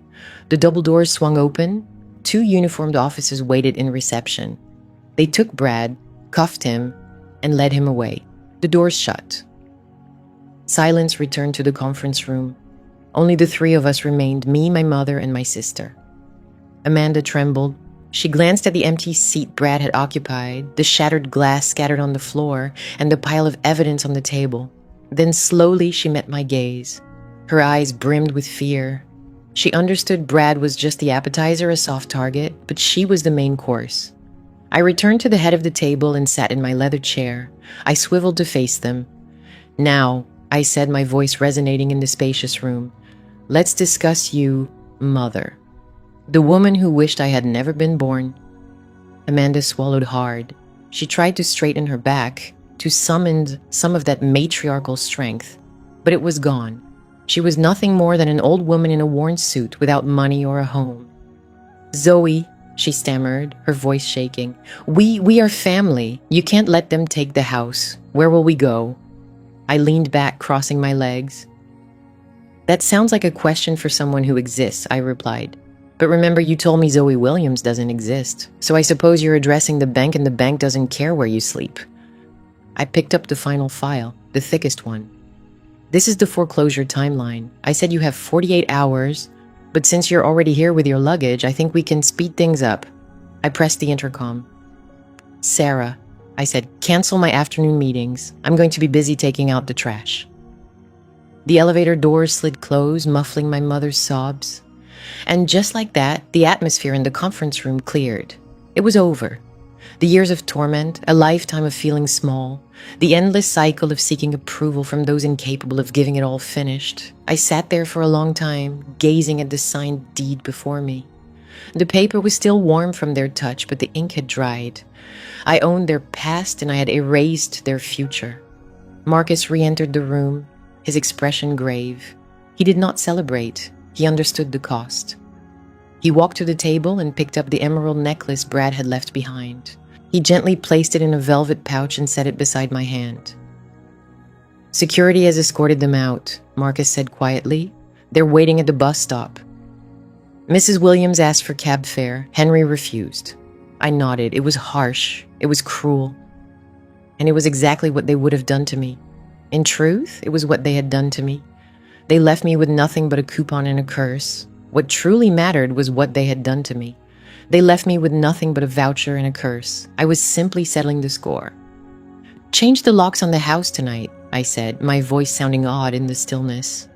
The double doors swung open. 2 uniformed officers waited in reception. They took Brad, cuffed him, and led him away. The doors shut. Silence returned to the conference room. Only the 3 of us remained, me, my mother, and my sister. Amanda trembled. She glanced at the empty seat Brad had occupied, the shattered glass scattered on the floor, and the pile of evidence on the table. Then slowly she met my gaze. Her eyes brimmed with fear. She understood Brad was just the appetizer, a soft target, but she was the main course. I returned to the head of the table and sat in my leather chair. I swiveled to face them. "Now," I said, my voice resonating in the spacious room, "let's discuss you, Mother. The woman who wished I had never been born." Amanda swallowed hard. She tried to straighten her back, to summon some of that matriarchal strength, but it was gone. She was nothing more than an old woman in a worn suit without money or a home. Zoe, she stammered, her voice shaking. We are family. You can't let them take the house. Where will we go? I leaned back, crossing my legs. That sounds like a question for someone who exists, I replied. But remember, you told me Zoe Williams doesn't exist. So I suppose you're addressing the bank and the bank doesn't care where you sleep. I picked up the final file, the thickest one. This is the foreclosure timeline. I said you have 48 hours, but since you're already here with your luggage, I think we can speed things up. I pressed the intercom. Sarah, I said, cancel my afternoon meetings. I'm going to be busy taking out the trash. The elevator doors slid closed, muffling my mother's sobs. And just like that, the atmosphere in the conference room cleared. It was over. The years of torment, a lifetime of feeling small, the endless cycle of seeking approval from those incapable of giving it all finished. I sat there for a long time, gazing at the signed deed before me. The paper was still warm from their touch, but the ink had dried. I owned their past and I had erased their future. Marcus re-entered the room, his expression grave. He did not celebrate. He understood the cost. He walked to the table and picked up the emerald necklace Brad had left behind. He gently placed it in a velvet pouch and set it beside my hand. Security has escorted them out, Marcus said quietly. They're waiting at the bus stop. Mrs. Williams asked for cab fare. Henry refused. I nodded. It was harsh. It was cruel. And it was exactly what they would have done to me. In truth, it was what they had done to me. They left me with nothing but a coupon and a curse. What truly mattered was what they had done to me. They left me with nothing but a voucher and a curse. I was simply settling the score. Change the locks on the house tonight, I said, my voice sounding odd in the stillness.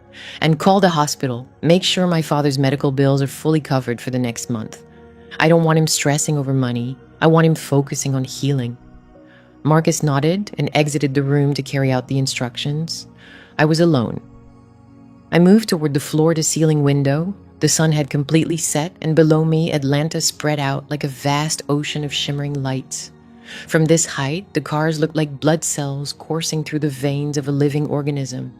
And call the hospital. Make sure my father's medical bills are fully covered for the next month. I don't want him stressing over money. I want him focusing on healing. Marcus nodded and exited the room to carry out the instructions. I was alone. I moved toward the floor-to-ceiling window. The sun had completely set, and below me, Atlanta spread out like a vast ocean of shimmering lights. From this height, the cars looked like blood cells coursing through the veins of a living organism.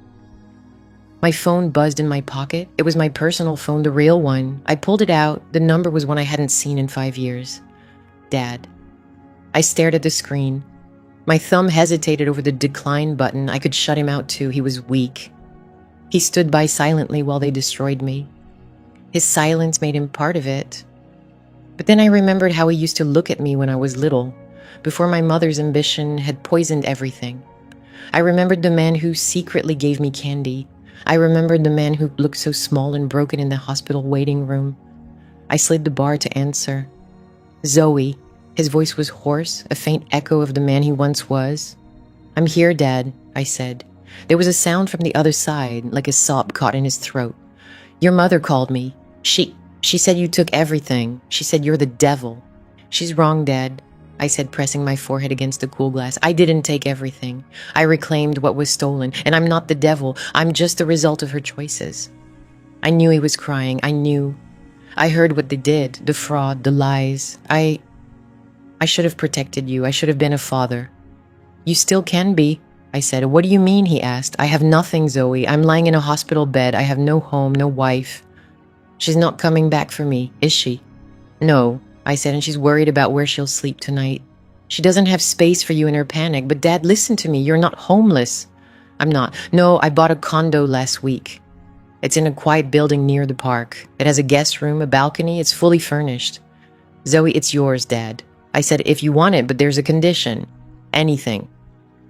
My phone buzzed in my pocket. It was my personal phone, the real one. I pulled it out. The number was one I hadn't seen in 5 years. Dad. I stared at the screen. My thumb hesitated over the decline button. I could shut him out too. He was weak. He stood by silently while they destroyed me. His silence made him part of it. But then I remembered how he used to look at me when I was little, before my mother's ambition had poisoned everything. I remembered the man who secretly gave me candy. I remembered the man who looked so small and broken in the hospital waiting room. I slid the bar to answer. Zoe. His voice was hoarse, a faint echo of the man he once was. I'm here, Dad, I said. There was a sound from the other side, like a sob caught in his throat. Your mother called me. She said you took everything. She said you're the devil. She's wrong, Dad, I said, pressing my forehead against the cool glass. I didn't take everything. I reclaimed what was stolen, and I'm not the devil. I'm just the result of her choices. I knew he was crying. I knew. I heard what they did, the fraud, the lies. I should have protected you. I should have been a father. You still can be, I said. What do you mean, he asked. I have nothing, Zoe. I'm lying in a hospital bed. I have no home, no wife. She's not coming back for me, is she? No, I said, and she's worried about where she'll sleep tonight. She doesn't have space for you in her panic. But Dad, listen to me. You're not homeless. I'm not. No, I bought a condo last week. It's in a quiet building near the park. It has a guest room, a balcony. It's fully furnished. Zoe, it's yours, Dad. I said, if you want it, but there's a condition. Anything.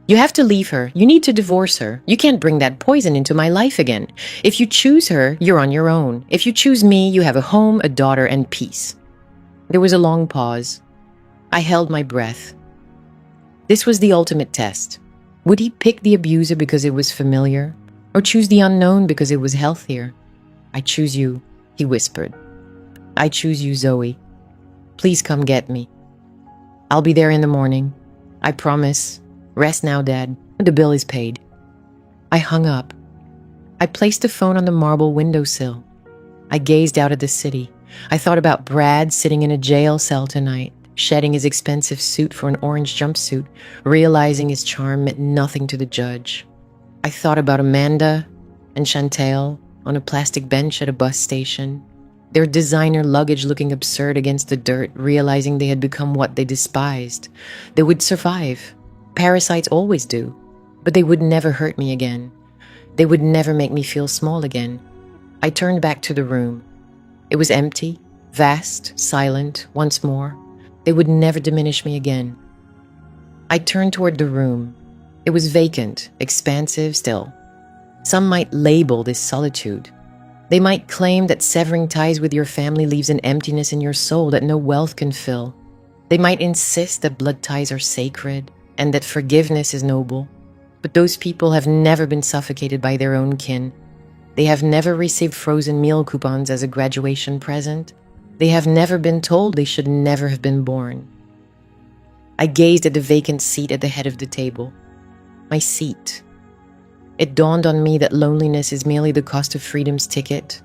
You have to leave her. You need to divorce her. You can't bring that poison into my life again. If you choose her, you're on your own. If you choose me, you have a home, a daughter, and peace. There was a long pause. I held my breath. This was the ultimate test. Would he pick the abuser because it was familiar, or choose the unknown because it was healthier? I choose you, he whispered. I choose you, Zoe. Please come get me. I'll be there in the morning. I promise. Rest now, Dad. The bill is paid. I hung up. I placed the phone on the marble windowsill. I gazed out at the city. I thought about Brad sitting in a jail cell tonight, shedding his expensive suit for an orange jumpsuit, realizing his charm meant nothing to the judge. I thought about Amanda and Chantel on a plastic bench at a bus station, their designer luggage looking absurd against the dirt, realizing they had become what they despised. They would survive. Parasites always do. But they would never hurt me again. They would never make me feel small again. I turned back to the room. It was empty, vast, silent, once more. They would never diminish me again. I turned toward the room. It was vacant, expansive still. Some might label this solitude. They might claim that severing ties with your family leaves an emptiness in your soul that no wealth can fill. They might insist that blood ties are sacred and that forgiveness is noble. But those people have never been suffocated by their own kin. They have never received frozen meal coupons as a graduation present. They have never been told they should never have been born. I gazed at the vacant seat at the head of the table. My seat. It dawned on me that loneliness is merely the cost of freedom's ticket.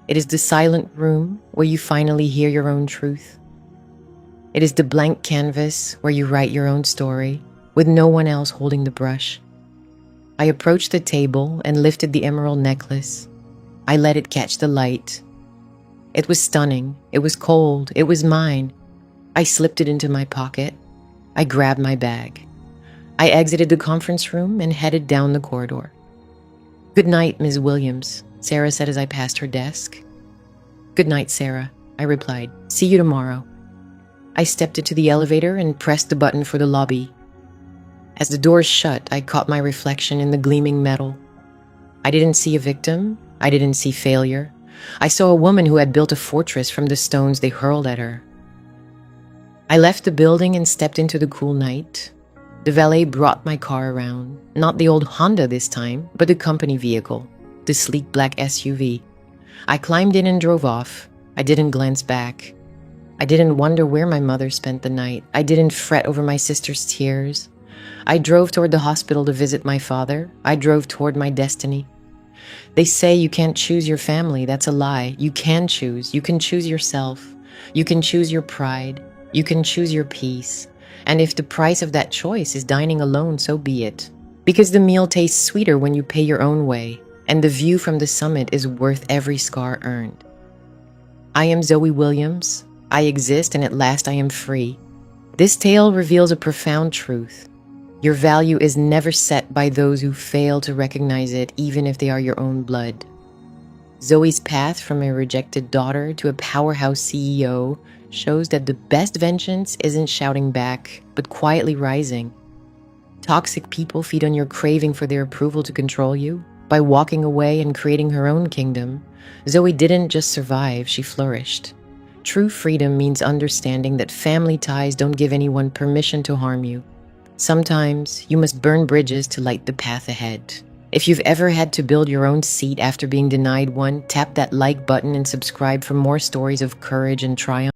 It is the silent room where you finally hear your own truth. It is the blank canvas where you write your own story, with no one else holding the brush. I approached the table and lifted the emerald necklace. I let it catch the light. It was stunning. It was cold. It was mine. I slipped it into my pocket. I grabbed my bag. I exited the conference room and headed down the corridor. "Good night, Ms. Williams," Sarah said as I passed her desk. "Good night, Sarah," I replied. "See you tomorrow." I stepped into the elevator and pressed the button for the lobby. As the doors shut, I caught my reflection in the gleaming metal. I didn't see a victim. I didn't see failure. I saw a woman who had built a fortress from the stones they hurled at her. I left the building and stepped into the cool night. The valet brought my car around, not the old Honda this time, but the company vehicle, the sleek black SUV. I climbed in and drove off. I didn't glance back. I didn't wonder where my mother spent the night. I didn't fret over my sister's tears. I drove toward the hospital to visit my father. I drove toward my destiny. They say you can't choose your family. That's a lie. You can choose. You can choose yourself. You can choose your pride. You can choose your peace. And if the price of that choice is dining alone, so be it. Because the meal tastes sweeter when you pay your own way, and the view from the summit is worth every scar earned. I am Zoe Williams. I exist, and at last I am free. This tale reveals a profound truth. Your value is never set by those who fail to recognize it, even if they are your own blood. Zoe's path from a rejected daughter to a powerhouse CEO shows that the best vengeance isn't shouting back, but quietly rising. Toxic people feed on your craving for their approval to control you. By walking away and creating her own kingdom, Zoe didn't just survive, she flourished. True freedom means understanding that family ties don't give anyone permission to harm you. Sometimes you must burn bridges to light the path ahead. If you've ever had to build your own seat after being denied one, tap that like button and subscribe for more stories of courage and triumph.